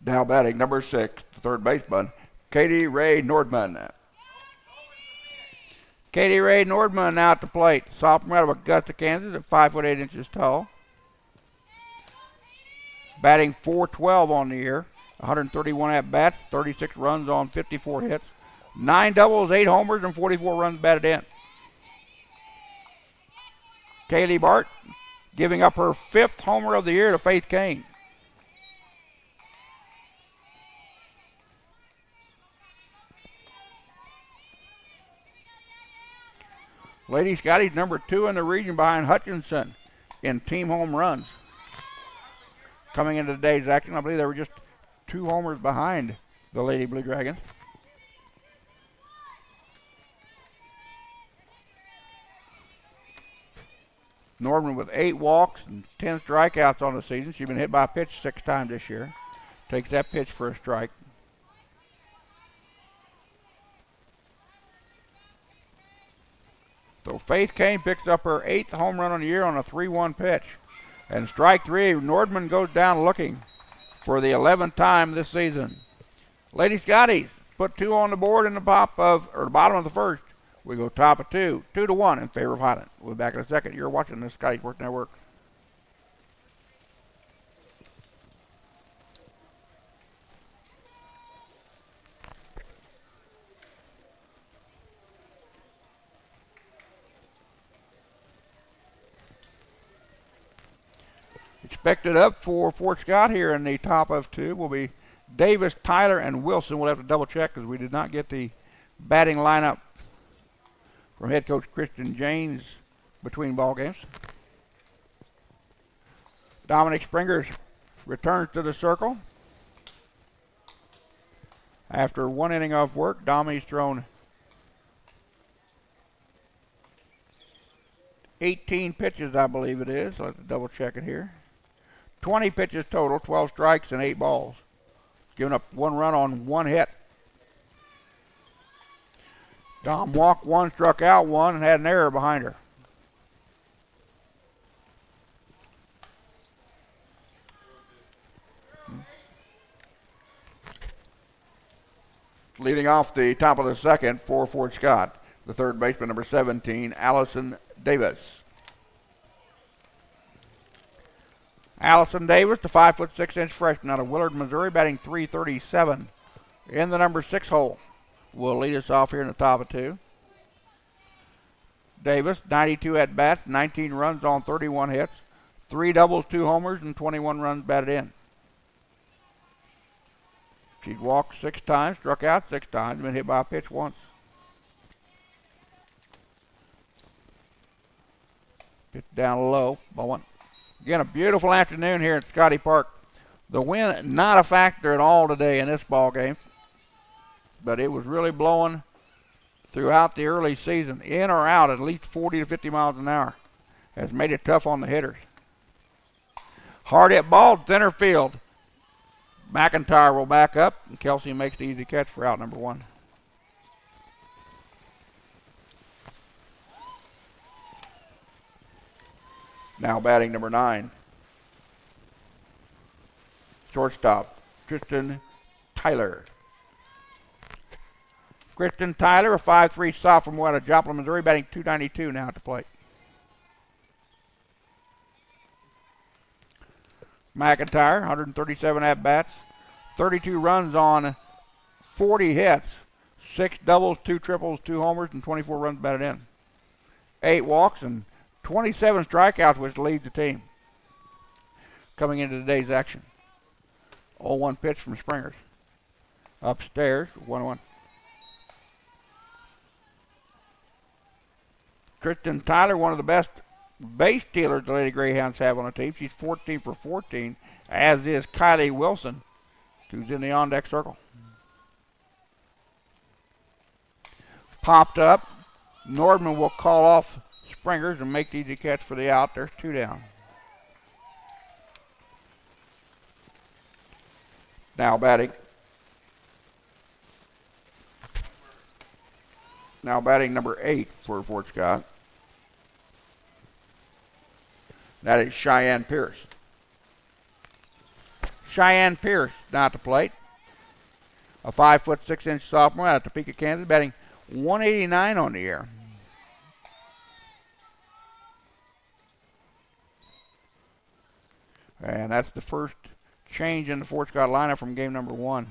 Now batting number 6, the third baseman, Katie Ray Nordman. Katie Ray Nordman now at the plate. Sophomore out of Augusta, Kansas at 5'8" tall. Batting .412 on the year. 131 at-bats, 36 runs on 54 hits. 9 doubles, 8 homers, and 44 runs batted in. Kaylee Bart giving up her 5th homer of the year to Faith Kane. Lady Scotties number 2 in the region behind Hutchinson in team home runs. Coming into today's action, I believe they were just 2 homers behind the Lady Blue Dragons. Norman with 8 walks and 10 strikeouts on the season. She's been hit by a pitch 6 times this year. Takes that pitch for a strike. So Faith Kane picks up her 8th home run on the year on a 3-1 pitch. And strike 3, Nordman goes down looking for the 11th time this season. Lady Scotties put 2 on the board in the bottom of the first. We go top of 2, 2-1 in favor of Highland. We'll be back in a second. You're watching the Scottie Sports Network. Expected up for Fort Scott here in the top of 2 will be Davis, Tyler, and Wilson. We'll have to double check because we did not get the batting lineup from head coach Christian James between ball games. Dominic Springers returns to the circle. After 1 inning of work, Dominic's thrown 18 pitches, I believe it is. Let's double check it here. 20 pitches total, 12 strikes and 8 balls. Giving up 1 run on 1 hit. Dom walked one, struck out one, and had an error behind her. Leading off the top of the second for Fort Scott, the third baseman, number 17, Allison Davis. Allison Davis, the 5'6" freshman out of Willard, Missouri, batting .337 in the number 6 hole. Will lead us off here in the top of 2. Davis, 92 at-bats, 19 runs on 31 hits, 3 doubles, 2 homers, and 21 runs batted in. She'd walked 6 times, struck out 6 times, been hit by a pitch once. Pitch down low, ball one. Again, a beautiful afternoon here at Scottie Park. The wind not a factor at all today in this ball game, but it was really blowing throughout the early season, in or out at least 40 to 50 miles an hour. Has made it tough on the hitters. Hard hit ball, center field. McIntyre will back up, and Kelsey makes the easy catch for out number 1. Now batting number 9. Shortstop, Kristen Tyler. Kristen Tyler, a 5'3" sophomore out of Joplin, Missouri, batting .292 now at the plate. McIntyre, 137 at-bats, 32 runs on 40 hits, 6 doubles, 2 triples, 2 homers, and 24 runs batted in. 8 walks and 27 strikeouts, which leads the team. Coming into today's action. 0-1 pitch from Springers. Upstairs, 1-1. Kristen Tyler, one of the best base stealers the Lady Greyhounds have on the team. She's 14 for 14, as is Kylie Wilson, who's in the on-deck circle. Popped up. Nordman will call off Springers and make the easy catch for the out. There's 2 down. Now batting. Now batting number 8 for Fort Scott. That is Cheyenne Pierce. Cheyenne Pierce now at the plate. A 5'6" sophomore out of Topeka, Kansas, batting .189 on the year. And that's the first change in the Fort Scott lineup from game number 1.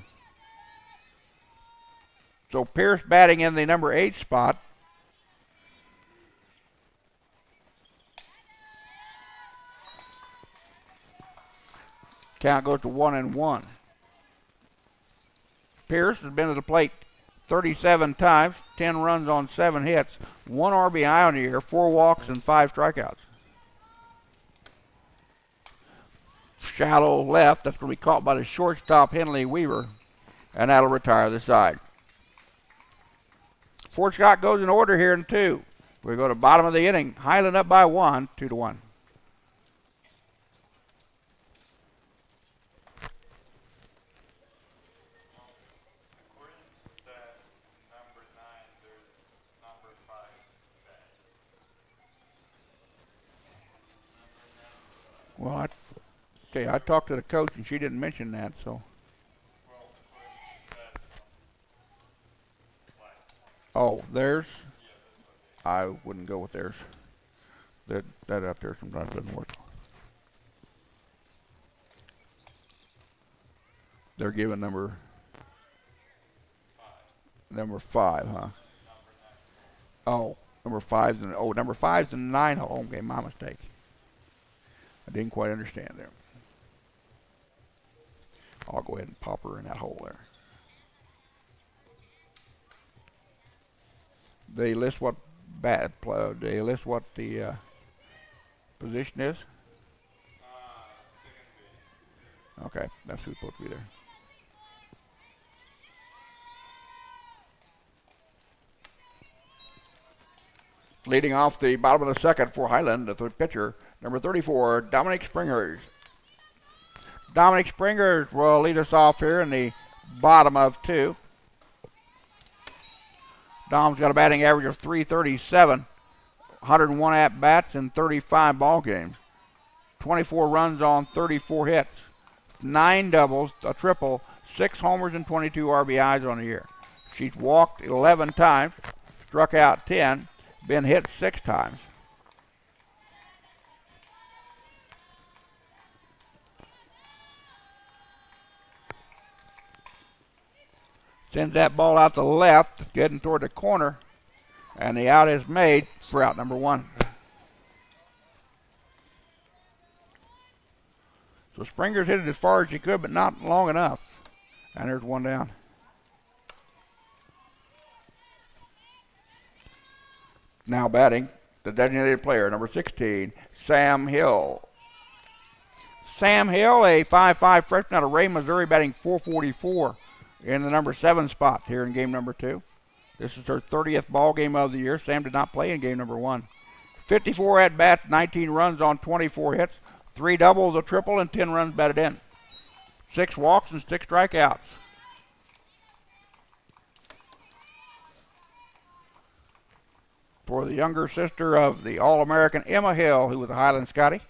So Pierce batting in the number 8 spot. Count goes to 1-1. Pierce has been to the plate 37 times, 10 runs on 7 hits, 1 RBI on the year, 4 walks, and 5 strikeouts. Shallow left, that's going to be caught by the shortstop, Henley Weaver, and that'll retire the side. Fort Scott goes in order here in 2. We go to bottom of the inning. Highland up by 1, 2-1. Well, I talked to the coach and she didn't mention that, so. Oh, theirs? I wouldn't go with theirs. That up there sometimes doesn't work. They're giving number 5, huh? Oh, number 5's the 9 home game. My mistake. I didn't quite understand there. I'll go ahead and pop her in that hole there. They list what the position is. Okay, that's who's supposed to be there. Leading off the bottom of the second for Highland, the third pitcher, number 34, Dominic Springers. Dominic Springers will lead us off here in the bottom of 2. Dom's got a batting average of 337, 101 at-bats in 35 ball games, 24 runs on 34 hits, 9 doubles, a triple, 6 homers, and 22 RBIs on the year. She's walked 11 times, struck out 10, been hit 6 times. Sends that ball out to left, getting toward the corner, and the out is made for out number 1. So Springer's hit it as far as she could, but not long enough. And there's 1 down. Now batting, the designated player, number 16, Sam Hill. Sam Hill, a 5'5" freshman out of Ray, Missouri, batting .444 in the number 7 spot here in game number 2. This is her 30th ball game of the year. Sam did not play in game number 1. 54 at-bats, 19 runs on 24 hits, 3 doubles, a triple, and 10 runs batted in. 6 walks and 6 strikeouts. For the younger sister of the All-American Emma Hill, who was a Highland Scottie.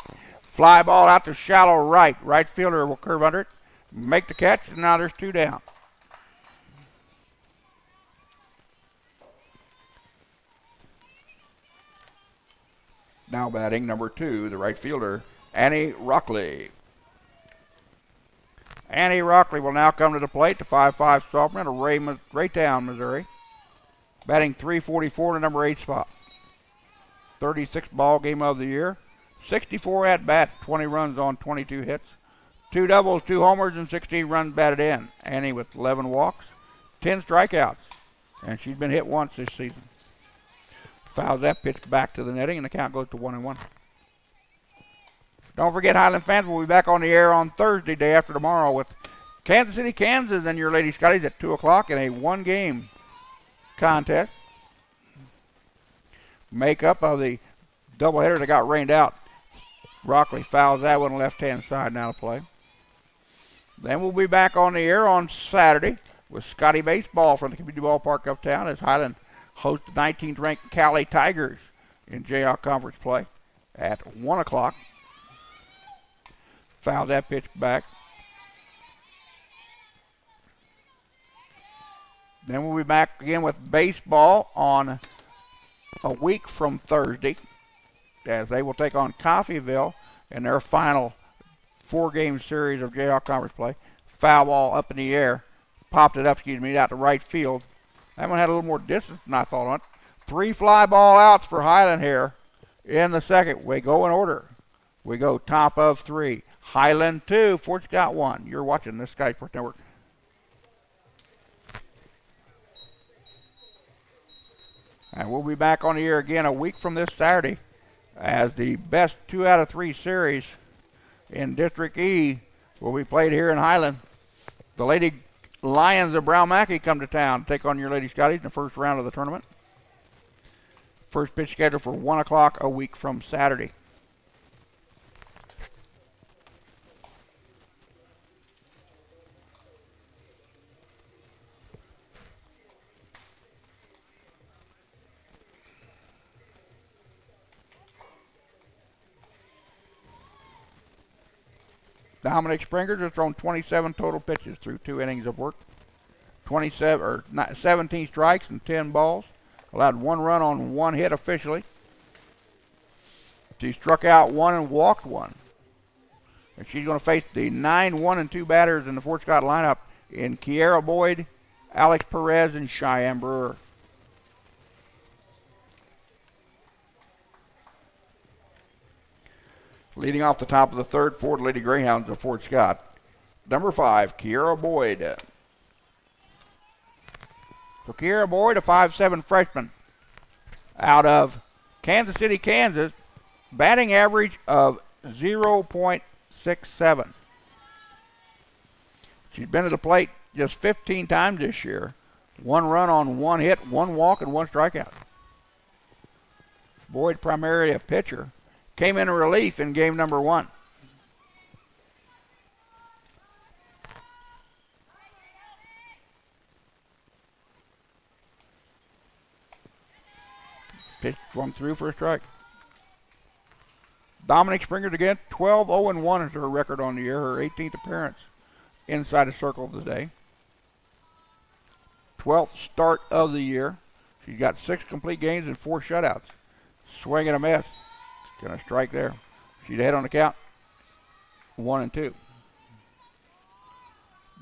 Fly ball out to shallow right. Right fielder will curve under it, make the catch, and now there's 2 down. Now batting, number 2, the right fielder, Annie Rockley. Annie Rockley will now come to the plate, the 5'5" sophomore out of Raytown, Missouri. Batting .344 in the number 8 spot. 36th ball game of the year. 64 at-bats, 20 runs on 22 hits. 2 doubles, 2 homers, and 16 runs batted in. Annie with 11 walks, 10 strikeouts. And she's been hit once this season. Fouls that pitch back to the netting, and the count goes to 1-1. Don't forget, Highland fans, we'll be back on the air on Thursday, day after tomorrow, with Kansas City, Kansas, and your Lady Scotties at 2 o'clock in a 1-game contest. Makeup of the doubleheader that got rained out. Rockley fouls that one left-hand side now to play. Then we'll be back on the air on Saturday with Scottie baseball from the community ballpark uptown as Highland hosts the 19th ranked Cali Tigers in Jayhawk Conference play at 1 o'clock. Foul that pitch back. Then we'll be back again with baseball on a week from Thursday as they will take on Coffeyville in their final 4-game series of Jayhawk Conference play. Foul ball up in the air. Popped it up, out to right field. That one had a little more distance than I thought on it. 3 fly ball outs for Highland here in the second. We go in order. We go top of 3. Highland 2, Fort Scott 1. You're watching the Scottie Sports Network. And we'll be back on the air again a week from this Saturday as the best 2 out of 3 series in District E will be played here in Highland. The Lady Lions of Brown Mackey come to town to take on your Lady Scotties in the first round of the tournament. First pitch scheduled for 1 o'clock a week from Saturday. Dominic Springer has thrown 27 total pitches through 2 innings of work. 17 strikes and 10 balls. Allowed 1 run on 1 hit officially. She struck out 1 and walked 1. And she's going to face the 9, 1, and 2 batters in the Fort Scott lineup in Kiera Boyd, Alex Perez, and Cheyenne Brewer. Leading off the top of the third for the Lady Greyhounds of Fort Scott, number 5, Kiera Boyd. So Kiera Boyd, a 5'7" freshman out of Kansas City, Kansas, batting average of 0.67. She's been to the plate just 15 times this year. 1 run on 1 hit, 1 walk, and 1 strikeout. Boyd, primarily a pitcher, came in relief in game number 1. Pitch swung through for a strike. Dominique Springers again, 12-0-1 is her record on the year, her 18th appearance inside the circle today. 12th start of the year. She's got 6 complete games and 4 shutouts. Swing and a miss. Going to strike there. She's ahead on the count. 1-2.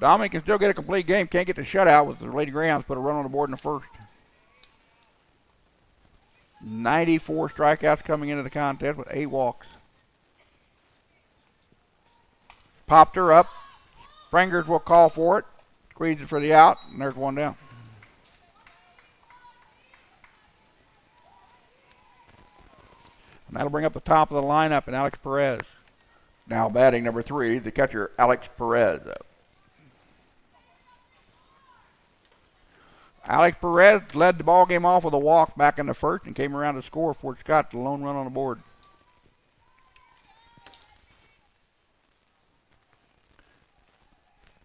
Dominic can still get a complete game. Can't get the shutout with the Lady Greyhounds. Put a run on the board in the first. 94 strikeouts coming into the contest with 8 walks. Popped her up. Springers will call for it. Squeezes for the out, and there's one down. And that'll bring up the top of the lineup and Alex Perez. Now batting number 3, the catcher Alex Perez. Alex Perez led the ball game off with a walk back in the first and came around to score for Scott, the lone run on the board.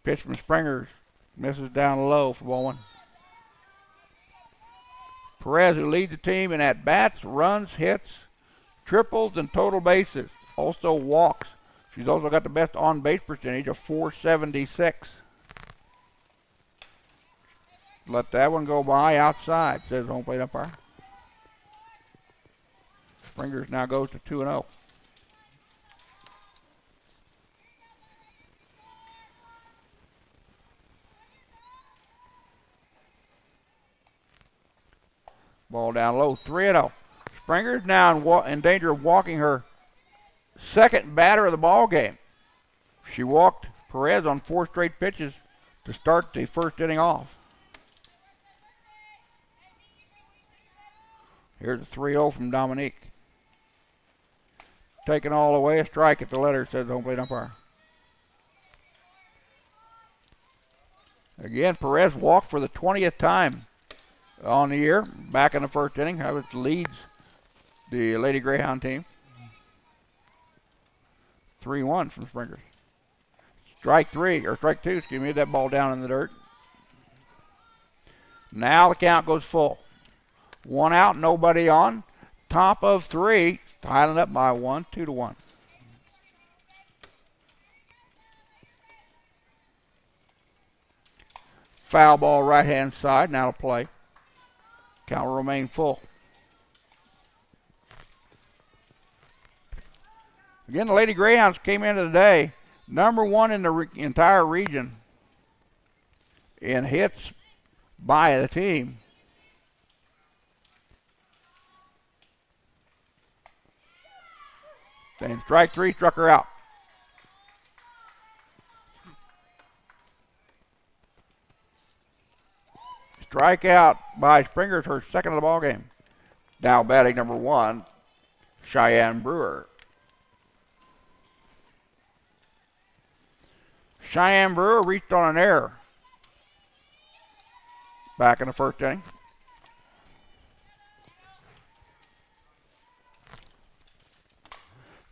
Pitch from Springers misses down low for ball 1. Perez, who leads the team in at-bats, runs, hits, triples, and total bases. Also walks. She's also got the best on-base percentage of .476. Let that one go by outside, says home plate umpire. Springers now goes to 2-0. Ball down low, 3-0. Springers now in danger of walking her second batter of the ball game. She walked Perez on 4 straight pitches to start the first inning off. Here's a 3-0 from Dominique. Taken all the way, a strike at the letter, says the home plate umpire. Again, Perez walked for the 20th time on the year, back in the first inning. That leads the Lady Greyhound team. 3-1 from Springers. Strike 2, that ball down in the dirt. Now the count goes full. 1 out, nobody on. Top of 3, Highland up by 1, 2-1. Foul ball right-hand side, now to play. Count will remain full. Again, the Lady Greyhounds came into the day number 1 in the entire region in hits by the team. And strike 3 struck her out. Strikeout by Springers, her second of the ball game. Now batting number 1, Cheyenne Brewer. Cheyenne Brewer reached on an error back in the first inning.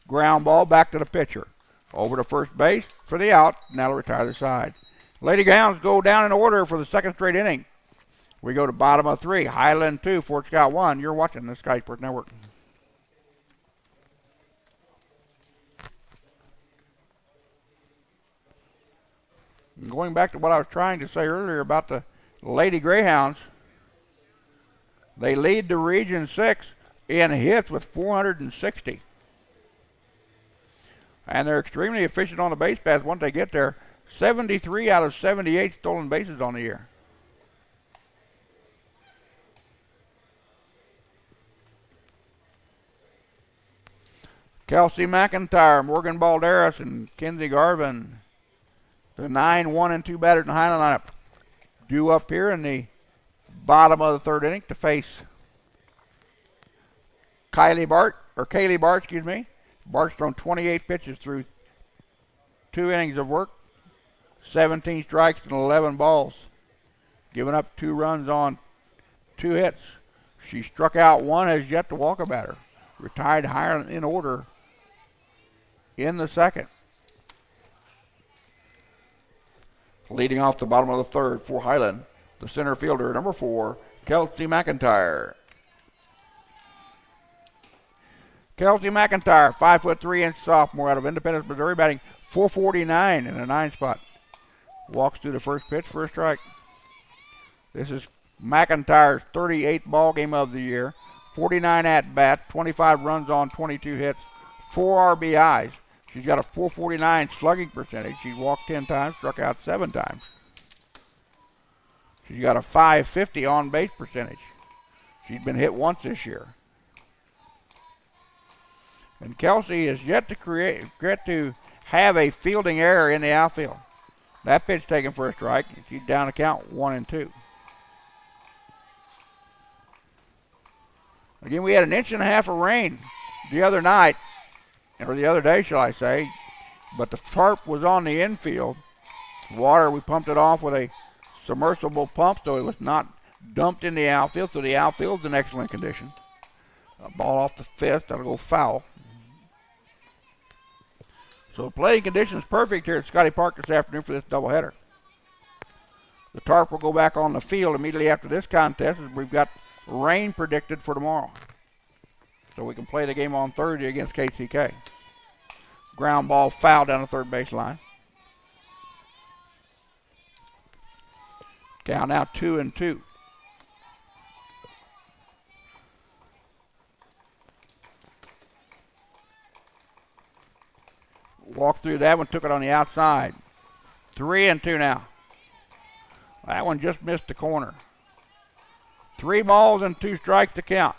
Ground ball back to the pitcher. Over to first base for the out. Now to retire the side. Lady Greyhounds go down in order for the second straight inning. We go to bottom of 3. Highland 2, Fort Scott 1. You're watching the Scottie Sports Network. Going back to what I was trying to say earlier about the Lady Greyhounds, they lead the Region 6 in hits with 460. And they're extremely efficient on the base paths once they get there. 73 out of 78 stolen bases on the year. Kelsey McIntyre, Morgan Balderas, and Kenzie Garvin, the 9, 1, and 2 batters in the Highland lineup, due up here in the bottom of the third inning to face Kaylee Bart. Bart's thrown 28 pitches through 2 innings of work, 17 strikes and 11 balls, giving up 2 runs on 2 hits. She struck out 1, has yet to walk a batter. Retired Highland in order in the second. Leading off the bottom of the third for Highland, the center fielder, number 4, Kelsey McIntyre. Kelsey McIntyre, 5'3" sophomore out of Independence, Missouri, batting .449 in a 9 spot. Walks through the first pitch for a strike. This is McIntyre's 38th ball game of the year. 49 at-bats, 25 runs on 22 hits, 4 RBIs. She's got a .449 slugging percentage. She walked 10 times, struck out 7 times. She's got a .550 on-base percentage. She's been hit once this year. And Kelsey is yet to have a fielding error in the outfield. That pitch taken for a strike. She's down to count 1-2. Again, we had an inch and a half of rain the other night, or the other day, shall I say, but the tarp was on the infield. Water, we pumped it off with a submersible pump, so it was not dumped in the outfield, so the outfield's in excellent condition. A ball off the fifth, that'll go foul. So playing conditions perfect here at Scottie Park this afternoon for this doubleheader. The tarp will go back on the field immediately after this contest, as we've got rain predicted for tomorrow. So we can play the game on Thursday against KCK. Ground ball foul down the third baseline. Count now 2-2. Walked through that one, took it on the outside. 3-2 now. That one just missed the corner. 3 balls and 2 strikes to count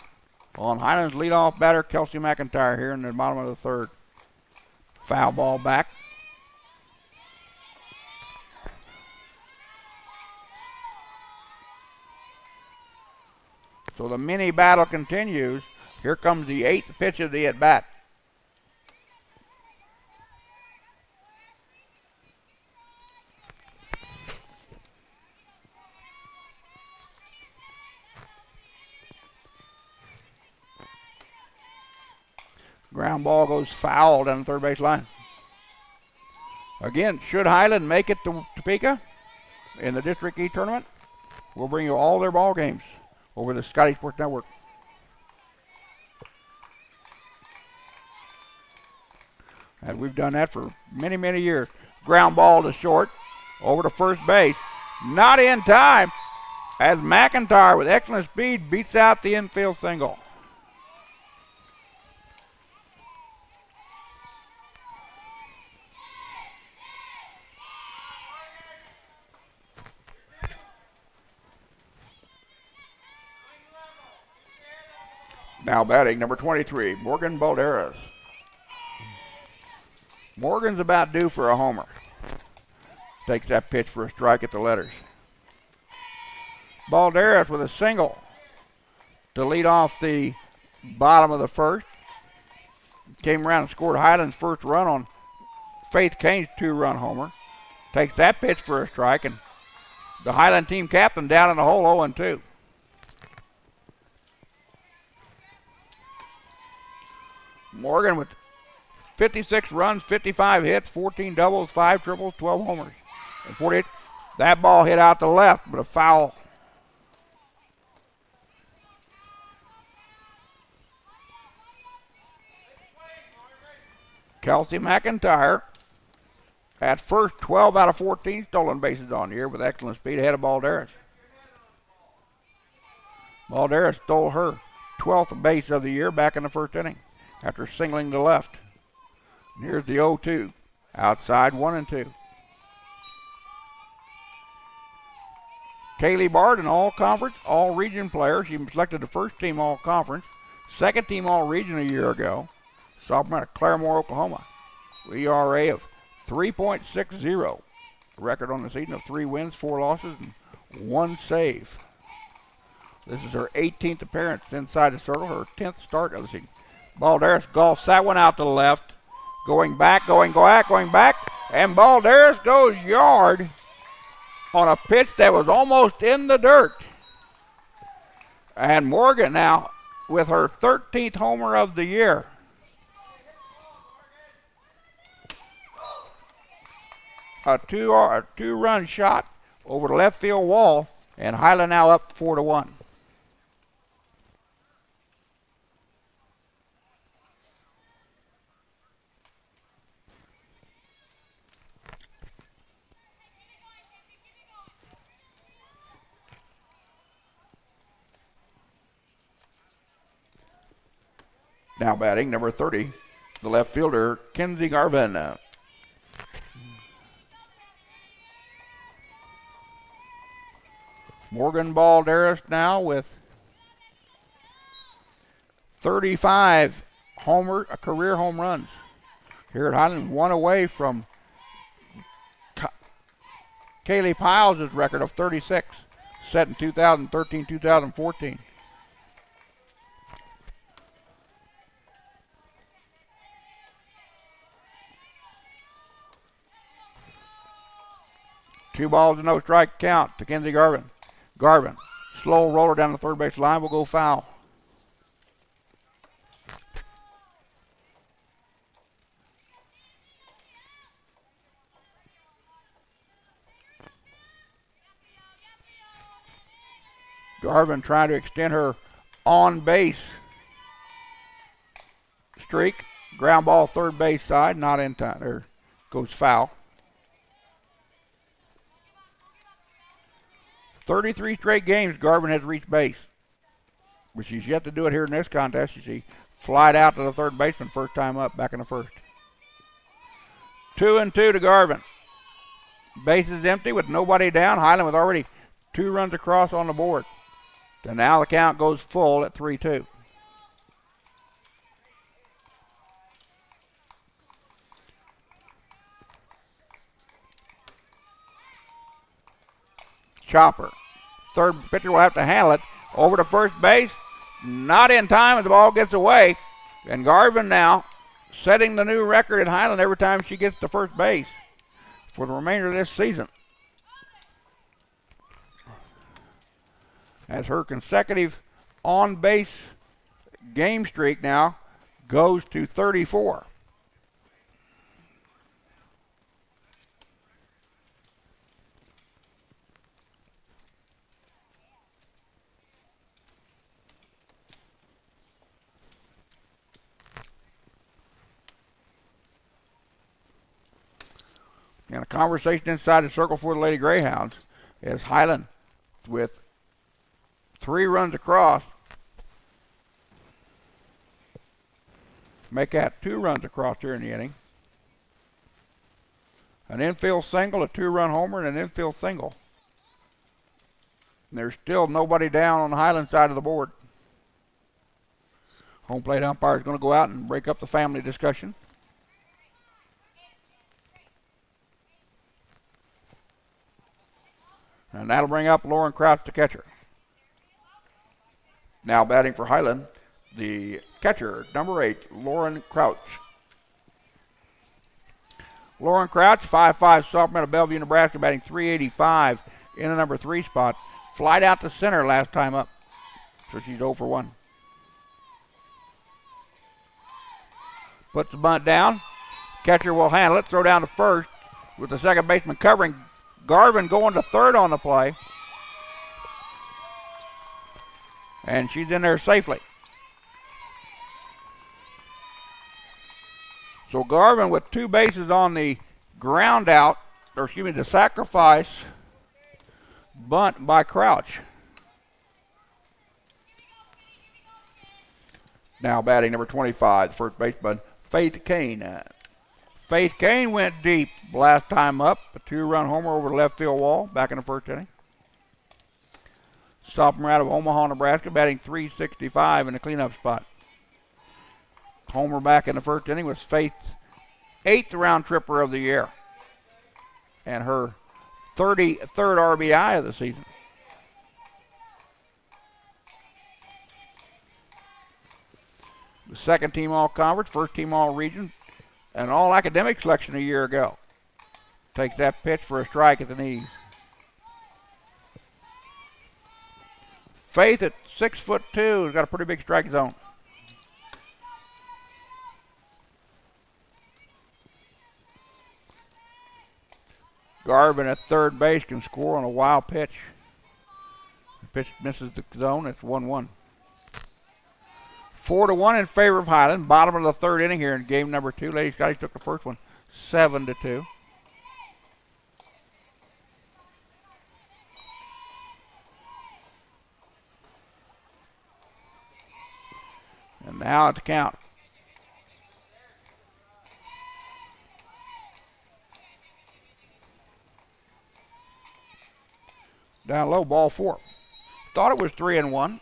on Highland's leadoff batter, Kelsey McIntyre, here in the bottom of the third. Foul ball back. So the mini battle continues. Here comes the 8th pitch of the at-bat. Ground ball goes foul down the third base line. Again, should Highland make it to Topeka in the District E tournament, we'll bring you all their ball games over the Scottie Sports Network. And we've done that for many, many years. Ground ball to short, over to first base. Not in time, as McIntyre with excellent speed beats out the infield single. Now batting, number 23, Morgan Balderas. Morgan's about due for a homer. Takes that pitch for a strike at the letters. Balderas with a single to lead off the bottom of the first. Came around and scored Highland's first run on Faith Kane's 2-run homer. Takes that pitch for a strike, and the Highland team captain down in the hole 0-2. Morgan with 56 runs, 55 hits, 14 doubles, 5 triples, 12 homers, and 48. That ball hit out to left, but a foul. Kelsey McIntyre at first, 12 out of 14 stolen bases on the year with excellent speed ahead of Balderas. Balderas stole her 12th base of the year back in the first inning after singling to left. And here's the 0-2. Outside, 1-2. Kaylee Barden, all-conference, all-region player. She selected the first team all-conference, second team all-region a year ago. Sophomore out of Claremore, Oklahoma. ERA of 3.60. Record on the season of 3 wins, 4 losses, and 1 save. This is her 18th appearance inside the circle, her 10th start of the season. Balderas golfs that one out to the left. Going back, going back. And Balderas goes yard on a pitch that was almost in the dirt. And Morgan now with her 13th homer of the year. A two-run shot over the left field wall, and Highland now up 4-1. Now batting, number 30, the left fielder, Kenzie Garvin. Morgan Balderas now with 35 career home runs. Here at Highland, one away from Kaylee Piles' record of 36, set in 2013-2014. Two balls and no strike count to Kenzie Garvin. Garvin, slow roller down the third base line, will go foul. Garvin trying to extend her on-base streak. Ground ball third base side, not in time. There goes foul. 33 straight games Garvin has reached base. But she's yet to do it here in this contest. You see, flied out to the third baseman first time up, back in the first. 2-2 to Garvin. Base is empty with nobody down. Highland with already 2 runs across on the board. And now the count goes full at 3-2. Chopper. Third pitcher will have to handle it. Over to first base. Not in time as the ball gets away. And Garvin now setting the new record at Highland every time she gets to first base for the remainder of this season. As her consecutive on-base game streak now goes to 34. And a conversation inside the circle for the Lady Greyhounds is Highland with 3 runs across. Make that 2 runs across here in the inning. An infield single, a 2-run homer, and an infield single. And there's still nobody down on the Highland side of the board. Home plate umpire is going to go out and break up the family discussion. And that'll bring up Lauren Crouch, the catcher. Now batting for Highland, the catcher, number 8, Lauren Crouch. Lauren Crouch, 5'5", sophomore out of Bellevue, Nebraska, batting .385 in the number 3 spot. Flied out to center last time up, so she's 0 for 1. Puts the bunt down. Catcher will handle it, throw down to first with the second baseman covering. Garvin going to third on the play. And she's in there safely. So Garvin with 2 bases on the ground out, or excuse me, the sacrifice bunt by Crouch. Now batting number 25, the first baseman, Faith Kane. Faith Kane went deep last time up, a 2-run homer over the left field wall back in the first inning. Sophomore out of Omaha, Nebraska, batting .365 in the cleanup spot. Homer back in the first inning was Faith's 8th round tripper of the year and her 33rd RBI of the season. The second team all-conference, first team all-region, and all-academic selection a year ago. Takes that pitch for a strike at the knees. Faith at 6'2" has got a pretty big strike zone. Garvin at third base can score on a wild pitch. The pitch misses the zone. It's 1-1. 4-1 in favor of Highland. Bottom of the third inning here in game number 2. Lady Scottie took the first one 7-2. And now at the count, Down low, ball 4. Thought it was 3-1.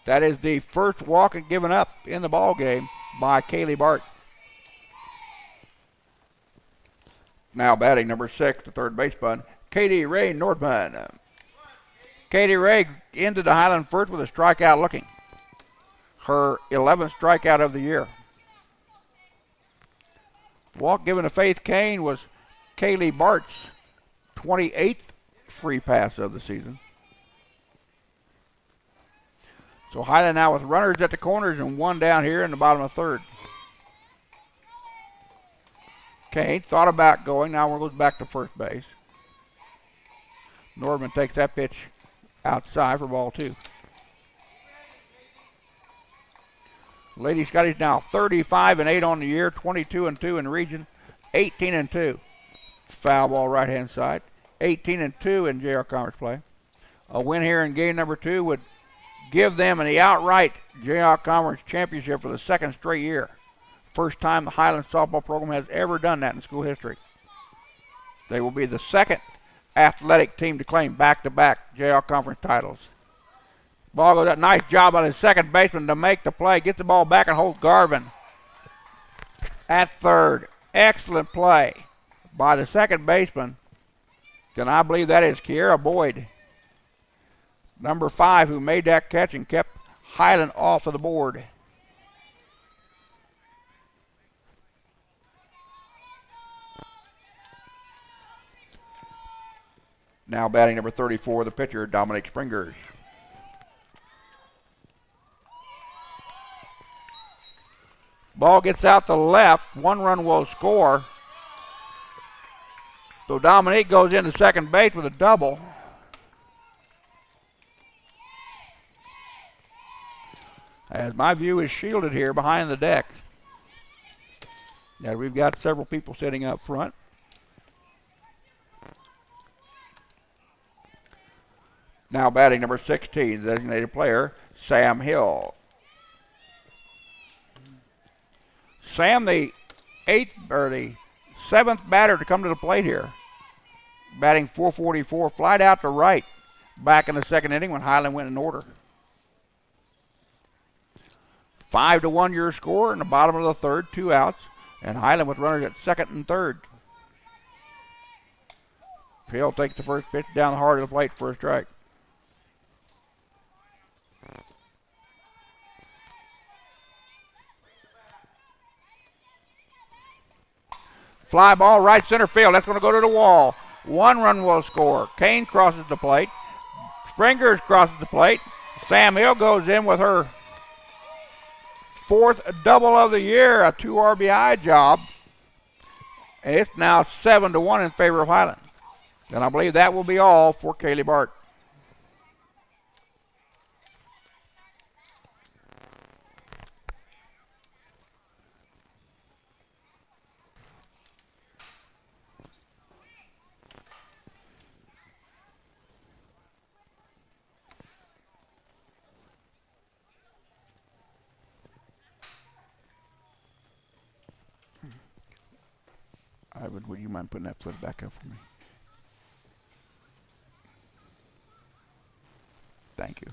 That is the first walk given up in the ball game by Kaylee Bart. Now batting number 6, the third baseman, Katie Ray Nordman. Katie Ray ended the Highland first with a strikeout looking. Her 11th strikeout of the year. Walk given to Faith Kane was Kaylee Bart's 28th free pass of the season. So Highland now with runners at the corners and one down here in the bottom of third. Kane thought about going. Now we're going back to first base. Nordman takes that pitch outside for ball 2. Lady Scotty's now 35-8 on the year, 22-2 in the region, 18-2. Foul ball right hand side, 18-2 in JR Conference play. A win here in game number 2 would give them the outright JR Conference championship for the second straight year. First time the Highland softball program has ever done that in school history. They will be the second athletic team to claim back-to-back JR Conference titles. Ball goes up. Nice job by the second baseman to make the play. Gets the ball back and holds Garvin at third. Excellent play by the second baseman. Can I believe that is Kiera Boyd, number 5, who made that catch and kept Highland off of the board. Now batting number 34, the pitcher, Dominic Springers. Ball gets out to left. 1 run will score. So Dominique goes into second base with a double. As my view is shielded here behind the deck. Now we've got several people sitting up front. Now batting number 16, designated player, Sam Hill. Sam, the 7th batter to come to the plate here. Batting .444, flied out to right back in the second inning when Highland went in order. 5-1 your score in the bottom of the third, 2 outs, and Highland with runners at second and third. Hill takes the first pitch down the heart of the plate for a strike. Fly ball right center field. That's going to go to the wall. 1 run will score. Kane crosses the plate. Springers crosses the plate. Sam Hill goes in with her 4th double of the year, a 2 RBI job. And it's now 7-1 in favor of Highland. And I believe that will be all for Kaylee Bart. Would you mind putting that flip back up for me? Thank you.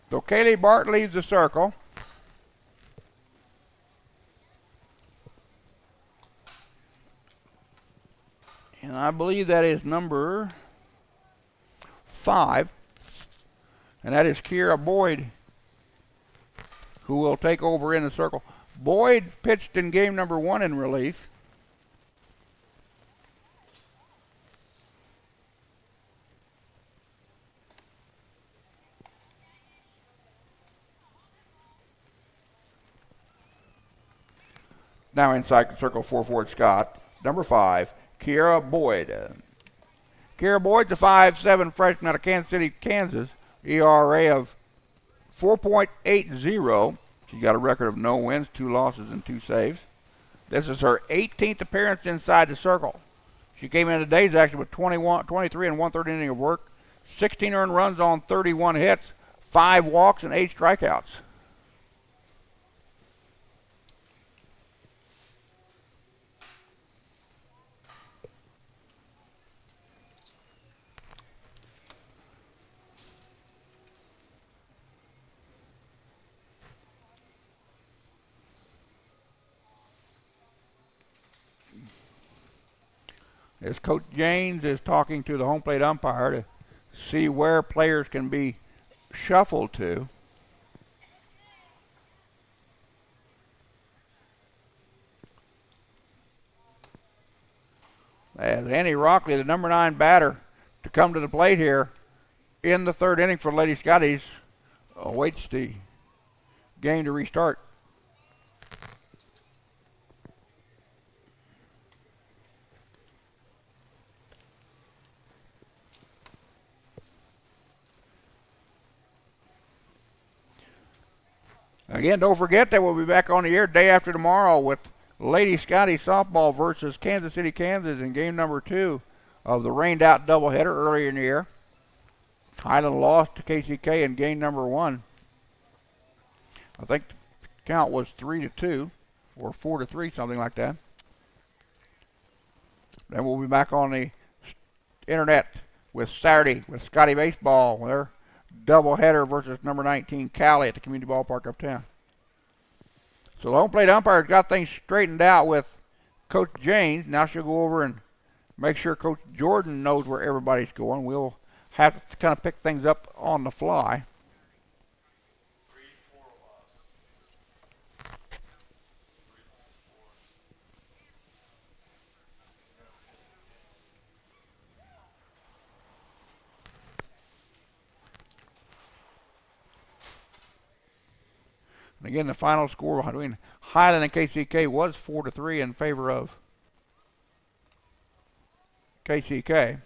So Kaylee Bart leaves the circle. And I believe that is number 5. And that is Kiera Boyd, who will take over in the circle. Boyd pitched in game number 1 in relief. Now inside the circle for Ford Scott, number 5, Kiera Boyd. Kiera Boyd's a 5'7" freshman out of Kansas City, Kansas. ERA of 4.80. She's got a record of no wins, 2 losses, and 2 saves. This is her 18th appearance inside the circle. She came in today's action with 23 and 1/3 inning of work, 16 earned runs on 31 hits, 5 walks and 8 strikeouts. As Coach James is talking to the home plate umpire to see where players can be shuffled to. As Andy Rockley, the number 9 batter, to come to the plate here in the 3rd inning for Lady Scotties, awaits the game to restart. Again, don't forget that we'll be back on the air day after tomorrow with Lady Scotty softball versus Kansas City, Kansas in game number 2 of the rained-out doubleheader earlier in the year. Highland lost to KCK in game number 1. I think the count was 3-2 or 4-3, something like that. Then we'll be back on the internet with Saturday with Scotty Baseball, their doubleheader versus number 19 Cali at the community ballpark uptown. So the home plate umpire's got things straightened out with Coach James. Now she'll go over and make sure Coach Jordan knows where everybody's going. We'll have to kind of pick things up on the fly. And again, the final score between Highland and KCK was 4-3 in favor of KCK.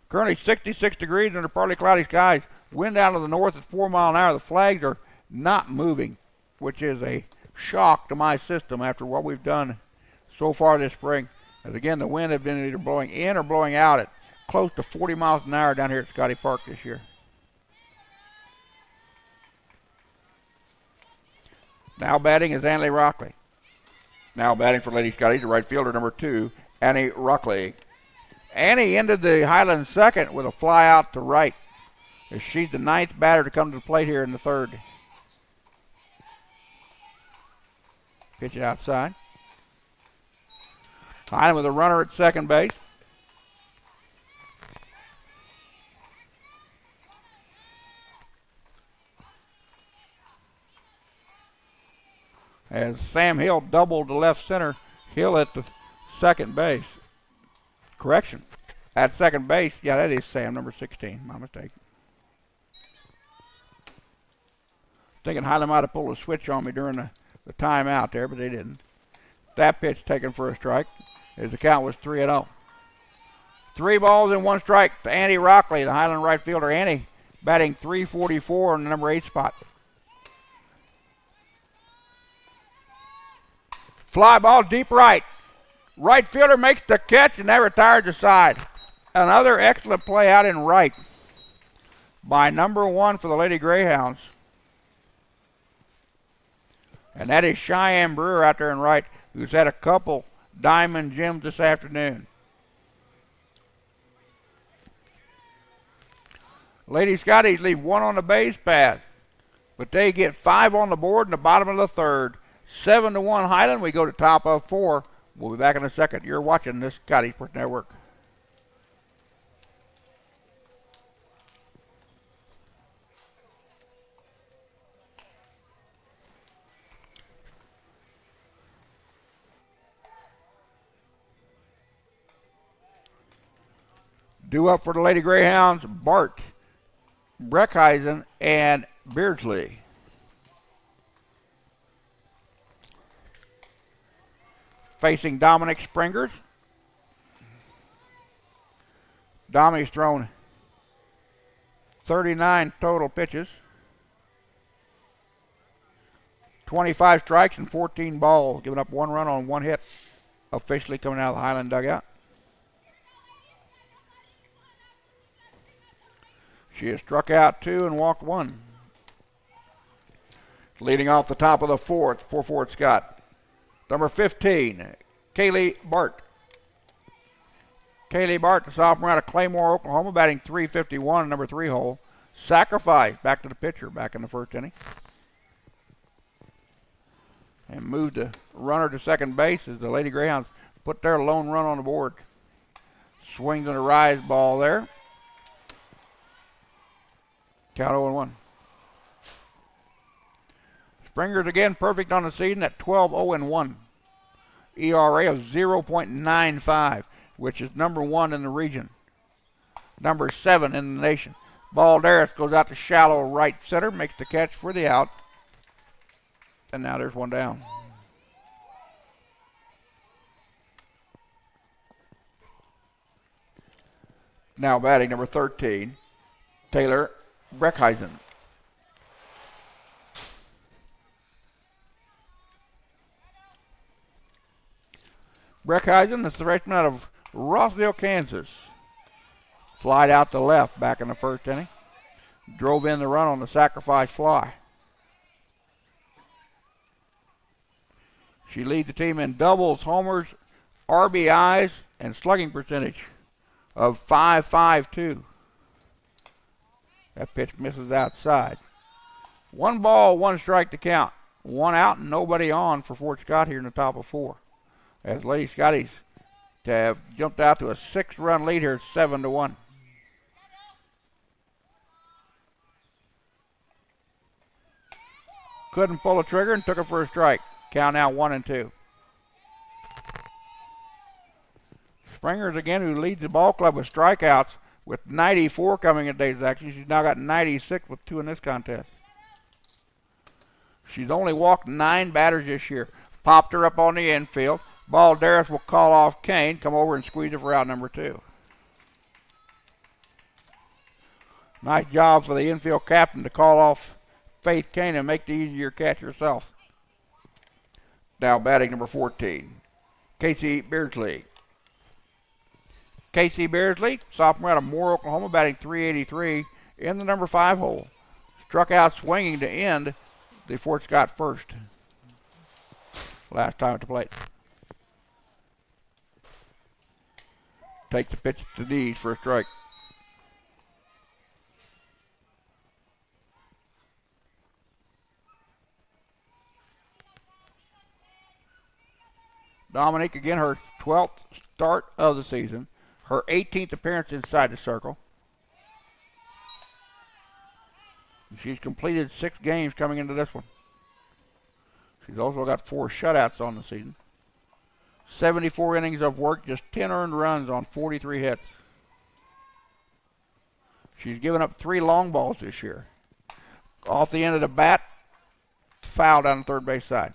Currently 66 degrees under partly cloudy skies. Wind out of the north at 4 miles an hour. The flags are not moving, which is a shock to my system after what we've done so far this spring. As again, the wind has been either blowing in or blowing out at close to 40 miles an hour down here at Scottie Park this year. Now batting is Annie Rockley. Now batting for Lady Scottie, the right fielder, number 2, Annie Rockley. Annie ended the Highland second with a fly out to right, as she's the 9th batter to come to the plate here in the 3rd. Pitch it outside. Highland with a runner at second base. As Sam Hill doubled to left center, Hill at the second base. Correction. At second base, yeah, that is Sam, number 16. My mistake. Thinking Highland might have pulled a switch on me during the timeout there, but they didn't. That pitch taken for a strike, as the count was 3-0. 3 balls and 1 strike to Annie Rockley, the Highland right fielder. Annie batting .344 in the number 8 spot. Fly ball deep right. Right fielder makes the catch, and that retires the side. Another excellent play out in right by number 1 for the Lady Greyhounds. And that is Cheyenne Brewer out there in right, who's had a couple diamond gems this afternoon. Lady Scotties leave 1 on the base path, but they get 5 on the board in the bottom of the 3rd. 7-1 Highland. We go to top of 4. We'll be back in a second. You're watching this Scottie Sports Network. Due up for the Lady Greyhounds, Bart, Breckheisen, and Beardsley. Facing Dominic Springers. Dominic's thrown 39 total pitches. 25 strikes and 14 balls, giving up 1 run on 1 hit, officially coming out of the Highland dugout. She has struck out 2 and walked 1. Leading off the top of the fourth for Fort Scott, number 15, Kaylee Bart. Kaylee Bart, the sophomore out of Claymore, Oklahoma, batting .351, number 3 hole. Sacrifice back to the pitcher back in the first inning. And moved the runner to second base as the Lady Greyhounds put their lone run on the board. Swings on a rise ball there. Count 0-1. Springers again perfect on the season at 12-0-1. ERA of 0.95, which is number 1 in the region. Number 7 in the nation. Balderas goes out to shallow right center, makes the catch for the out. And now there's one down. Now batting number 13, Taylor Breckheisen. Breckheisen is the freshman out of Rossville, Kansas. Slide out to left back in the first inning. Drove in the run on the sacrifice fly. She leads the team in doubles, homers, RBIs, and slugging percentage of .552. That pitch misses outside. 1 ball, 1 strike to count. 1 out and nobody on for Fort Scott here in the top of 4. As Lady Scotties have jumped out to a 6-run lead here, 7-1. Couldn't pull the trigger and took it for a strike. Count now 1-2. Springers again, who leads the ball club with strikeouts with 94 coming in today's action. She's now got 96 with 2 in this contest. She's only walked 9 batters this year. Popped her up on the infield. Balderas will call off Kane, come over and squeeze her for out number 2. Nice job for the infield captain to call off Faith Kane and make the easier catch herself. Now batting number 14, Casey Beardsley. Casey Beardsley, sophomore out of Moore, Oklahoma, batting .383 in the number 5 hole. Struck out swinging to end the Fort Scott first. Last time at the plate. Takes the pitch to the knees for a strike. Dominique again, her 12th start of the season. Her 18th appearance inside the circle. She's completed 6 games coming into this one. She's also got 4 shutouts on the season. 74 innings of work, just 10 earned runs on 43 hits. She's given up 3 long balls this year. Off the end of the bat, foul down the third base side.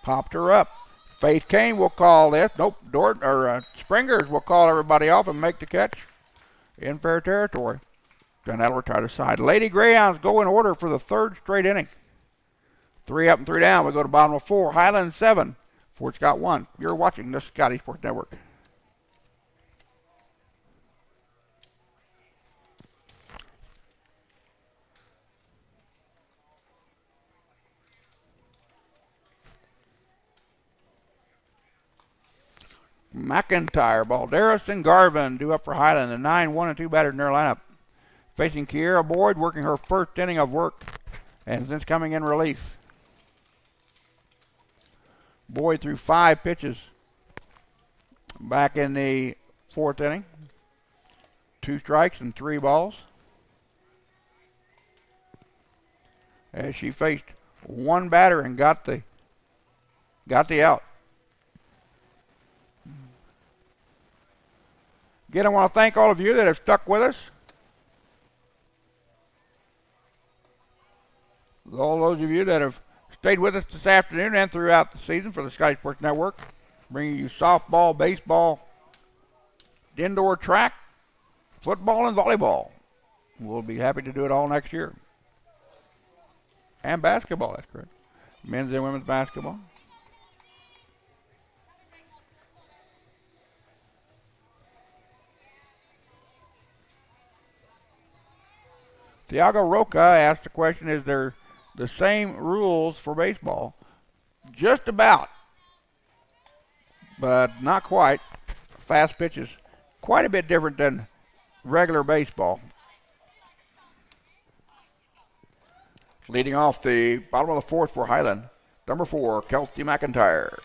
Popped her up. Faith Kane will call this. Nope, Springers will call everybody off and make the catch in fair territory. Then that'll retire to side. Lady Greyhounds go in order for the 3rd straight inning. 3 up and 3 down. We go to bottom of 4. Highland 7. Fort Scott 1. You're watching the Scottie Sports Network. McIntyre, Balderas, and Garvin due up for Highland. The 9, 1, and 2 batters in their lineup. Facing Kiera Boyd, working her 1st inning of work, and since coming in relief. Boyd threw 5 pitches back in the 4th inning. 2 strikes and 3 balls. As she faced 1 batter and got the out. Again, I want to thank all of you that have stuck with us. All those of you that have stayed with us this afternoon and throughout the season for the Scottie Sports Network. bringing you softball, baseball, indoor track, football, and volleyball. We'll be happy to do it all next year. And basketball, that's correct. Men's and women's basketball. Thiago Roca asked the question, is there the same rules for baseball? Just about, but not quite. Fast pitch is quite a bit different than regular baseball. Leading off the bottom of the fourth for Highland, number 4, Kelsey McIntyre.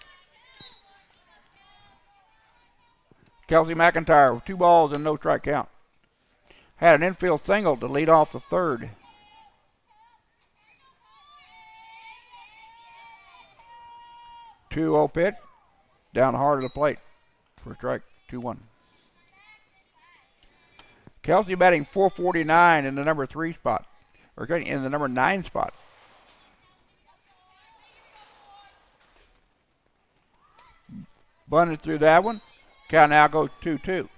Kelsey McIntyre with 2 balls and no strike count. Had an infield single to lead off the third. Two-0 pitch, down hard of the plate for a strike, 2-1. Kelsey batting .449 in the number 3 spot, or in the number 9 spot. Bunted through that one. Count now goes 2-2.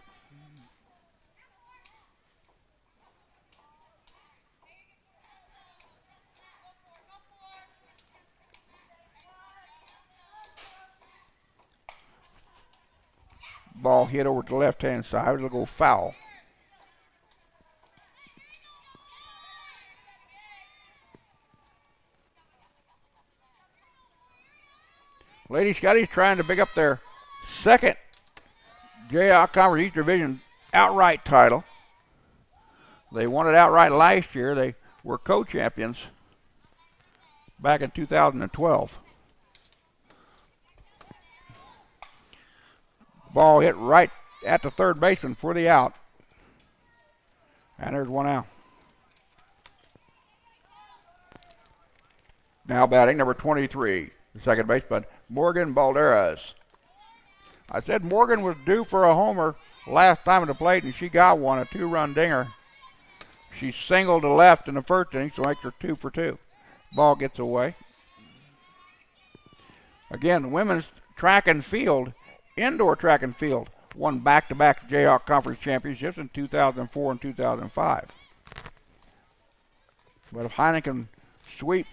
Ball hit over to the left-hand side. It'll go foul. Lady Scotty's trying to pick up their second Jayhawk Conference East Division outright title. They won it outright last year. They were co-champions back in 2012. Ball hit right at the third baseman for the out. And there's one out. Now batting number 23, the second baseman, Morgan Balderas. I said Morgan was due for a homer last time at the plate, and she got one, a 2-run dinger. She singled to left in the first inning, so makes her 2 for 2. Ball gets away. Again, women's track and field, indoor track and field, won back-to-back Jayhawk Conference championships in 2004 and 2005. But if Highland can sweep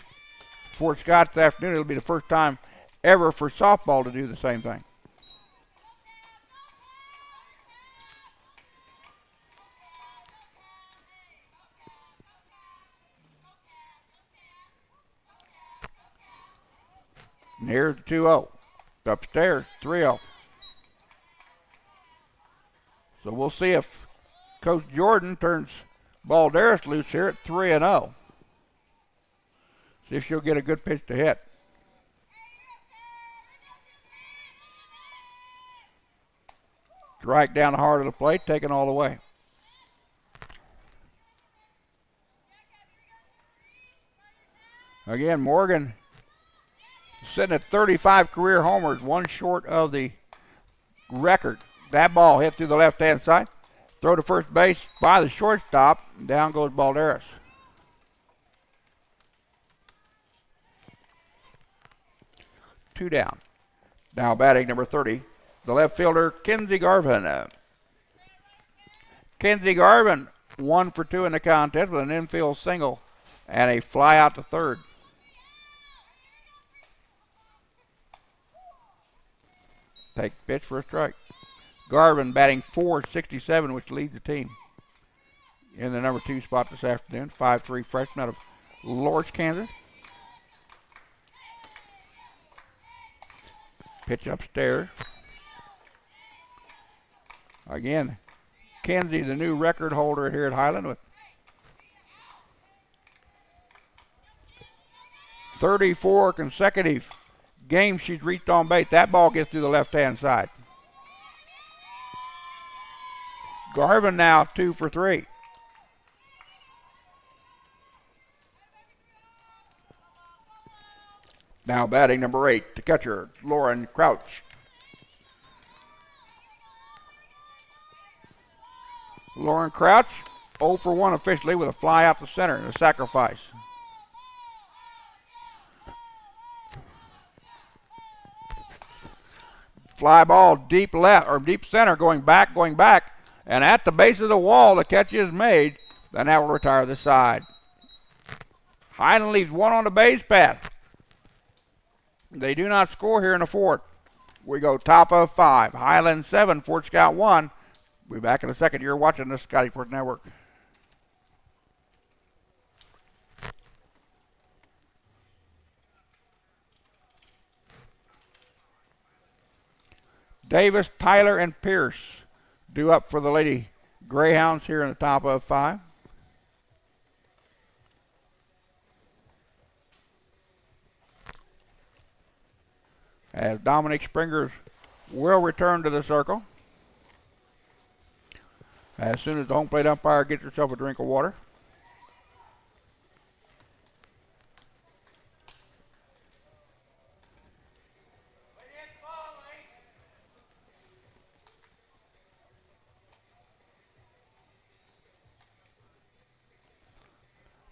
Fort Scott this afternoon, it'll be the first time ever for softball to do the same thing. And here's the 2-0. Upstairs, 3-0. So we'll see if Coach Jordan turns Balderas loose here at 3-0. See if she'll get a good pitch to hit. Strike down the heart of the plate, taken all the way. Again, Morgan sitting at 35 career homers, one short of the record. That ball hit through the left-hand side. Throw to first base by the shortstop. Down goes Balderas. Two down. Now batting number 30, the left fielder, Kenzie Garvin. Kenzie Garvin, 1 for 2 in the contest with an infield single and a fly out to third. Take pitch for a strike. Garvin batting .467, which leads the team in the number 2 spot this afternoon. 5'3" freshman out of Lawrence, Kansas. Pitch upstairs. Again, Kenzie, the new record holder here at Highland, with 34 consecutive games she's reached on base. That ball gets through the left-hand side. Garvin now 2 for 3. Now batting number 8, the catcher, Lauren Crouch. Lauren Crouch, 0 for 1 officially with a fly out the center and a sacrifice. Fly ball deep left or deep center, going back. And at the base of the wall, the catch is made. Then that will retire the side. Highland leaves one on the base path. They do not score here in the fourth. We go top of 5. Highland 7, Fort Scott 1. We'll be back in a second. You're watching the Scottie Sports Network. Davis, Tyler, and Pierce due up for the Lady Greyhounds here in the top of 5. As Dominic Springers will return to the circle. As soon as the home plate umpire gets herself a drink of water.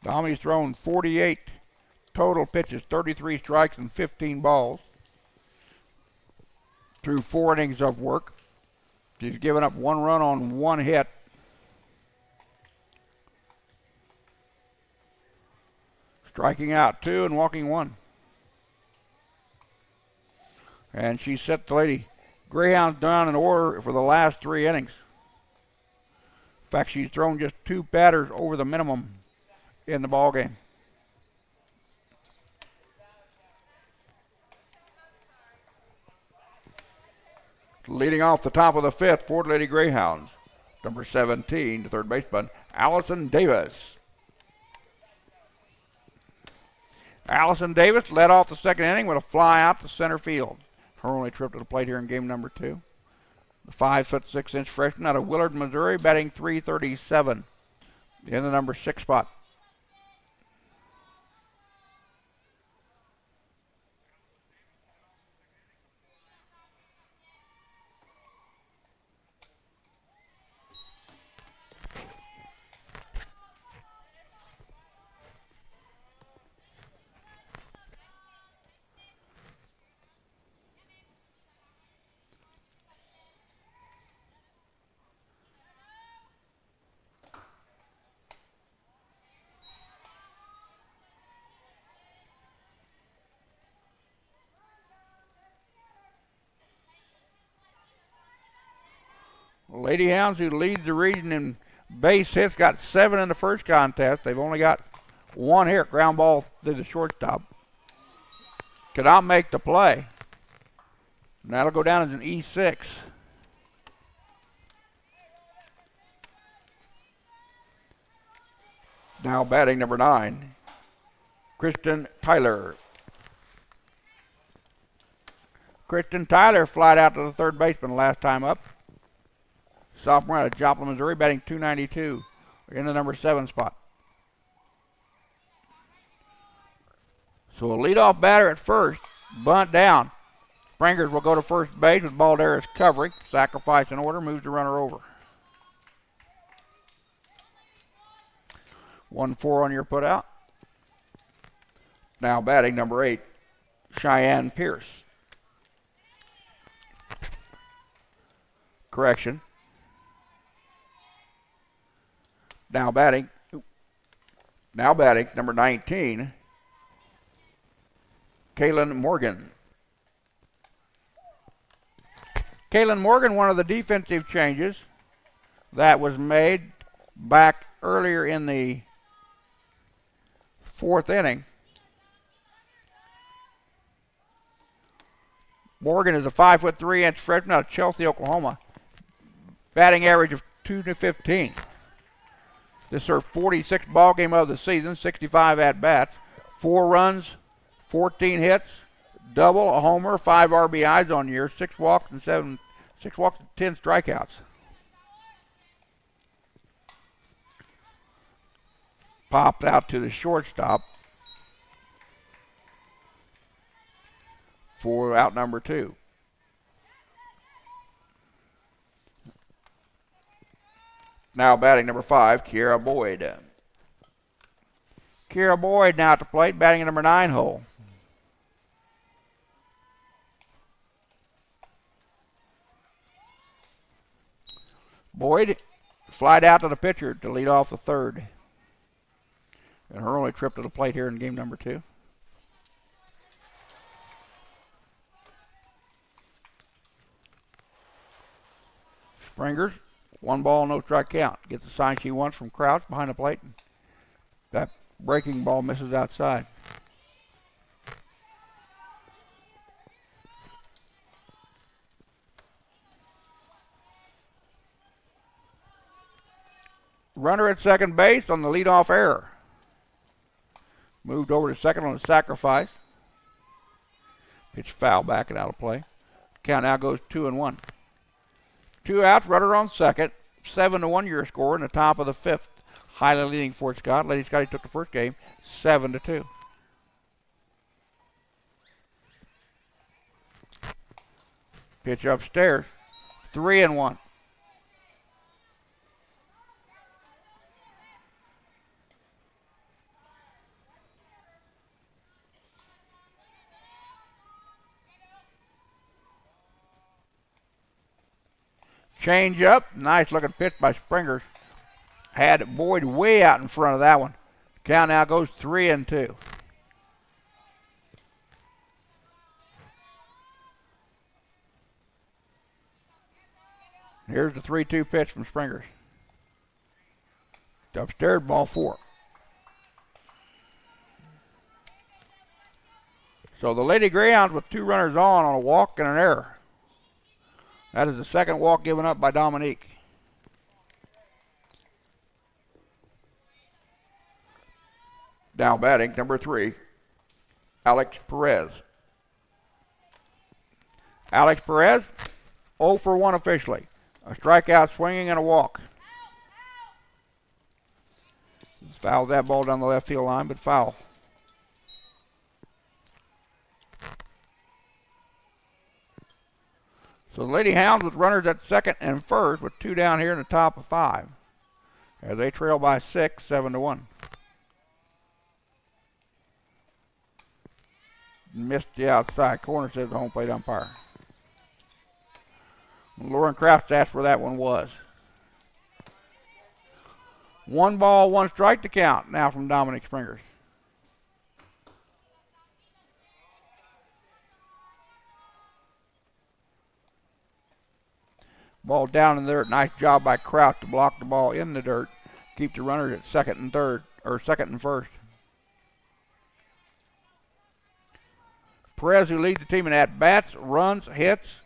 Dominic's thrown 48 total pitches, 33 strikes, and 15 balls through 4 innings of work. She's given up 1 run on 1 hit. Striking out 2 and walking 1. And she set the Lady Greyhounds down in order for the last 3 innings. In fact, she's thrown just 2 batters over the minimum in the ball game. Leading off the top of the 5th, Fort Lady Greyhounds, number 17, the third baseman, Allison Davis. Allison Davis led off the second inning with a fly out to center field. Her only trip to the plate here in game number 2. The 5'6" freshman out of Willard, Missouri, batting .337 in the number 6 spot. Lady Hounds, who leads the region in base hits, got 7 in the first contest. They've only got 1 hit, ground ball to the shortstop. Could not make the play. And that'll go down as an E6. Now batting number 9, Kristen Tyler. Kristen Tyler flied out to the third baseman last time up. Sophomore out of Joplin, Missouri, batting .292 in the number 7 spot. So a leadoff batter at first, bunt down. Springers will go to first base with Balderas covering. Sacrifice in order, moves the runner over. 1-4 on your put out. Now batting number 8, Cheyenne Pierce. Correction. Now batting number 19, Kaylin Morgan. Kaylin Morgan, one of the defensive changes that was made back earlier in the 4th inning. Morgan is a 5'3" freshman out of Chelsea, Oklahoma. Batting average of .215. This is her 46th ball game of the season, 65 at-bats, 4 runs, 14 hits, double, a homer, 5 RBIs on the year, 6 walks and 10 strikeouts. Popped out to the shortstop for out number 2. Now batting number 5, Kiera Boyd. Kiera Boyd now at the plate, batting in number 9 hole. Boyd slide out to the pitcher to lead off the third. And her only trip to the plate here in game number 2. Springers, 1 ball, no strike count. Gets the sign she wants from Crouch behind the plate. That breaking ball misses outside. Runner at second base on the leadoff error. Moved over to second on the sacrifice. Pitch foul back and out of play. Count now goes 2-1. 2 outs, runner on second. 7-1 your score in the top of the 5th. Highland leading Fort Scott. Lady Scottie took the first game 7-2. Pitch upstairs. 3-1. Change up. Nice looking pitch by Springers. Had Boyd way out in front of that one. Count now goes 3-2. Here's the 3-2 pitch from Springers. Upstairs, ball 4. So the Lady Greyhounds with 2 runners on a walk and an error. That is the second walk given up by Dominique. Now batting, number 3, Alex Perez. Alex Perez, 0 for 1 officially. A strikeout, swinging, and a walk. Fouled that ball down the left field line, but foul. So the Lady Hounds with runners at second and first with 2 down here in the top of 5. As they trail by 6, 7-1. Missed the outside corner, says the home plate umpire. Lauren Kraft asked where that one was. 1 ball, 1 strike to count now from Dominic Springers. Ball down in the dirt. Nice job by Kraut to block the ball in the dirt. Keep the runners at second and third, or second and first. Perez, who leads the team in at-bats, runs, hits,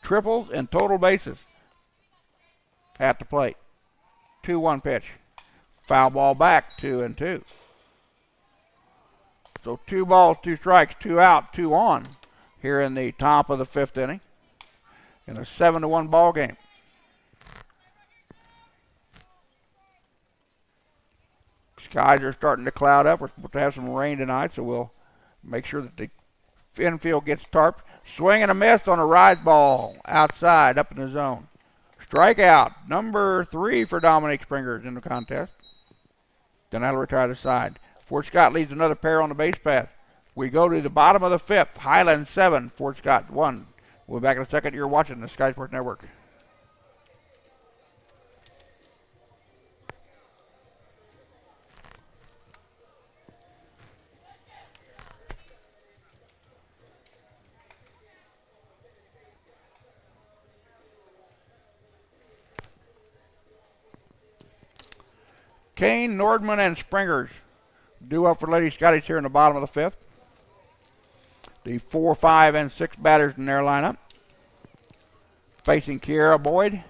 triples, and total bases at the plate. 2-1 pitch. Foul ball back, 2-2. So 2 balls, 2 strikes, 2 out, 2 on here in the top of the 5th inning in a 7-1 ball game. Skies are starting to cloud up. We're supposed to have some rain tonight, so we'll make sure that the infield gets tarped. Swing and a miss on a rise ball outside up in the zone. Strikeout, number 3 for Dominique Springers in the contest. Then that'll retire to side. Fort Scott leads another pair on the base path. We go to the bottom of the 5th. Highland 7, Fort Scott 1. We'll be back in a second. You're watching the Sky Sports Network. Kane, Nordman, and Springers due up for Lady Scotties here in the bottom of the 5th. The 4, 5, and 6 batters in their lineup. Facing Kiera Boyd,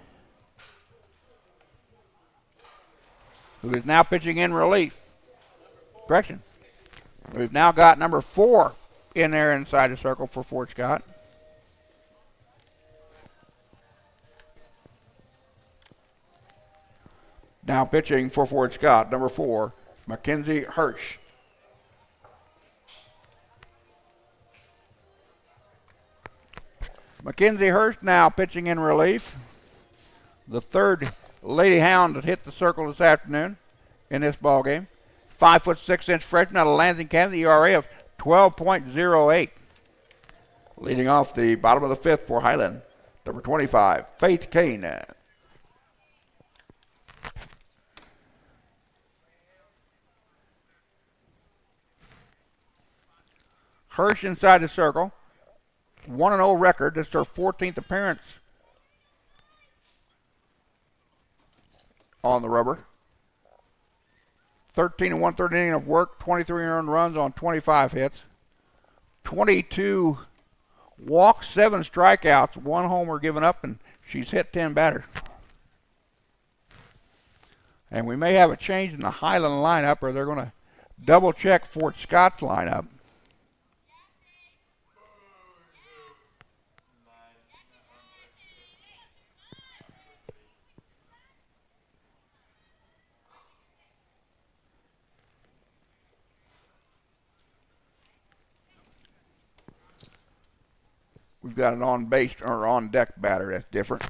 who is now pitching in relief. Correction. We've now got number 4 in there inside the circle for Fort Scott. Now pitching for Fort Scott, number 4, Mackenzie Hirsch. Mackenzie Hirsch now pitching in relief. The 3rd Lady Hound that hit the circle this afternoon in this ball game. 5'6" freshman out of Lansing, Kansas, ERA of 12.08. Leading off the bottom of the 5th for Highland, number 25, Faith Kane. Hirsch inside the circle. 1-0 record. This is her 14th appearance on the rubber. 13 and 1/3 inning of work, 23 earned runs on 25 hits, 22 walks, 7 strikeouts, 1 homer given up, and she's hit 10 batters. And we may have a change in the Highland lineup, or they're going to double check Fort Scott's lineup. We've got an on-base or on-deck batter that's different.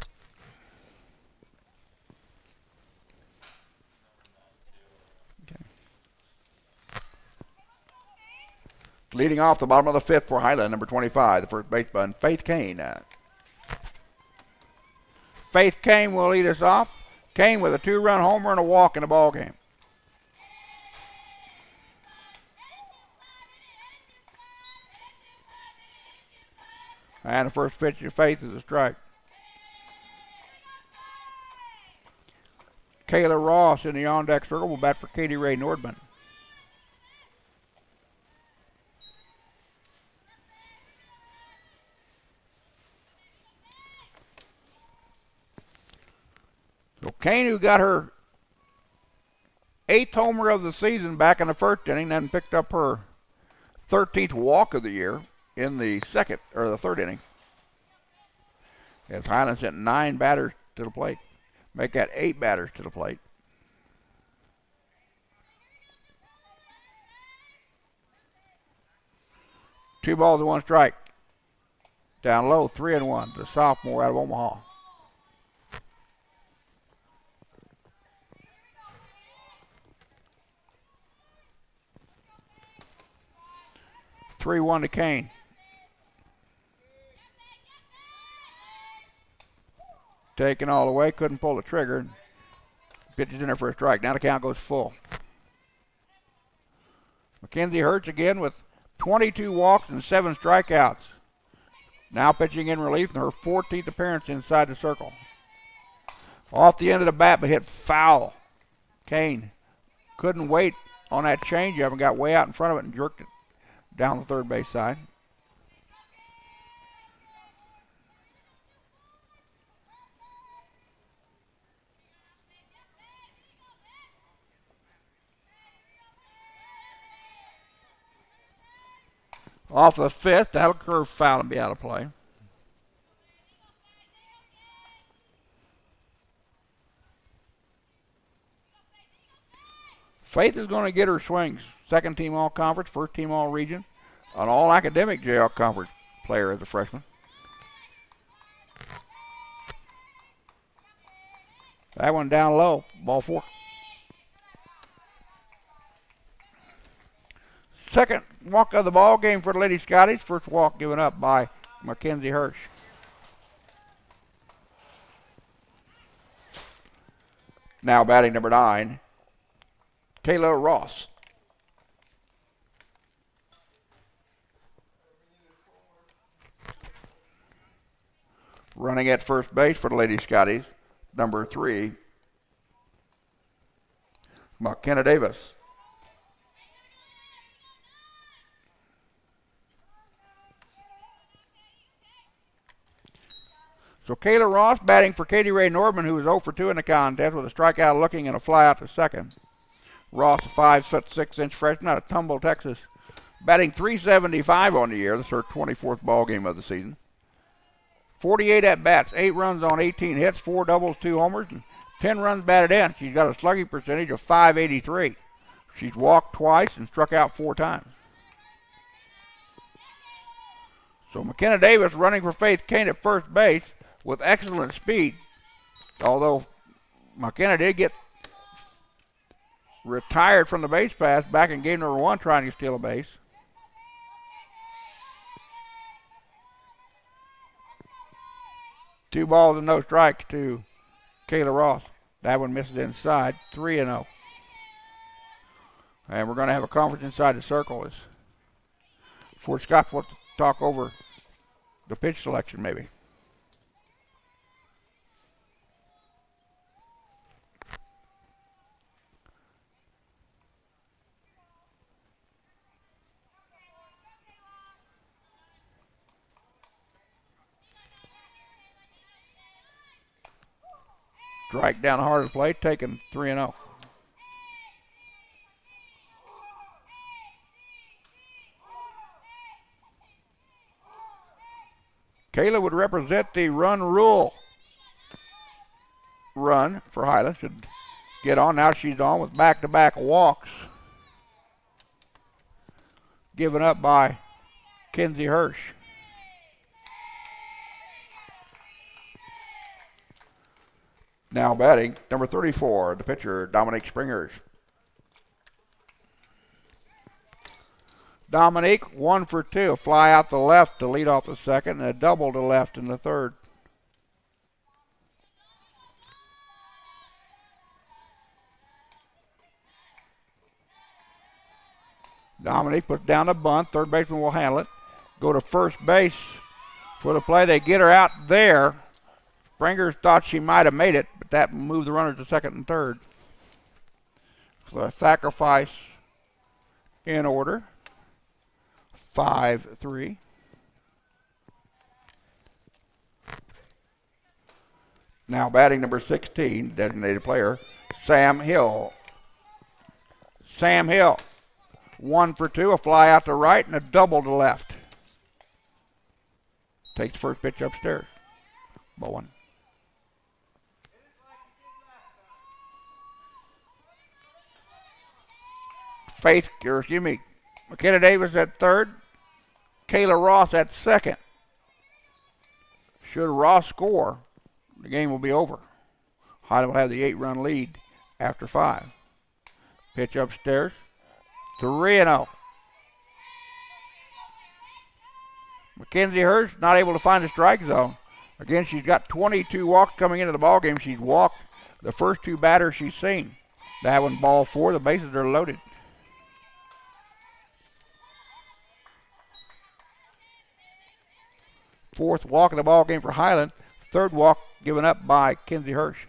Okay. Leading off the bottom of the 5th for Highland, number 25, the first baseman, Faith Kane. Faith Kane will lead us off. Kane with a 2-run homer and a walk in the ball game. And the first pitch to Faith is a strike. Kayla Ross in the on-deck circle will bat for Katie Ray Nordman. So Kane, who got her 8th homer of the season back in the 1st inning, then picked up her 13th walk of the year in the 2nd or the 3rd inning. As Highland sent 9 batters to the plate. Make that 8 batters to the plate. Two balls and 1 strike. Down low, 3-1. The sophomore out of Omaha. Three-one to Kane. Taken all the way, couldn't pull the trigger. Pitches in there for a strike. Now the count goes full. Mackenzie Hirsch again with 22 walks and 7 strikeouts. Now pitching in relief in her 14th appearance inside the circle. Off the end of the bat, but hit foul. Kane couldn't wait on that changeup and got way out in front of it and jerked it down the third base side. Off the 5th, that'll curve foul and be out of play. Faith is going to get her swings. 2nd team all-conference, 1st team all-region, an all-academic JL conference player as a freshman. That one down low, ball 4. Second walk of the ball game for the Lady Scotties. First walk given up by Mackenzie Hirsch. Now batting number 9, Kayla Ross. Running at first base for the Lady Scotties, number 3, McKenna Davis. So Kayla Ross batting for Katie Ray Nordman, who was 0 for 2 in the contest with a strikeout looking and a fly out to second. Ross, a 5'6" freshman out of Tumble, Texas, batting .375 on the year. This is her 24th ball game of the season. 48 at-bats, 8 runs on 18 hits, 4 doubles, 2 homers, and 10 runs batted in. She's got a slugging percentage of .583. She's walked twice and struck out 4 times. So McKenna Davis running for Faith Kane at first base with excellent speed, although McKenna did get retired from the base pass back in game number 1 trying to steal a base. Two balls and no strikes to Kayla Ross. That one misses inside, 3-0. And we're going to have a conference inside the circle as Fort Scott wants to talk over the pitch selection, maybe. Strike down the heart of the plate, taking 3-0. Kayla would represent the run rule run for Highland. Should get on. Now she's on with back-to-back walks. Given up by Kinsey Hirsch. Now batting, number 34, the pitcher, Dominique Springers. Dominique, 1 for 2. A fly out the left to lead off the second, and a double to left in the third. Dominique puts down a bunt. Third baseman will handle it. Go to first base for the play. They get her out there. Springers thought she might have made it, but that moved the runners to second and third. So a sacrifice in order. 5-3. Now batting number 16, designated player, Sam Hill. Sam Hill, 1 for 2, a fly out to right and a double to left. Takes the first pitch upstairs. Bowen. McKenna Davis at third. Kayla Ross at second. Should Ross score, the game will be over. Highland will have the 8-run lead after 5. Pitch upstairs. 3-0. Mackenzie Hirsch not able to find the strike zone. Again, she's got 22 walks coming into the ballgame. She's walked the first 2 batters she's seen. That one ball 4. The bases are loaded. Fourth walk of the ball game for Highland. Third walk given up by Kinsey Hirsch.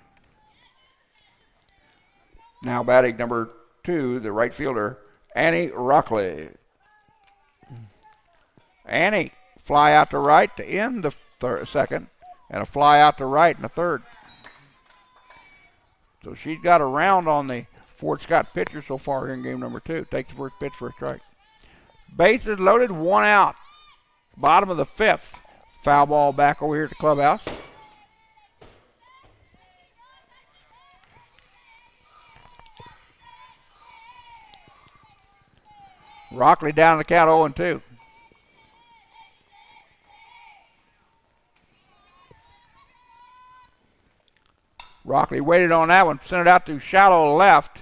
Now batting number 2, the right fielder, Annie Rockley. Annie, fly out to right to end the second, and a fly out to right in the third. So she's got a round on the Fort Scott pitcher so far here in game number 2. Takes the first pitch for a strike. Bases loaded, 1 out. Bottom of the 5th. Foul ball back over here at the clubhouse. Rockley down the count 0-2. Rockley waited on that one, sent it out to shallow left.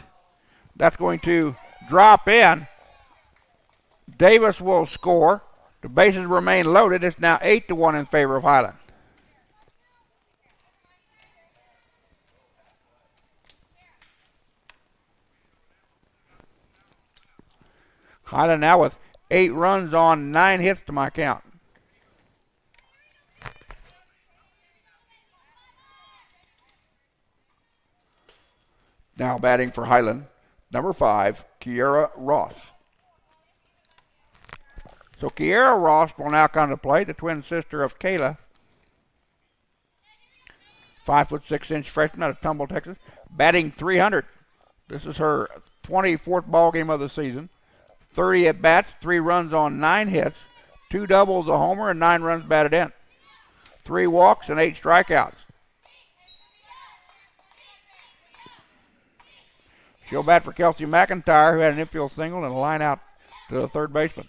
That's going to drop in. Davis will score. The bases remain loaded. It's now 8-1 in favor of Highland. Highland now with 8 runs on 9 hits to my count. Now batting for Highland, number 5, Kiera Ross. So Kiera Ross will now come to play, the twin sister of Kayla. 5'6" freshman out of Tumble, Texas. Batting .300. This is her 24th ball game of the season. 30 at bats, 3 runs on 9 hits, 2 doubles, a homer, and 9 runs batted in. 3 walks and 8 strikeouts. She'll bat for Kelsey McIntyre, who had an infield single and a line out to the third baseman.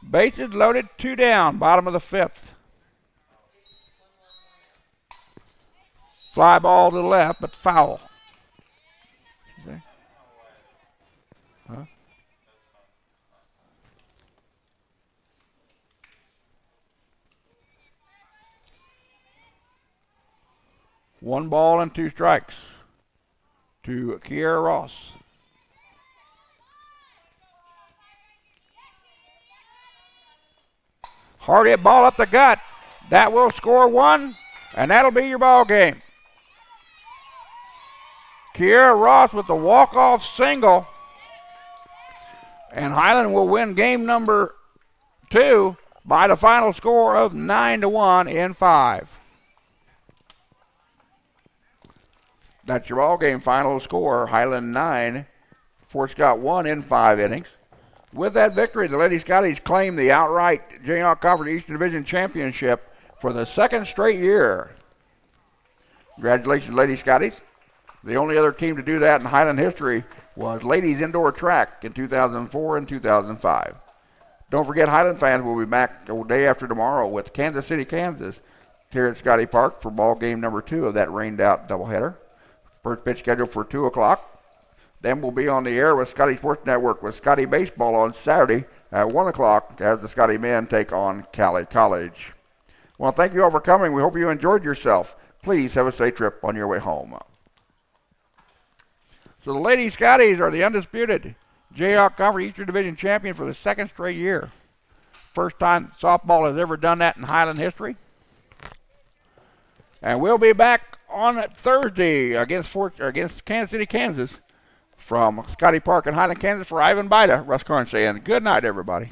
Bases loaded, 2 down, bottom of the 5th. Fly ball to the left, but foul. Huh? 1 ball and 2 strikes to Kiera Ross. Hard hit ball up the gut. That will score 1, and that'll be your ball game. Kiera Ross with the walk-off single. And Highland will win game number 2 by the final score of 9-1 in 5. That's your ball game final score. Highland 9, Fort Scott 1 in 5 innings. With that victory, the Lady Scotties claim the outright Jayhawk Conference Eastern Division Championship for the 2nd straight year. Congratulations, Lady Scotties. The only other team to do that in Highland history was Ladies Indoor Track in 2004 and 2005. Don't forget, Highland fans will be back the day after tomorrow with Kansas City, Kansas, here at Scottie Park for ball game number 2 of that rained-out doubleheader. First pitch scheduled for 2 o'clock. Then we'll be on the air with Scottie Sports Network with Scottie Baseball on Saturday at 1 o'clock as the Scottie men take on Cali College. Well, thank you all for coming. We hope you enjoyed yourself. Please have a safe trip on your way home. So the Lady Scotties are the undisputed Jayhawk Conference Eastern Division champion for the 2nd straight year. First time softball has ever done that in Highland history. And we'll be back on Thursday against Kansas City, Kansas from Scottie Park in Highland, Kansas. For Ivan Baida, Russ Karn saying good night, everybody.